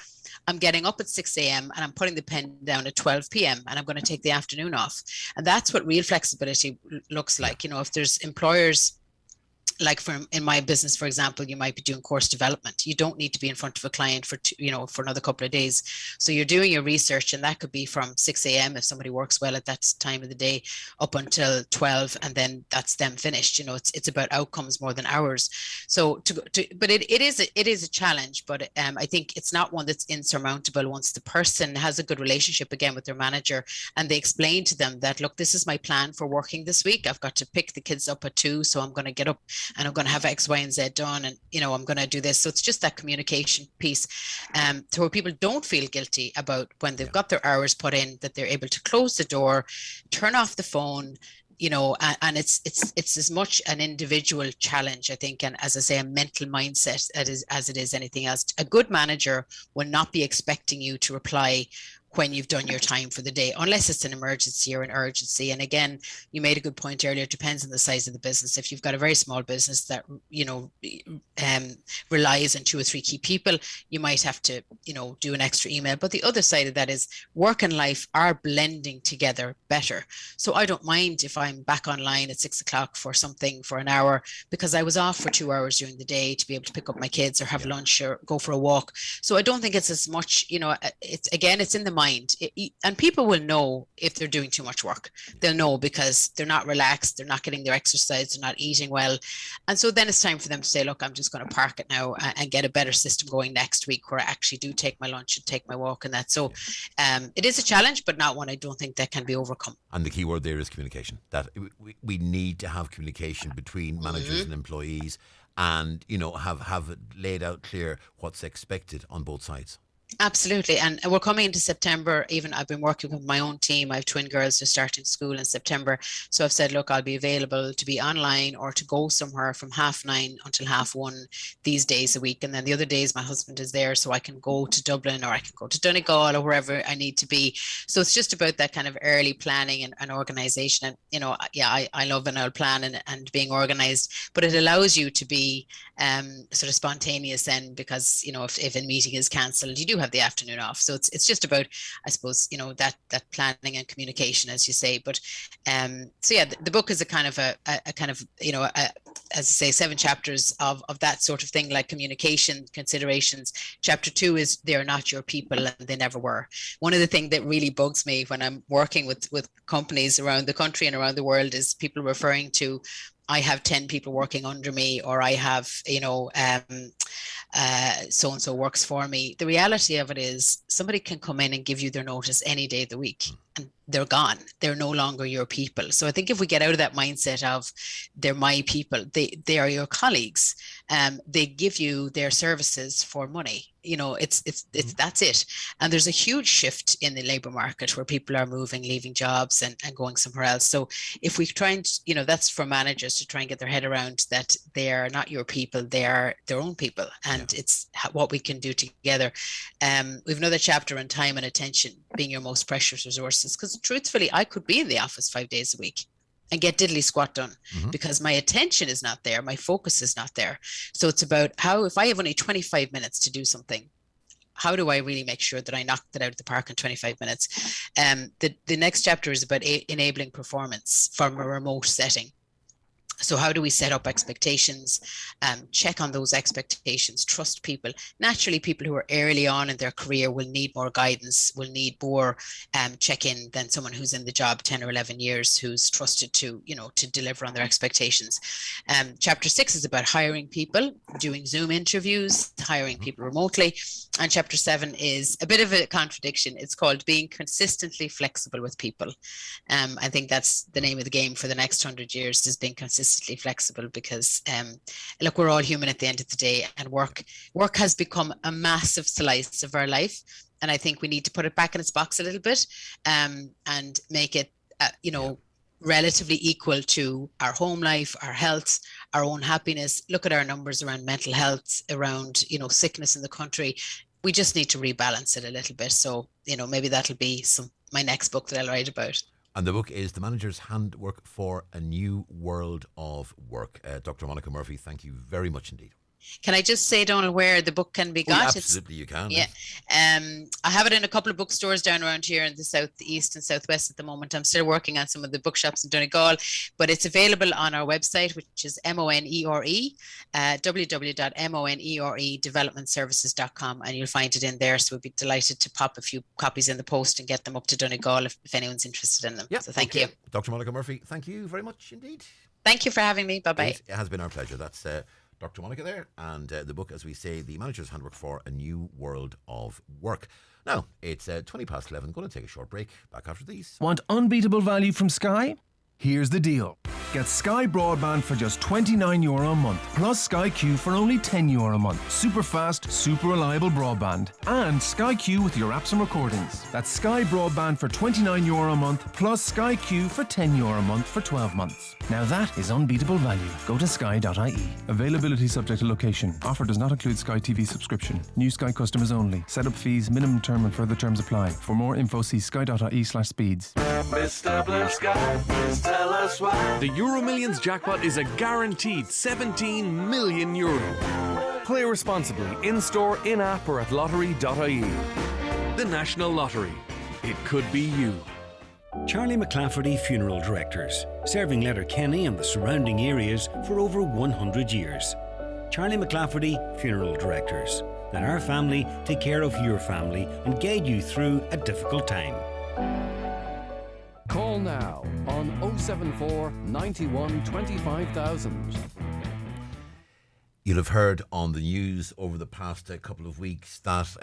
I'm getting up at 6 a.m. and I'm putting the pen down at 12 p.m. and I'm going to take the afternoon off. And that's what real flexibility looks like. If there's employers, like in my business, for example, you might be doing course development. You don't need to be in front of a client for for another couple of days. So you're doing your research, and that could be from 6 a.m. if somebody works well at that time of the day, up until 12, and then that's them finished. It's about outcomes more than hours. So but it is a challenge, but I think it's not one that's insurmountable once the person has a good relationship again with their manager, and they explain to them that, look, this is my plan for working this week. I've got to pick the kids up at 2, so I'm going to get up and I'm going to have X, Y, and Z done, and I'm going to do this. So it's just that communication piece, to where people don't feel guilty about when they've got their hours put in, that they're able to close the door, turn off the phone, and it's as much an individual challenge, I think, and as I say, a mental mindset as it is anything else. A good manager will not be expecting you to reply when you've done your time for the day, unless it's an emergency or an urgency. And again, you made a good point earlier, it depends on the size of the business. If you've got a very small business that, relies on 2 or 3 key people, you might have to, do an extra email. But the other side of that is work and life are blending together better. So I don't mind if I'm back online at 6 o'clock for something for an hour, because I was off for 2 hours during the day to be able to pick up my kids or have lunch or go for a walk. So I don't think it's as much, it's in the mind. And people will know if they're doing too much work. They'll know because they're not relaxed, they're not getting their exercise, they're not eating well. And so then it's time for them to say, look, I'm just going to park it now and get a better system going next week where I actually do take my lunch and take my walk and that. So it is a challenge, but not one I don't think that can be overcome. And the key word there is communication. That we need to have communication between managers and employees, and have it laid out clear what's expected on both sides. Absolutely. And we're coming into September. Even I've been working with my own team. I have twin girls who are starting school in September. So I've said, look, I'll be available to be online or to go somewhere from 9:30 until 1:30 these days a week. And then the other days my husband is there, so I can go to Dublin or I can go to Donegal or wherever I need to be. So it's just about that kind of early planning and organization. And, I love an old plan and being organized, but it allows you to be sort of spontaneous then, because, if a meeting is cancelled, you do have the afternoon off. So it's just about, I suppose, that planning and communication, as you say. But the book is a kind of as I say, 7 chapters of that sort of thing, like communication considerations. Chapter 2 is they're not your people and they never were. One of the things that really bugs me when I'm working with companies around the country and around the world is people referring to, I have 10 people working under me, or I have, so-and-so works for me. The reality of it is somebody can come in and give you their notice any day of the week and they're gone. They're no longer your people. So I think if we get out of that mindset of they're my people, they are your colleagues. They give you their services for money. It's that's it. And there's a huge shift in the labor market where people are moving, leaving jobs and going somewhere else. So if we try and, that's for managers to try and get their head around that they are not your people, they are their own people. And it's what we can do together. We have another chapter on time and attention being your most precious resources, because truthfully, I could be in the office 5 days a week and get diddly squat done because my attention is not there, my focus is not there. So it's about how, if I have only 25 minutes to do something, how do I really make sure that I knock that out of the park in 25 minutes? The next chapter is about enabling performance from a remote setting. So how do we set up expectations, check on those expectations, trust people? Naturally, people who are early on in their career will need more guidance, will need more check-in than someone who's in the job 10 or 11 years, who's trusted to, to deliver on their expectations. Chapter 6 is about hiring people, doing Zoom interviews, hiring people remotely. And chapter 7 is a bit of a contradiction. It's called being consistently flexible with people. I think that's the name of the game for the next 100 years, is being consistently flexible, because look, we're all human at the end of the day, and work has become a massive slice of our life, and I think we need to put it back in its box a little bit and make it relatively equal to our home life, our health, our own happiness. Look at our numbers around mental health, around, sickness in the country. We just need to rebalance it a little bit. So, maybe that'll be my next book that I'll write about. And the book is The Manager's Handbook for a New World of Work. Dr. Monica Murphy, thank you very much indeed. Can I just say, Donal, where the book can be got? Absolutely, you can. Yeah. I have it in a couple of bookstores down around here in the southeast and southwest at the moment. I'm still working on some of the bookshops in Donegal, but it's available on our website, which is MONERE, www.moneredevelopmentservices.com, and you'll find it in there. So we'd be delighted to pop a few copies in the post and get them up to Donegal if anyone's interested in them. Yeah, so thank you. Dr. Monica Murphy, thank you very much indeed. Thank you for having me. Bye-bye. It has been our pleasure. That's Dr. Monica there, and the book, as we say, The Manager's Handbook for a New World of Work. Now, it's 20 past 11. Going to take a short break. Back after these. Want unbeatable value from Sky? Here's the deal. Get Sky Broadband for just €29 a month, plus Sky Q for only €10 a month. Super fast, super reliable broadband. And Sky Q with your apps and recordings. That's Sky Broadband for €29 a month, plus Sky Q for €10 a month for 12 months. Now that is unbeatable value. Go to sky.ie. Availability subject to location. Offer does not include Sky TV subscription. New Sky customers only. Setup fees, minimum term and further terms apply. For more info, see sky.ie/speeds. Mr. Blue Sky, please tell us why. The Euro Millions jackpot is a guaranteed €17 million. Play responsibly in-store, in-app or at lottery.ie. The National Lottery. It could be you. Charlie McClafferty Funeral Directors, serving Letterkenny and the surrounding areas for over 100 years. Charlie McClafferty Funeral Directors. Let our family take care of your family and guide you through a difficult time. Call now on 074 91 25,000. You'll have heard on the news over the past couple of weeks that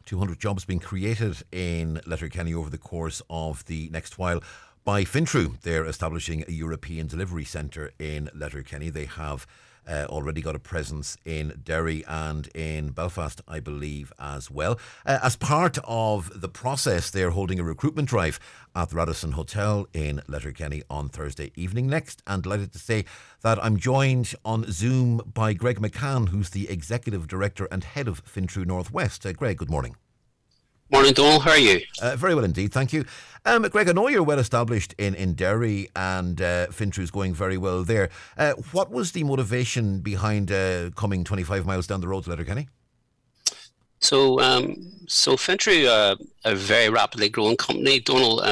200 jobs being created in Letterkenny over the course of the next while by Fintru. They're establishing a European delivery centre in Letterkenny. They have already got a presence in Derry and in Belfast, I believe, as well. As part of the process, they're holding a recruitment drive at the Radisson Hotel in Letterkenny on Thursday evening next. And delighted to say that I'm joined on Zoom by Greg Mccarran, who's the Executive Director and Head of Fintru Northwest. Greg, good morning. Morning, Donal. How are you? Very well indeed, thank you. Greg, I know you're well established in Derry and Fintru's going very well there. What was the motivation behind coming 25 miles down the road to Letterkenny? So Fintru, a very rapidly growing company, Donal,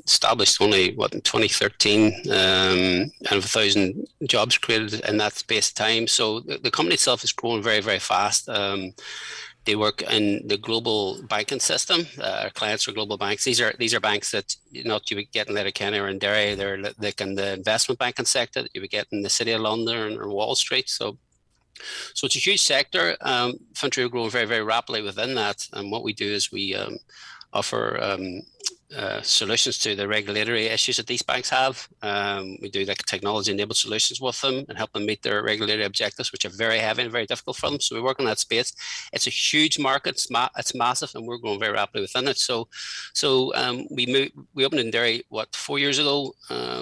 established only, in 2013, and 1,000 jobs created in that space of time. So the company itself is growing very, very fast. They work in the global banking system. Our clients are global banks. These are banks that you would get in Letterkenny or in Derry. They're like in the investment banking sector that you would get in the City of London or Wall Street. So it's a huge sector. Fintru are growing very, very rapidly within that. And what we do is we offer solutions to the regulatory issues that these banks have. We do like technology-enabled solutions with them and help them meet their regulatory objectives, which are very heavy and very difficult for them. So we work in that space. It's a huge market. It's massive, and we're growing very rapidly within it. So we opened in Derry 4 years ago.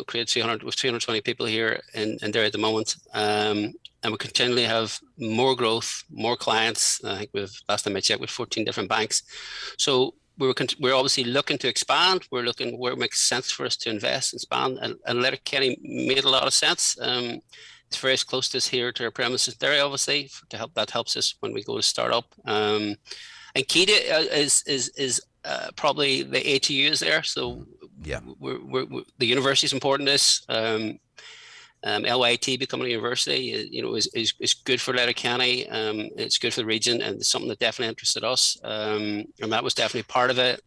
Created 320 people here in Derry at the moment. And we continually have more growth, more clients. I think last time I checked, with 14 different banks. So we're obviously looking to expand. We're looking where it makes sense for us to invest and expand. And Letterkenny made a lot of sense. It's very close to us here, to our premises there, obviously, that helps us when we go to start up. And key to is probably the ATU is there. So yeah, the university is important to us. LYT becoming a university, is good for Letterkenny. It's good for the region, and it's something that definitely interested us. And that was definitely part of it.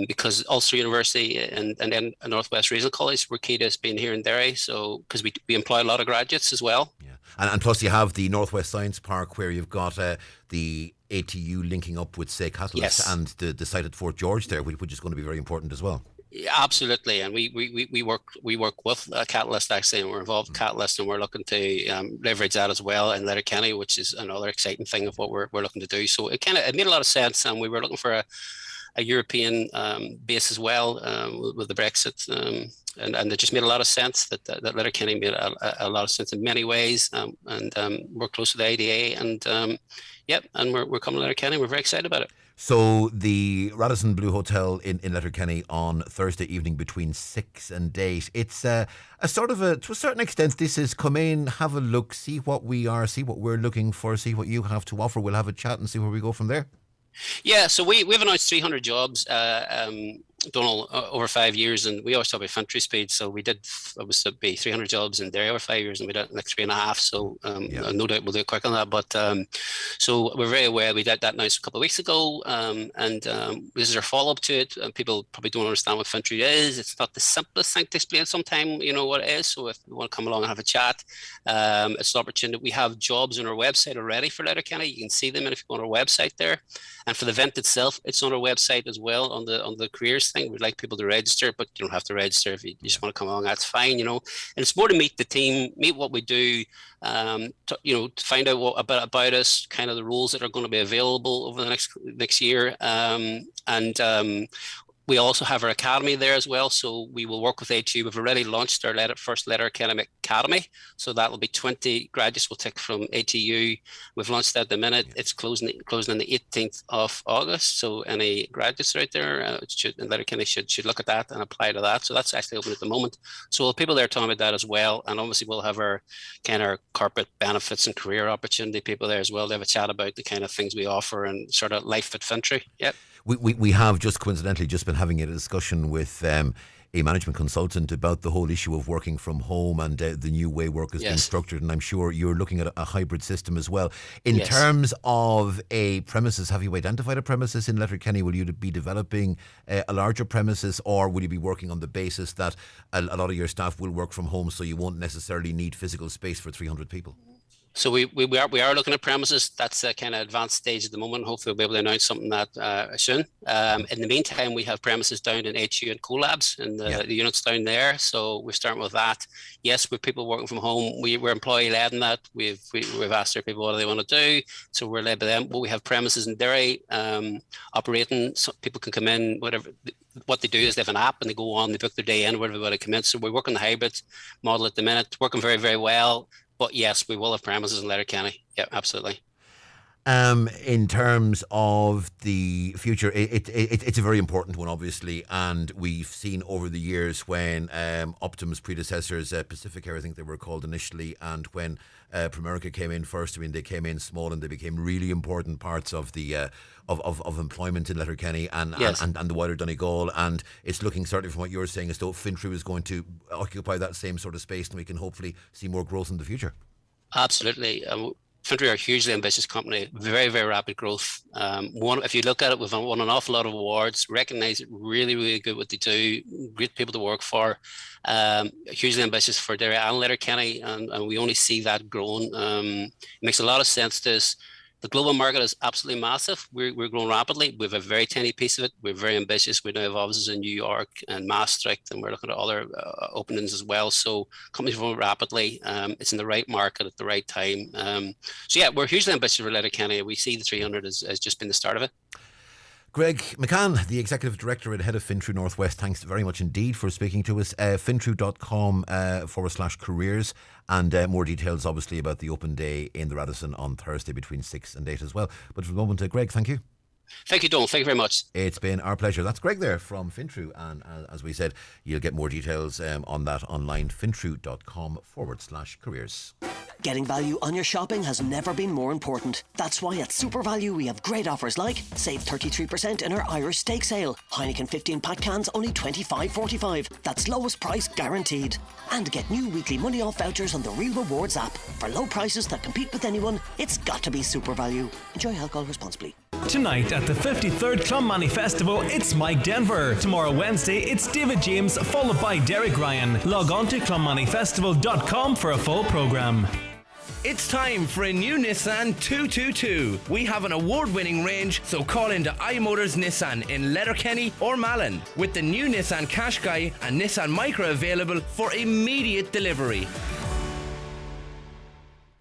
Because Ulster University and then Northwest Regional College were key to us being here in Derry. So because we employ a lot of graduates as well. Yeah, and plus you have the Northwest Science Park where you've got the ATU linking up with, say, Catalyst, yes, and the site at Fort George there, which is going to be very important as well. Yeah, absolutely, and we work with Catalyst actually, and we're involved with Catalyst, and we're looking to leverage that as well in Letterkenny, which is another exciting thing of what we're looking to do. So it made a lot of sense, and we were looking for a European base as well with the Brexit. And it just made a lot of sense that Letterkenny made a lot of sense in many ways. And we're close to the IDA. And and we're coming to Letterkenny. We're very excited about it. So the Radisson Blue Hotel in Letterkenny on Thursday evening between 6 and 8. It's a sort of to a certain extent, this is come in, have a look, see what we are, see what we're looking for, see what you have to offer. We'll have a chat and see where we go from there. Yeah, so we've announced 300 jobs, Donal, over 5 years, and we always talk about Fintry speed. So we did, it was to be 300 jobs in Derry over 5 years, and we did it in like 3.5. So no doubt we'll do it quick on that. But so we're very aware. We did that announced a couple of weeks ago, and this is our follow up to it. People probably don't understand what Fintry is. It's not the simplest thing to explain. Sometimes what it is. So if you want to come along and have a chat, it's an opportunity. We have jobs on our website already for Letterkenny. You can see them, and if you go on our website there. And for the event itself, it's on our website as well on the careers thing. We'd like people to register, but you don't have to register if you just want to come along. That's fine, And it's more to meet the team, meet what we do, to find out a bit about us, kind of the roles that are going to be available over the next year, we also have our academy there as well, so we will work with ATU. We've already launched our first Letterkenny Academy, so that will be 20 graduates we'll take from ATU. We've launched that at the minute. It's closing on the 18th of August, so any graduates out there in Letterkenny should look at that and apply to that. So that's actually open at the moment. So we'll have people there talking about that as well, and obviously we'll have our corporate benefits and career opportunity people there as well. They have a chat about the kind of things we offer and sort of life at Fintry. Yep. We have just coincidentally just been having a discussion with a management consultant about the whole issue of working from home and the new way work is being structured, and I'm sure you're looking at a hybrid system as well. In terms of a premises, have you identified a premises in Letterkenny? Will you be developing a larger premises, or will you be working on the basis that a lot of your staff will work from home, so you won't necessarily need physical space for 300 people? So we are looking at premises. That's a kind of advanced stage at the moment. Hopefully we'll be able to announce something that soon. In the meantime, we have premises down in HU and CoLabs and the units down there. So we're starting with that. Yes, with people working from home, we're employee led in that. We've asked our people what do they want to do. So we're led by them. But we have premises in Derry operating. So people can come in, whatever. What they do is they have an app and they go on, they book their day in, wherever they want to come in. So we're working the hybrid model at the minute, working very, very well. But yes, we will have premises in Letterkenny. Yeah, absolutely. In terms of the future, it's a very important one, obviously, and we've seen over the years when Optum's predecessors, Pacific, I think they were called initially, and when Primerica came in first, I mean, they came in small and they became really important parts of the of employment in Letterkenny and the wider Donegal, and it's looking, certainly from what you're saying, as though Fintry is going to occupy that same sort of space, and we can hopefully see more growth in the future. Absolutely. Fintry are a hugely ambitious company, very, very rapid growth. If you look at it, we've won an awful lot of awards, recognise it, really, really good what they do, great people to work for, hugely ambitious for Derry and Letterkenny, and we only see that growing. It makes a lot of sense to us. The global market is absolutely massive. We're growing rapidly. We have a very tiny piece of it. We're very ambitious. We now have offices in New York and Maastricht, and we're looking at other openings as well. So companies growing rapidly. It's in the right market at the right time. We're hugely ambitious for Letterkenny. We see the 300 as just been the start of it. Greg McCann, the Executive Director and Head of Fintry Northwest, thanks very much indeed for speaking to us. Fintry.com/careers, and more details obviously about the open day in the Radisson on Thursday between 6 and 8 as well. But for the moment, Greg, thank you. Thank you, Donal. Thank you very much. It's been our pleasure. That's Greg there from Fintry, and as we said, you'll get more details on that online, fintry.com/careers. Getting value on your shopping has never been more important. That's why at Super Value we have great offers like save 33% in our Irish steak sale. Heineken 15-pack cans only $25.45. That's lowest price guaranteed. And get new weekly money off vouchers on the Real Rewards app. For low prices that compete with anyone, it's got to be Super Value. Enjoy alcohol responsibly. Tonight at the 53rd Clonmany Festival, it's Mike Denver. Tomorrow Wednesday, it's David James, followed by Derek Ryan. Log on to clonmanyfestival.com for a full programme. It's time for a new Nissan 222. We have an award-winning range, so call into iMotors Nissan in Letterkenny or Malin, with the new Nissan Qashqai and Nissan Micra available for immediate delivery.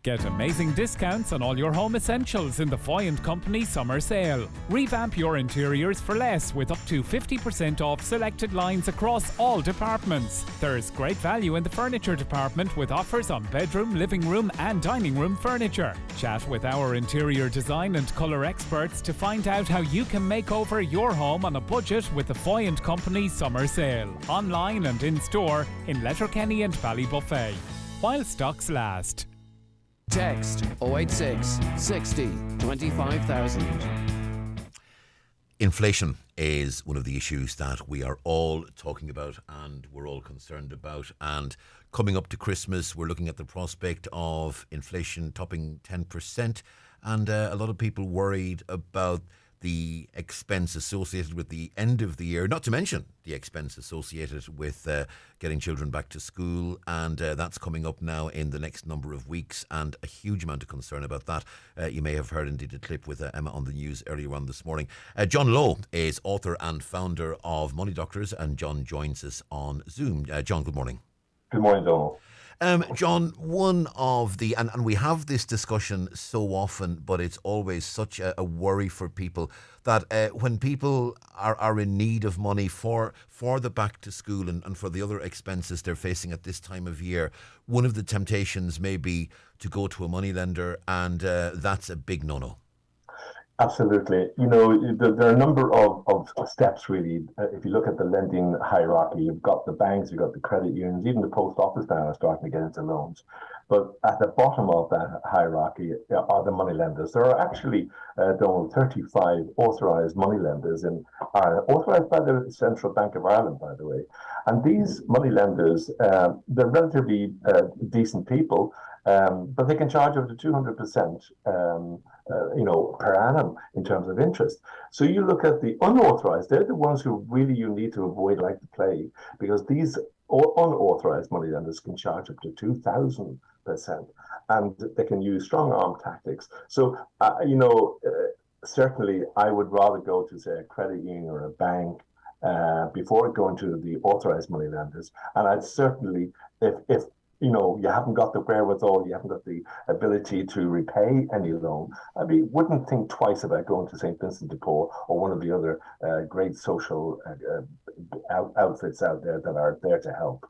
Get amazing discounts on all your home essentials in the Foy & Company summer sale. Revamp your interiors for less with up to 50% off selected lines across all departments. There's great value in the furniture department with offers on bedroom, living room and dining room furniture. Chat with our interior design and colour experts to find out how you can make over your home on a budget with the Foy & Company summer sale. Online and in store in Letterkenny and Ballybuffet. While stocks last. Text 086 60 25,000. Inflation is one of the issues that we are all talking about and we're all concerned about. And coming up to Christmas, we're looking at the prospect of inflation topping 10%. And a lot of people worried about the expense associated with the end of the year, not to mention the expense associated with getting children back to school, and that's coming up now in the next number of weeks, and a huge amount of concern about that. You may have heard indeed a clip with Emma on the news earlier on this morning. John Lowe is author and founder of Money Doctors, and John joins us on Zoom. John, good morning. Good morning, Donal. John, one of the, and we have this discussion so often, but it's always such a worry for people that when people are in need of money for the back to school and for the other expenses they're facing at this time of year, one of the temptations may be to go to a moneylender, and that's a big no-no. Absolutely. You know, there are a number of steps, really. If you look at the lending hierarchy, you've got the banks, you've got the credit unions, even the post office now are starting to get into loans. But at the bottom of that hierarchy are the money lenders. There are actually, Donald, 35 authorised money lenders in Ireland, authorised by the Central Bank of Ireland, by the way. And these money lenders, they're relatively decent people, but they can charge up to 200%, per annum in terms of interest. So you look at the unauthorized, they're the ones who really you need to avoid like the plague, because these unauthorized money lenders can charge up to 2,000%, and they can use strong arm tactics. So, certainly I would rather go to, say, a credit union or a bank before going to the authorized money lenders. And I'd certainly, if you haven't got the wherewithal, you haven't got the ability to repay any loan, wouldn't think twice about going to St. Vincent de Paul or one of the other great social outfits out there that are there to help.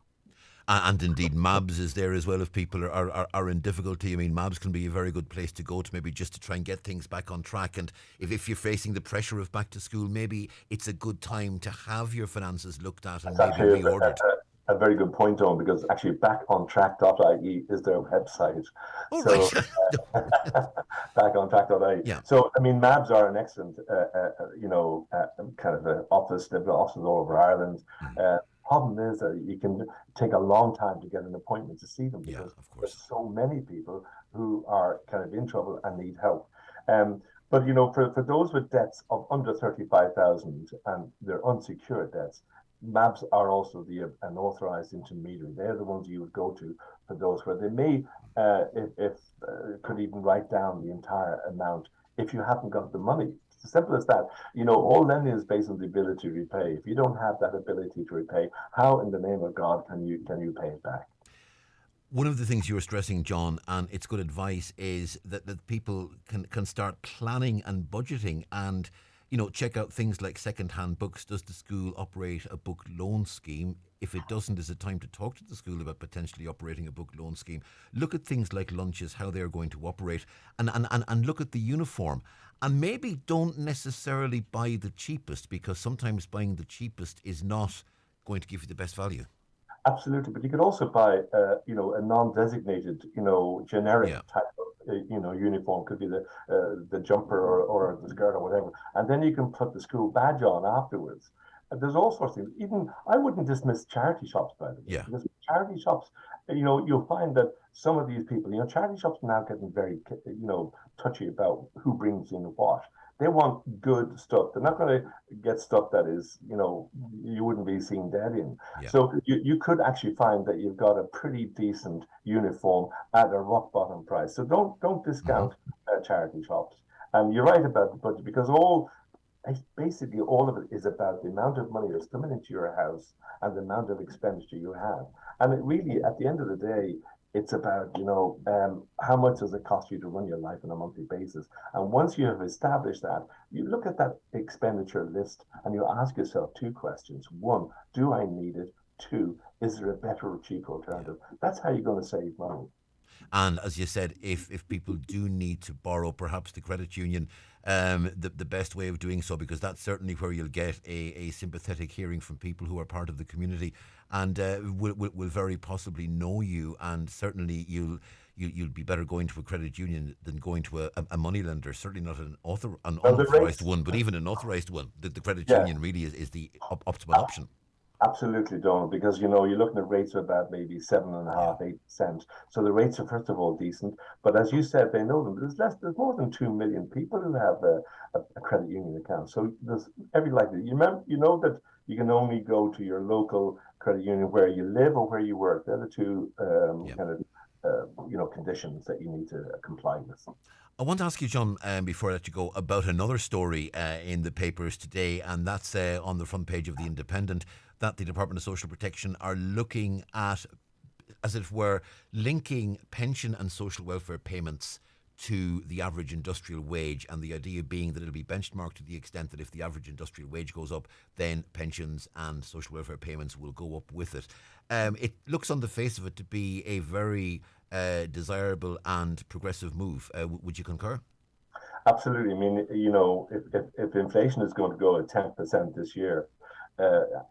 And indeed, MABS is there as well if people are in difficulty. I mean, MABS can be a very good place to go to, maybe just to try and get things back on track. And if you're facing the pressure of back to school, maybe it's a good time to have your finances looked at and maybe reordered. A very good point, Donal, because actually backontrack.ie is their website. Oh, so, right. backontrack.ie. Yeah. So, I mean, MABs are an excellent, kind of an office. They've got offices all over Ireland. Problem is that you can take a long time to get an appointment to see them, because there's so many people who are kind of in trouble and need help. But, for those with debts of under 35,000 and they're unsecured debts, MABs are also an authorised intermediary. They're the ones you would go to for those where they may, could even write down the entire amount if you haven't got the money. It's as simple as that. All lending is based on the ability to repay. If you don't have that ability to repay, how in the name of God can you pay it back? One of the things you were stressing, John, and it's good advice, is that people can start planning and budgeting and check out things like second-hand books. Does the school operate a book loan scheme? If it doesn't, is it time to talk to the school about potentially operating a book loan scheme? Look at things like lunches, how they're going to operate, and look at the uniform. And maybe don't necessarily buy the cheapest, because sometimes buying the cheapest is not going to give you the best value. Absolutely, but you could also buy, a non-designated, generic type of, uniform. Could be the jumper or the skirt or whatever, and then you can put the school badge on afterwards. And there's all sorts of things. Even I wouldn't dismiss charity shops, by the way. Yeah. Because charity shops, you'll find that some of these people, charity shops are now getting very, touchy about who brings in what. They want good stuff. They're not going to get stuff that is, you wouldn't be seen dead in. Yeah. So you could actually find that you've got a pretty decent uniform at a rock bottom price. So don't discount charity shops. And you're right about the budget, because basically all of it is about the amount of money that's coming into your house and the amount of expenditure you have. And it really, at the end of the day, It's about, how much does it cost you to run your life on a monthly basis? And once you have established that, you look at that expenditure list and you ask yourself two questions. One, do I need it? Two, is there a better or cheaper alternative? That's how you're going to save money. And as you said, if people do need to borrow, perhaps the credit union, the best way of doing so, because that's certainly where you'll get a sympathetic hearing from people who are part of the community and will very possibly know you, and certainly you'll be better going to a credit union than going to a money lender. Certainly not an unauthorised one, but even an authorised one. The credit union really is the optimal option. Absolutely, Donal, because you're looking at rates of about maybe 7.5%, 8%. So the rates are first of all decent, but as you said, they know them. There's more than 2 million people who have a credit union account. So there's every likelihood. You know that you can only go to your local credit union where you live or where you work. They're the two conditions that you need to comply with. I want to ask you, John, before I let you go, about another story in the papers today, and that's on the front page of The Independent, that the Department of Social Protection are looking at, as it were, linking pension and social welfare payments to the average industrial wage, and the idea being that it'll be benchmarked to the extent that if the average industrial wage goes up, then pensions and social welfare payments will go up with it. It looks on the face of it to be a very desirable and progressive move. Would you concur? Absolutely. I mean, if inflation is going to go at 10% this year,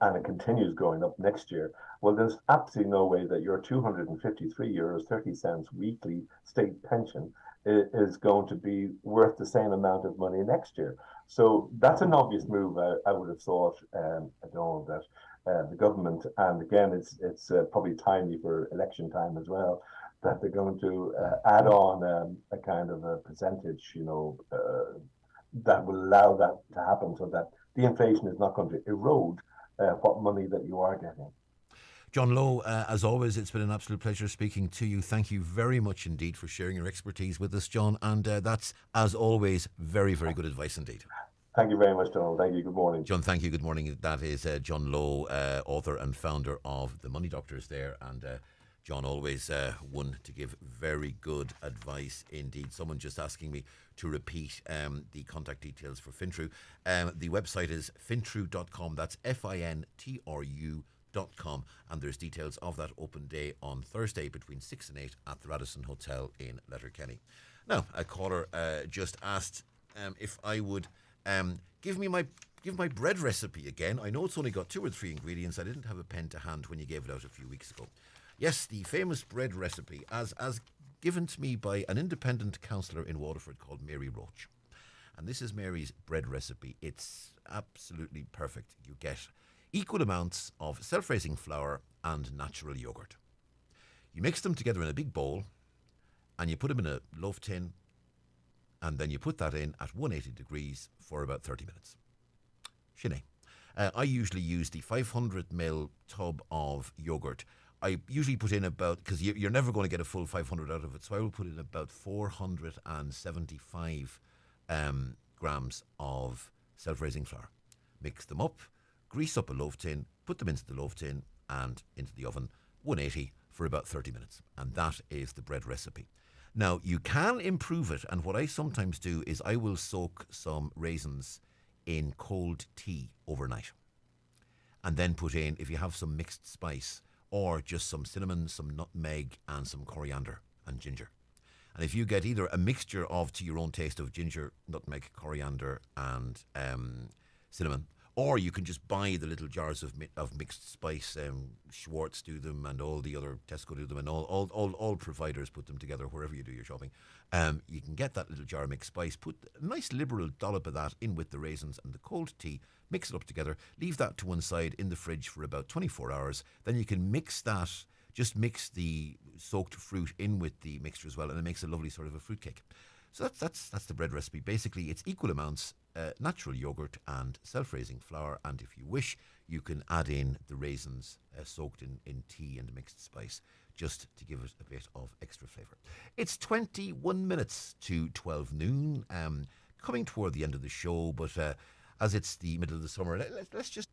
and it continues going up next year, well, there's absolutely no way that your €253.30 weekly state pension is going to be worth the same amount of money next year. So that's an obvious move. I would have thought, Donal, that the government, and again, it's probably timely for election time as well, that they're going to add on a kind of a percentage, that will allow that to happen, so that the inflation is not going to erode what money that you are getting. John Lowe, as always, it's been an absolute pleasure speaking to you. Thank you very much indeed for sharing your expertise with us, John. And that's, as always, very, very good advice indeed. Thank you very much, Donal. Thank you. Good morning. John, thank you. Good morning. That is John Lowe, author and founder of The Money Doctors there. And John always one to give very good advice indeed. Someone just asking me to repeat the contact details for Fintru. The website is fintru.com. That's FINTRU.com, and there's details of that open day on Thursday between 6 and 8 at the Radisson Hotel in Letterkenny. Now, a caller just asked if I would give my bread recipe again. I know it's only got 2 or 3 ingredients. I didn't have a pen to hand when you gave it out a few weeks ago. Yes, the famous bread recipe as given to me by an independent councillor in Waterford called Mary Roach. And this is Mary's bread recipe. It's absolutely perfect. You get equal amounts of self-raising flour and natural yoghurt. You mix them together in a big bowl and you put them in a loaf tin, and then you put that in at 180 degrees for about 30 minutes. Shinee. I usually use the 500ml tub of yoghurt. I usually put in about, because you're never going to get a full 500 out of it, so I will put in about 475 grams of self-raising flour. Mix them up, grease up a loaf tin, put them into the loaf tin and into the oven, 180 for about 30 minutes. And that is the bread recipe. Now, you can improve it, and what I sometimes do is I will soak some raisins in cold tea overnight. And then put in, if you have some mixed spice, or just some cinnamon, some nutmeg, and some coriander and ginger. And if you get either a mixture of, to your own taste, of ginger, nutmeg, coriander, and cinnamon, or you can just buy the little jars of mixed spice. Schwartz do them, and all the other Tesco do them, and all providers put them together wherever you do your shopping. You can get that little jar of mixed spice, put a nice liberal dollop of that in with the raisins and the cold tea, mix it up together, leave that to one side in the fridge for about 24 hours. Then you can mix that, just mix the soaked fruit in with the mixture as well, and it makes a lovely sort of a fruit cake. So that's the bread recipe. Basically, it's equal amounts natural yogurt and self-raising flour, and if you wish, you can add in the raisins soaked in tea and mixed spice, just to give it a bit of extra flavour. It's 21 minutes to 12 noon, coming toward the end of the show, but as it's the middle of the summer, let's just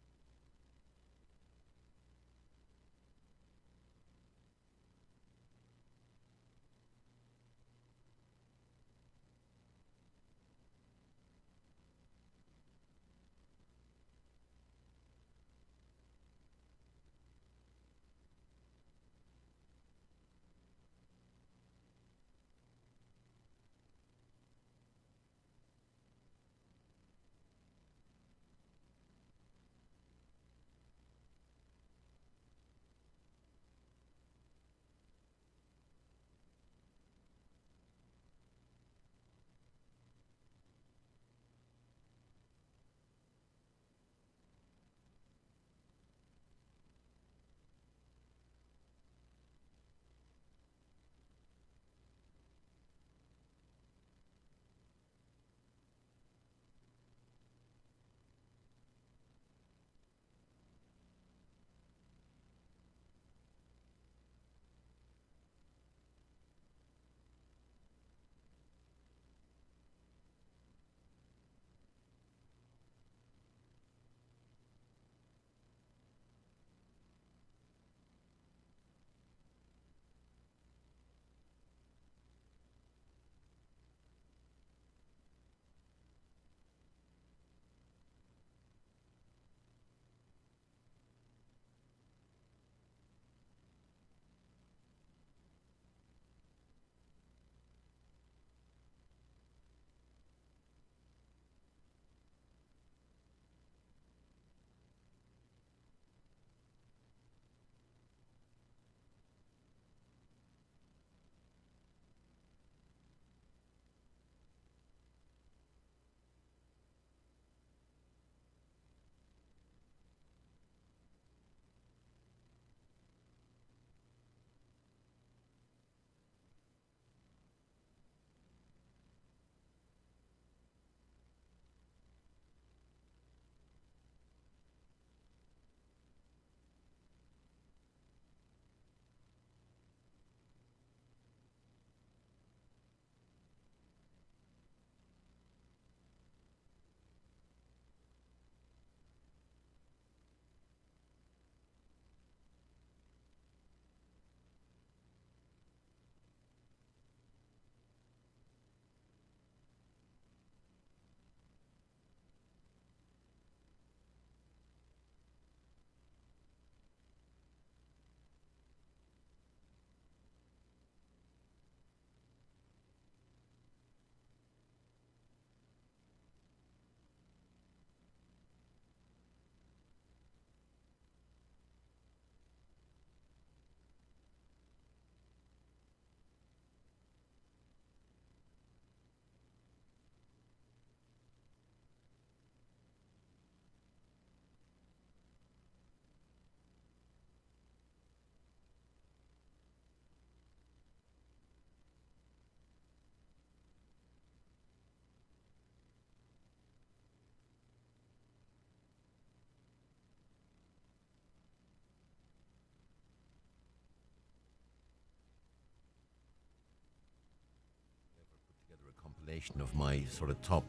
compilation of my sort of top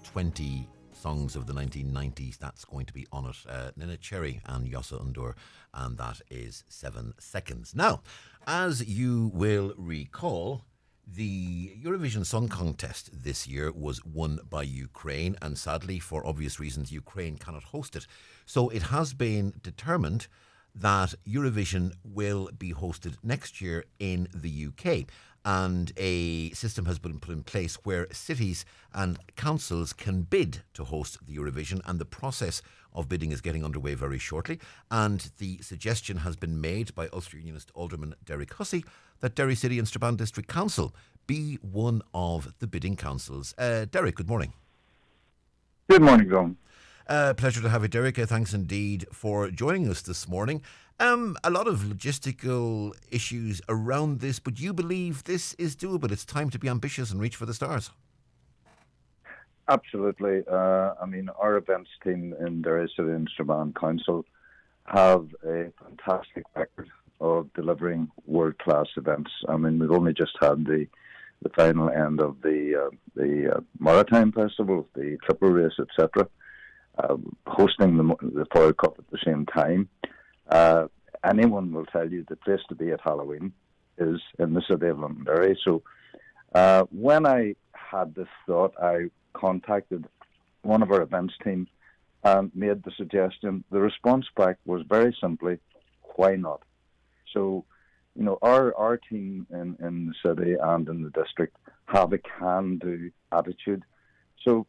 20 songs of the 1990s. That's going to be on it. Nina Cherry and Yossa Undur, and that is 7 seconds. Now, as you will recall, the Eurovision Song Contest this year was won by Ukraine, and sadly, for obvious reasons, Ukraine cannot host it. So it has been determined that Eurovision will be hosted next year in the UK. And a system has been put in place where cities and councils can bid to host the Eurovision, and the process of bidding is getting underway very shortly. And the suggestion has been made by Ulster Unionist Alderman Derek Hussey that Derry City and Strabane District Council be one of the bidding councils. Derek, good morning. Good morning, Don. Pleasure to have you, Derek. Thanks indeed for joining us this morning. A lot of logistical issues around this, but you believe this is doable. It's time to be ambitious and reach for the stars. Absolutely. I mean, our events team in Derry City and Strabane Council have a fantastic record of delivering world-class events. I mean, we've only just had the final end of the Maritime Festival, the Triple Race, etc., hosting the Foyle Cup at the same time. Anyone will tell you the place to be at Halloween is in the city of Londonderry. So when I had this thought, I contacted one of our events team and made the suggestion. The response back was very simply, why not? So, you know, our team in the city and in the district have a can-do attitude. So,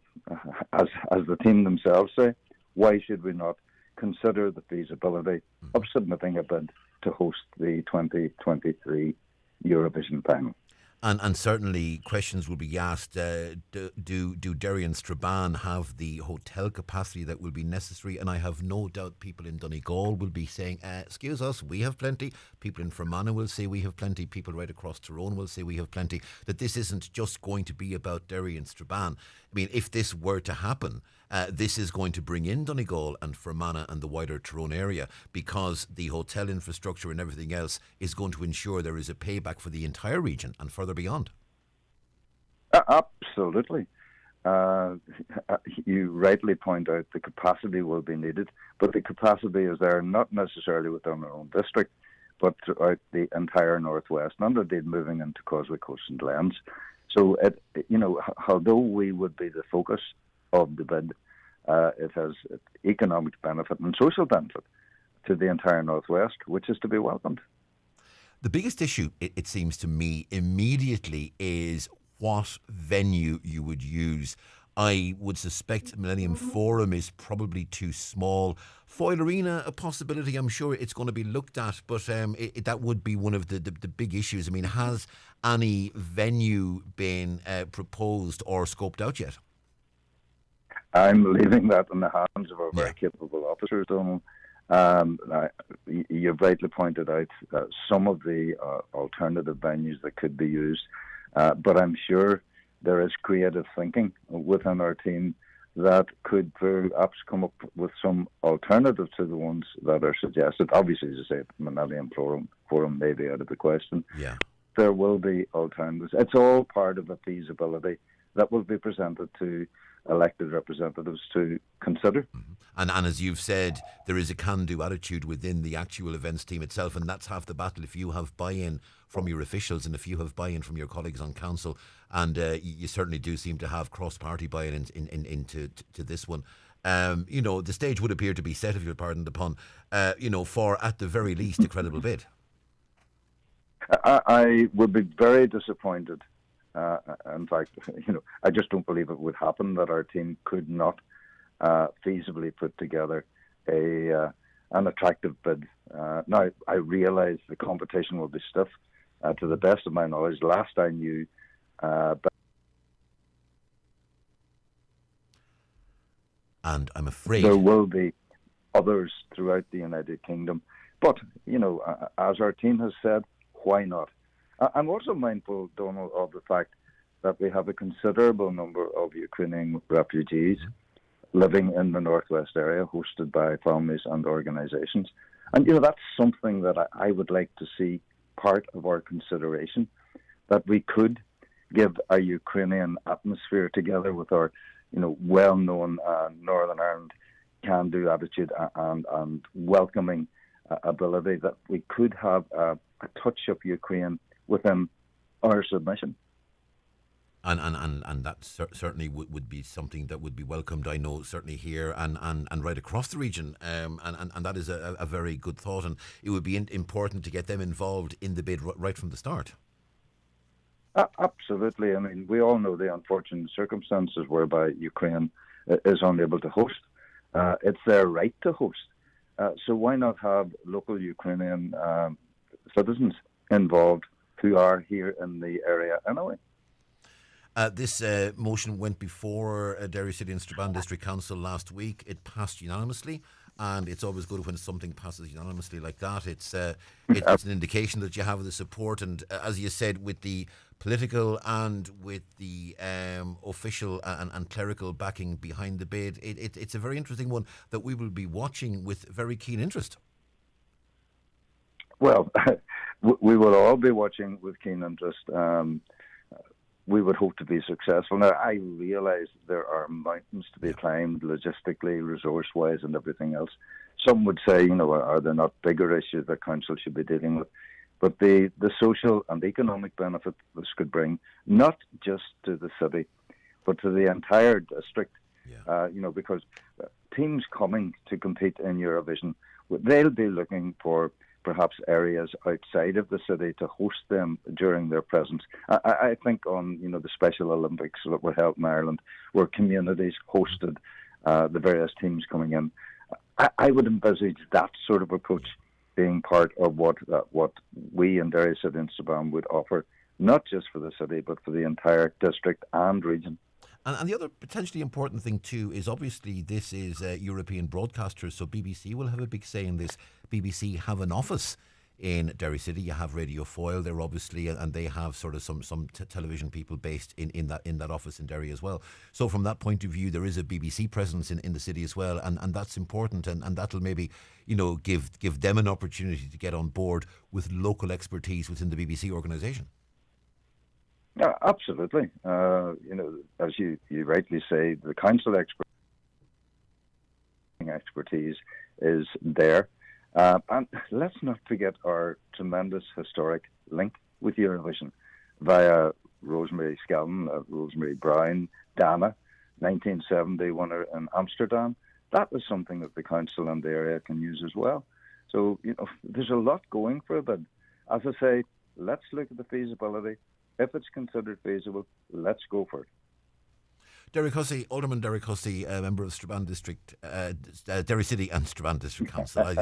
as the team themselves say, why should we not consider the feasibility of submitting a bid to host the 2023 Eurovision final? And certainly questions will be asked, do Derry and Strabane have the hotel capacity that will be necessary? And I have no doubt people in Donegal will be saying, excuse us, we have plenty. People in Fermanagh will say we have plenty. People right across Tyrone will say we have plenty. That this isn't just going to be about Derry and Strabane. I mean, if this were to happen, this is going to bring in Donegal and Fermanagh and the wider Tyrone area, because the hotel infrastructure and everything else is going to ensure there is a payback for the entire region and further beyond. Absolutely. You rightly point out the capacity will be needed, but the capacity is there not necessarily within our own district, but throughout the entire northwest, and indeed moving into Causeway Coast and Glens. So, although we would be the focus of the bid, it has economic benefit and social benefit to the entire northwest, which is to be welcomed. The biggest issue, it seems to me, immediately is what venue you would use. I would suspect Millennium Forum is probably too small. Foyle Arena, a possibility. I'm sure it's going to be looked at, but that would be one of the big issues. I mean, has any venue been proposed or scoped out yet? I'm leaving that in the hands of our very capable officers, Donal. You've rightly pointed out some of the alternative venues that could be used, but I'm sure there is creative thinking within our team that could perhaps come up with some alternative to the ones that are suggested. Obviously, as I say, the Millennium Forum may be out of the question. Yeah. There will be alternatives. It's all part of a feasibility that will be presented to elected representatives to consider. And as you've said, there is a can-do attitude within the actual events team itself, and that's half the battle. If you have buy-in from your officials and if you have buy-in from your colleagues on council, and you certainly do seem to have cross-party buy-in into this one, the stage would appear to be set, if you'll pardon the pun, for at the very least a credible bid. I would be very disappointed. In fact, I just don't believe it would happen that our team could not feasibly put together an attractive bid. Now, I realise the competition will be stiff. To the best of my knowledge, last I knew, and I'm afraid there will be others throughout the United Kingdom. But, as our team has said, why not? I'm also mindful, Donal, of the fact that we have a considerable number of Ukrainian refugees living in the northwest area, hosted by families and organisations. And, that's something that I would like to see part of our consideration, that we could give a Ukrainian atmosphere together with our, well-known Northern Ireland can-do attitude and welcoming ability, that we could have a touch of Ukraine within our submission. And that certainly would be something that would be welcomed, I know, certainly here and right across the region. And that is a very good thought. And it would be important to get them involved in the bid right from the start. Absolutely. I mean, we all know the unfortunate circumstances whereby Ukraine is unable to host. It's their right to host. So why not have local Ukrainian citizens involved who are here in the area anyway? This motion went before Derry City and Strabane District Council last week. It passed unanimously, and it's always good when something passes unanimously like that. It's an indication that you have the support, and as you said, with the political and with the official and clerical backing behind the bid, it's a very interesting one that we will be watching with very keen interest. Well, we will all be watching with keen interest. We would hope to be successful. Now, I realise there are mountains to be climbed logistically, resource-wise, and everything else. Some would say, are there not bigger issues that council should be dealing with? But the social and economic benefit this could bring, not just to the city, but to the entire district, because teams coming to compete in Eurovision, they'll be looking for perhaps areas outside of the city to host them during their presence. I think on the Special Olympics that were held in Ireland, where communities hosted the various teams coming in. I would envisage that sort of approach being part of what we in Derry City and Strabane would offer, not just for the city, but for the entire district and region. And the other potentially important thing too is obviously this is European broadcasters, so BBC will have a big say in this. BBC have an office in Derry City. You have Radio Foyle there, obviously, and they have sort of some television people based in that office in Derry as well. So from that point of view, there is a BBC presence in the city as well, and that's important, and that'll maybe give them an opportunity to get on board with local expertise within the BBC organisation. Yeah, absolutely. As you rightly say, the council expertise is there. And let's not forget our tremendous historic link with Eurovision via Rosemary Skelton, Rosemary Brown, Dana, 1970 winner in Amsterdam. That is something that the council and the area can use as well. So, there's a lot going for it. But as I say, let's look at the feasibility. If it's considered feasible, let's go for it. Derek Hussey, Alderman Derek Hussey, member of Strabane District, Derry City and Strabane District Council. I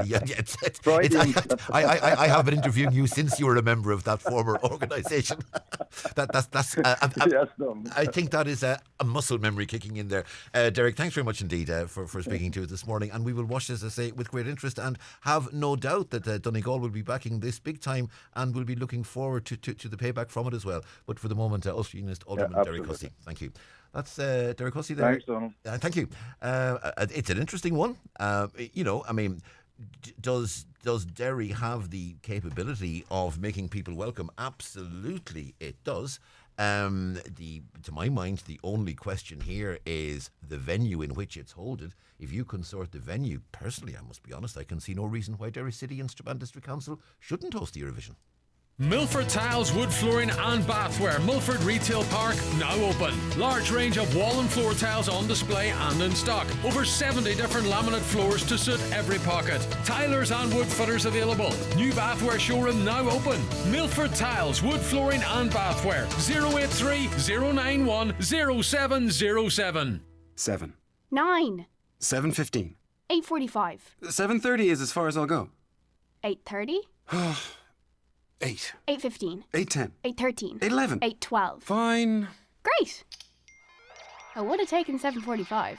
have been interviewing you since you were a member of that former organisation. I think that is a muscle memory kicking in there. Derek, thanks very much indeed for speaking to us this morning, and we will watch, as I say, with great interest, and have no doubt that Donegal will be backing this big time, and we'll be looking forward to the payback from it as well. But for the moment, Ulster Unionist Alderman Derek Hussey, thank you. That's Derek Hussey there. Thanks, Donal. Thank you. It's an interesting one. Does Derry have the capability of making people welcome? Absolutely, it does. To my mind, the only question here is the venue in which it's holded. If you can sort the venue, personally, I must be honest, I can see no reason why Derry City and Strabane District Council shouldn't host the Eurovision. Milford Tiles, Wood Flooring and Bathware, Milford Retail Park, now open. Large range of wall and floor tiles on display and in stock. Over 70 different laminate floors to suit every pocket. Tilers and wood fitters available. New Bathware showroom now open. Milford Tiles, Wood Flooring and Bathware. 083 091 0707. 7. 9. 7:15. 8:45. 7:30 is as far as I'll go. 8:30. 8. 8:15. 8:10. 8:13. 8:11. 8:12. Fine. Great. I would have taken 7:45.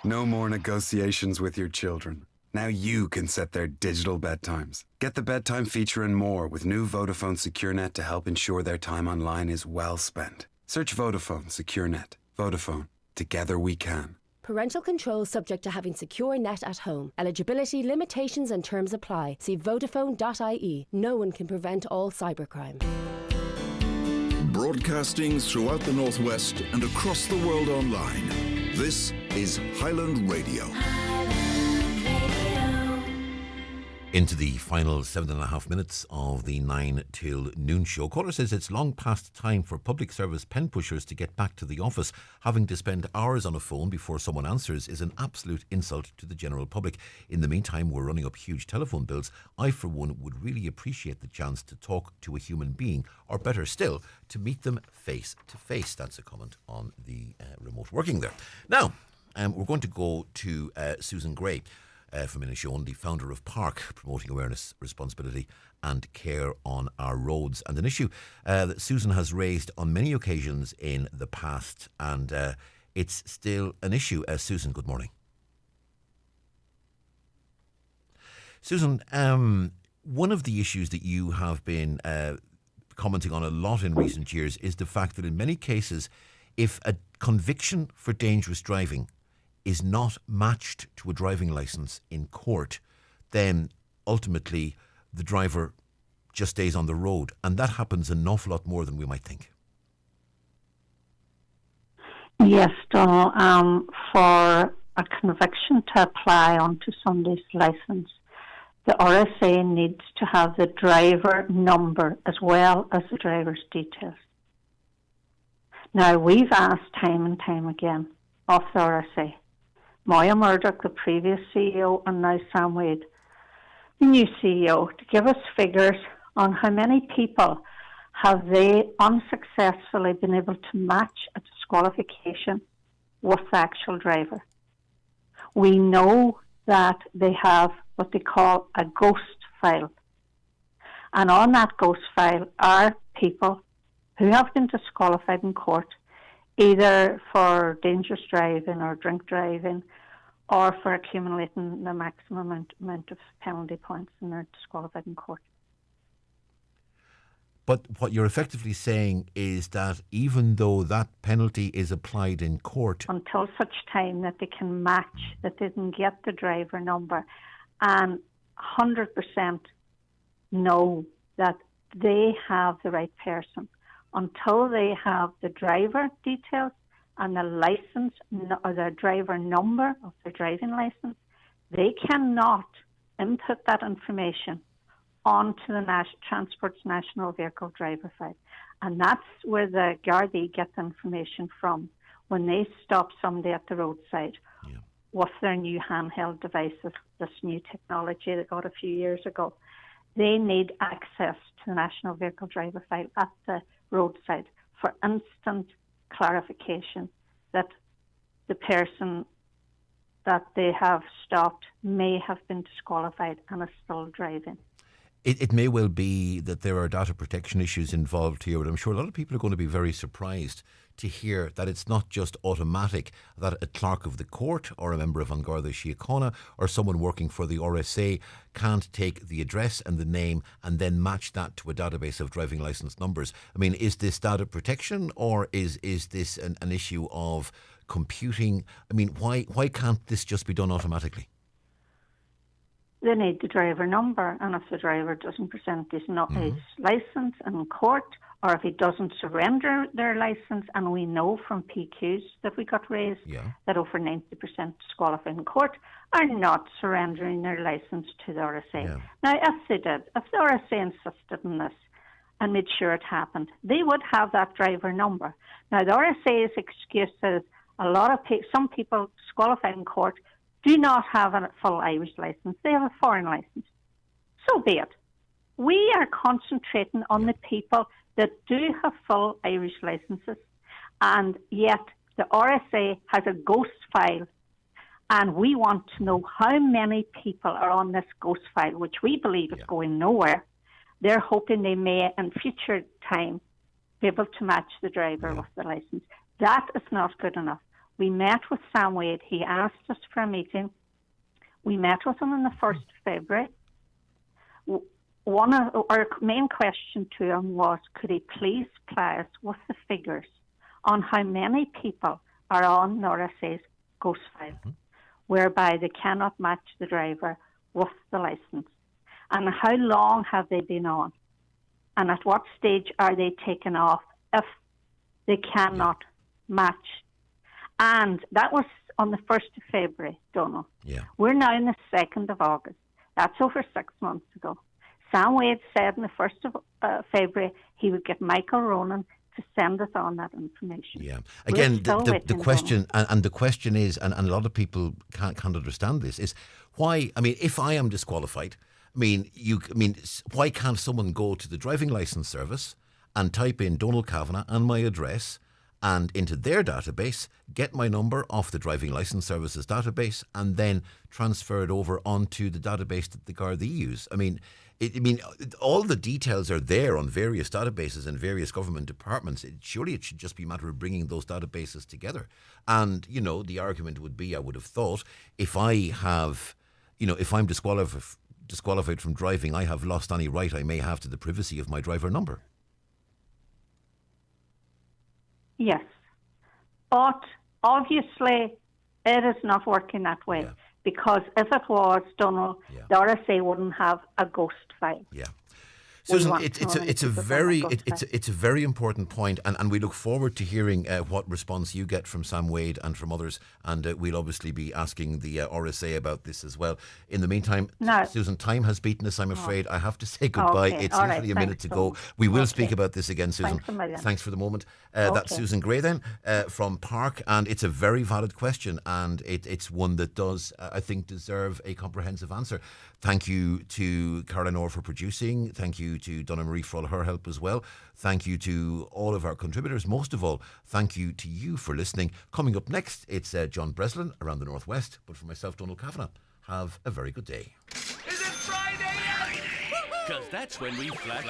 No more negotiations with your children. Now you can set their digital bedtimes. Get the bedtime feature and more with new Vodafone SecureNet to help ensure their time online is well spent. Search Vodafone SecureNet. Vodafone. Together we can. Parental controls subject to having secure net at home. Eligibility, limitations and terms apply. See Vodafone.ie. No one can prevent all cybercrime. Broadcasting throughout the Northwest and across the world online. This is Highland Radio. Into the final 7.5 minutes of the 9 till noon show. Caller says it's long past time for public service pen pushers to get back to the office. Having to spend hours on a phone before someone answers is an absolute insult to the general public. In the meantime, we're running up huge telephone bills. I, for one, would really appreciate the chance to talk to a human being, or better still, to meet them face to face. That's a comment on the remote working there. Now, we're going to go to Susan Gray. From Inishowen, the founder of Park, promoting awareness, responsibility and care on our roads. And an issue that Susan has raised on many occasions in the past, and it's still an issue. Susan, good morning. Susan, one of the issues that you have been commenting on a lot in recent years is the fact that in many cases, if a conviction for dangerous driving is not matched to a driving licence in court, then ultimately the driver just stays on the road. And that happens an awful lot more than we might think. Yes, Donal. For a conviction to apply onto somebody's licence, the RSA needs to have the driver number as well as the driver's details. Now, we've asked time and time again of the RSA, Moya Murdoch, the previous CEO, and now Sam Wade, the new CEO, to give us figures on how many people have they unsuccessfully been able to match a disqualification with the actual driver. We know that they have what they call a ghost file. And on that ghost file are people who have been disqualified in court, either for dangerous driving or drink driving, or for accumulating the maximum amount of penalty points, and they're disqualified in court. But what you're effectively saying is that even though that penalty is applied in court, until such time that they can match, that they can get the driver number and 100% know that they have the right person, until they have the driver details and the license or the driver number of their driving license, they cannot input that information onto the Transport's National Vehicle Driver File. And that's where the Gardaí get the information from when they stop somebody at the roadside with their new handheld devices, this new technology they got a few years ago. They need access to the National Vehicle Driver File at the roadside for instant clarification that the person that they have stopped may have been disqualified and is still driving. It may well be that there are data protection issues involved here, but I'm sure a lot of people are going to be very surprised to hear that it's not just automatic that a clerk of the court or a member of An Garda Síochána or someone working for the RSA can't take the address and the name and then match that to a database of driving licence numbers. I mean, is this data protection or is this an issue of computing? I mean, why can't this just be done automatically? They need the driver number, and if the driver doesn't present his licence in court, or if he doesn't surrender their licence, and we know from PQs that we got raised that over 90% disqualified in court are not surrendering their licence to the RSA. Now, if they did, if the RSA insisted on this and made sure it happened, they would have that driver number. Now, the RSA's excuse is some people disqualified in court do not have a full Irish licence. They have a foreign licence. So be it. We are concentrating on the people that do have full Irish licences, and yet the RSA has a ghost file, and we want to know how many people are on this ghost file, which we believe is going nowhere. They're hoping they may, in future time, be able to match the driver with the licence. That is not good enough. We met with Sam Wade. He asked us for a meeting. We met with him on the 1st of February. One of our main question to him was, could he please supply us with the figures on how many people are on the RSA's ghost file, whereby they cannot match the driver with the licence, and how long have they been on, and at what stage are they taken off, if they cannot match. And that was on the 1st of February, Donal. Yeah. We're now in the 2nd of August. That's over 6 months ago. Sam Wade said on the 1st of February he would get Michael Ronan to send us on that information. Yeah. Again, the question, and the question is, and a lot of people can't understand this, is why, I mean, if I am disqualified, why can't someone go to the driving licence service and type in Donal Kavanagh and my address and into their database, get my number off the driving licence services database, and then transfer it over onto the database that the Gardaí use? I mean, all the details are there on various databases in various government departments. Surely it should just be a matter of bringing those databases together. And, you know, the argument would be, I would have thought, if I have, you know, if I'm disqualified from driving, I have lost any right I may have to the privacy of my driver number. Yes. But obviously it is not working that way. Yeah. Because if it was, Donal, the RSA wouldn't have a ghost file. Yeah. Susan, it's a very important point, and we look forward to hearing what response you get from Sam Wade and from others, and we'll obviously be asking the RSA about this as well. In the meantime, Susan, time has beaten us, I'm afraid. I have to say goodbye. Okay. It's All literally right. a minute to go. We will speak about this again, Susan. Thanks a million. Thanks for the moment. That's Susan Gray then from Park, and it's a very valid question, and it's one that does, I think, deserve a comprehensive answer. Thank you to Caroline Orr for producing. Thank you to Donna Marie for all her help as well. Thank you to all of our contributors. Most of all, thank you to you for listening. Coming up next, it's John Breslin around the Northwest. But for myself, Donal Kavanagh, have a very good day. Is it Friday yet? Because that's when we flat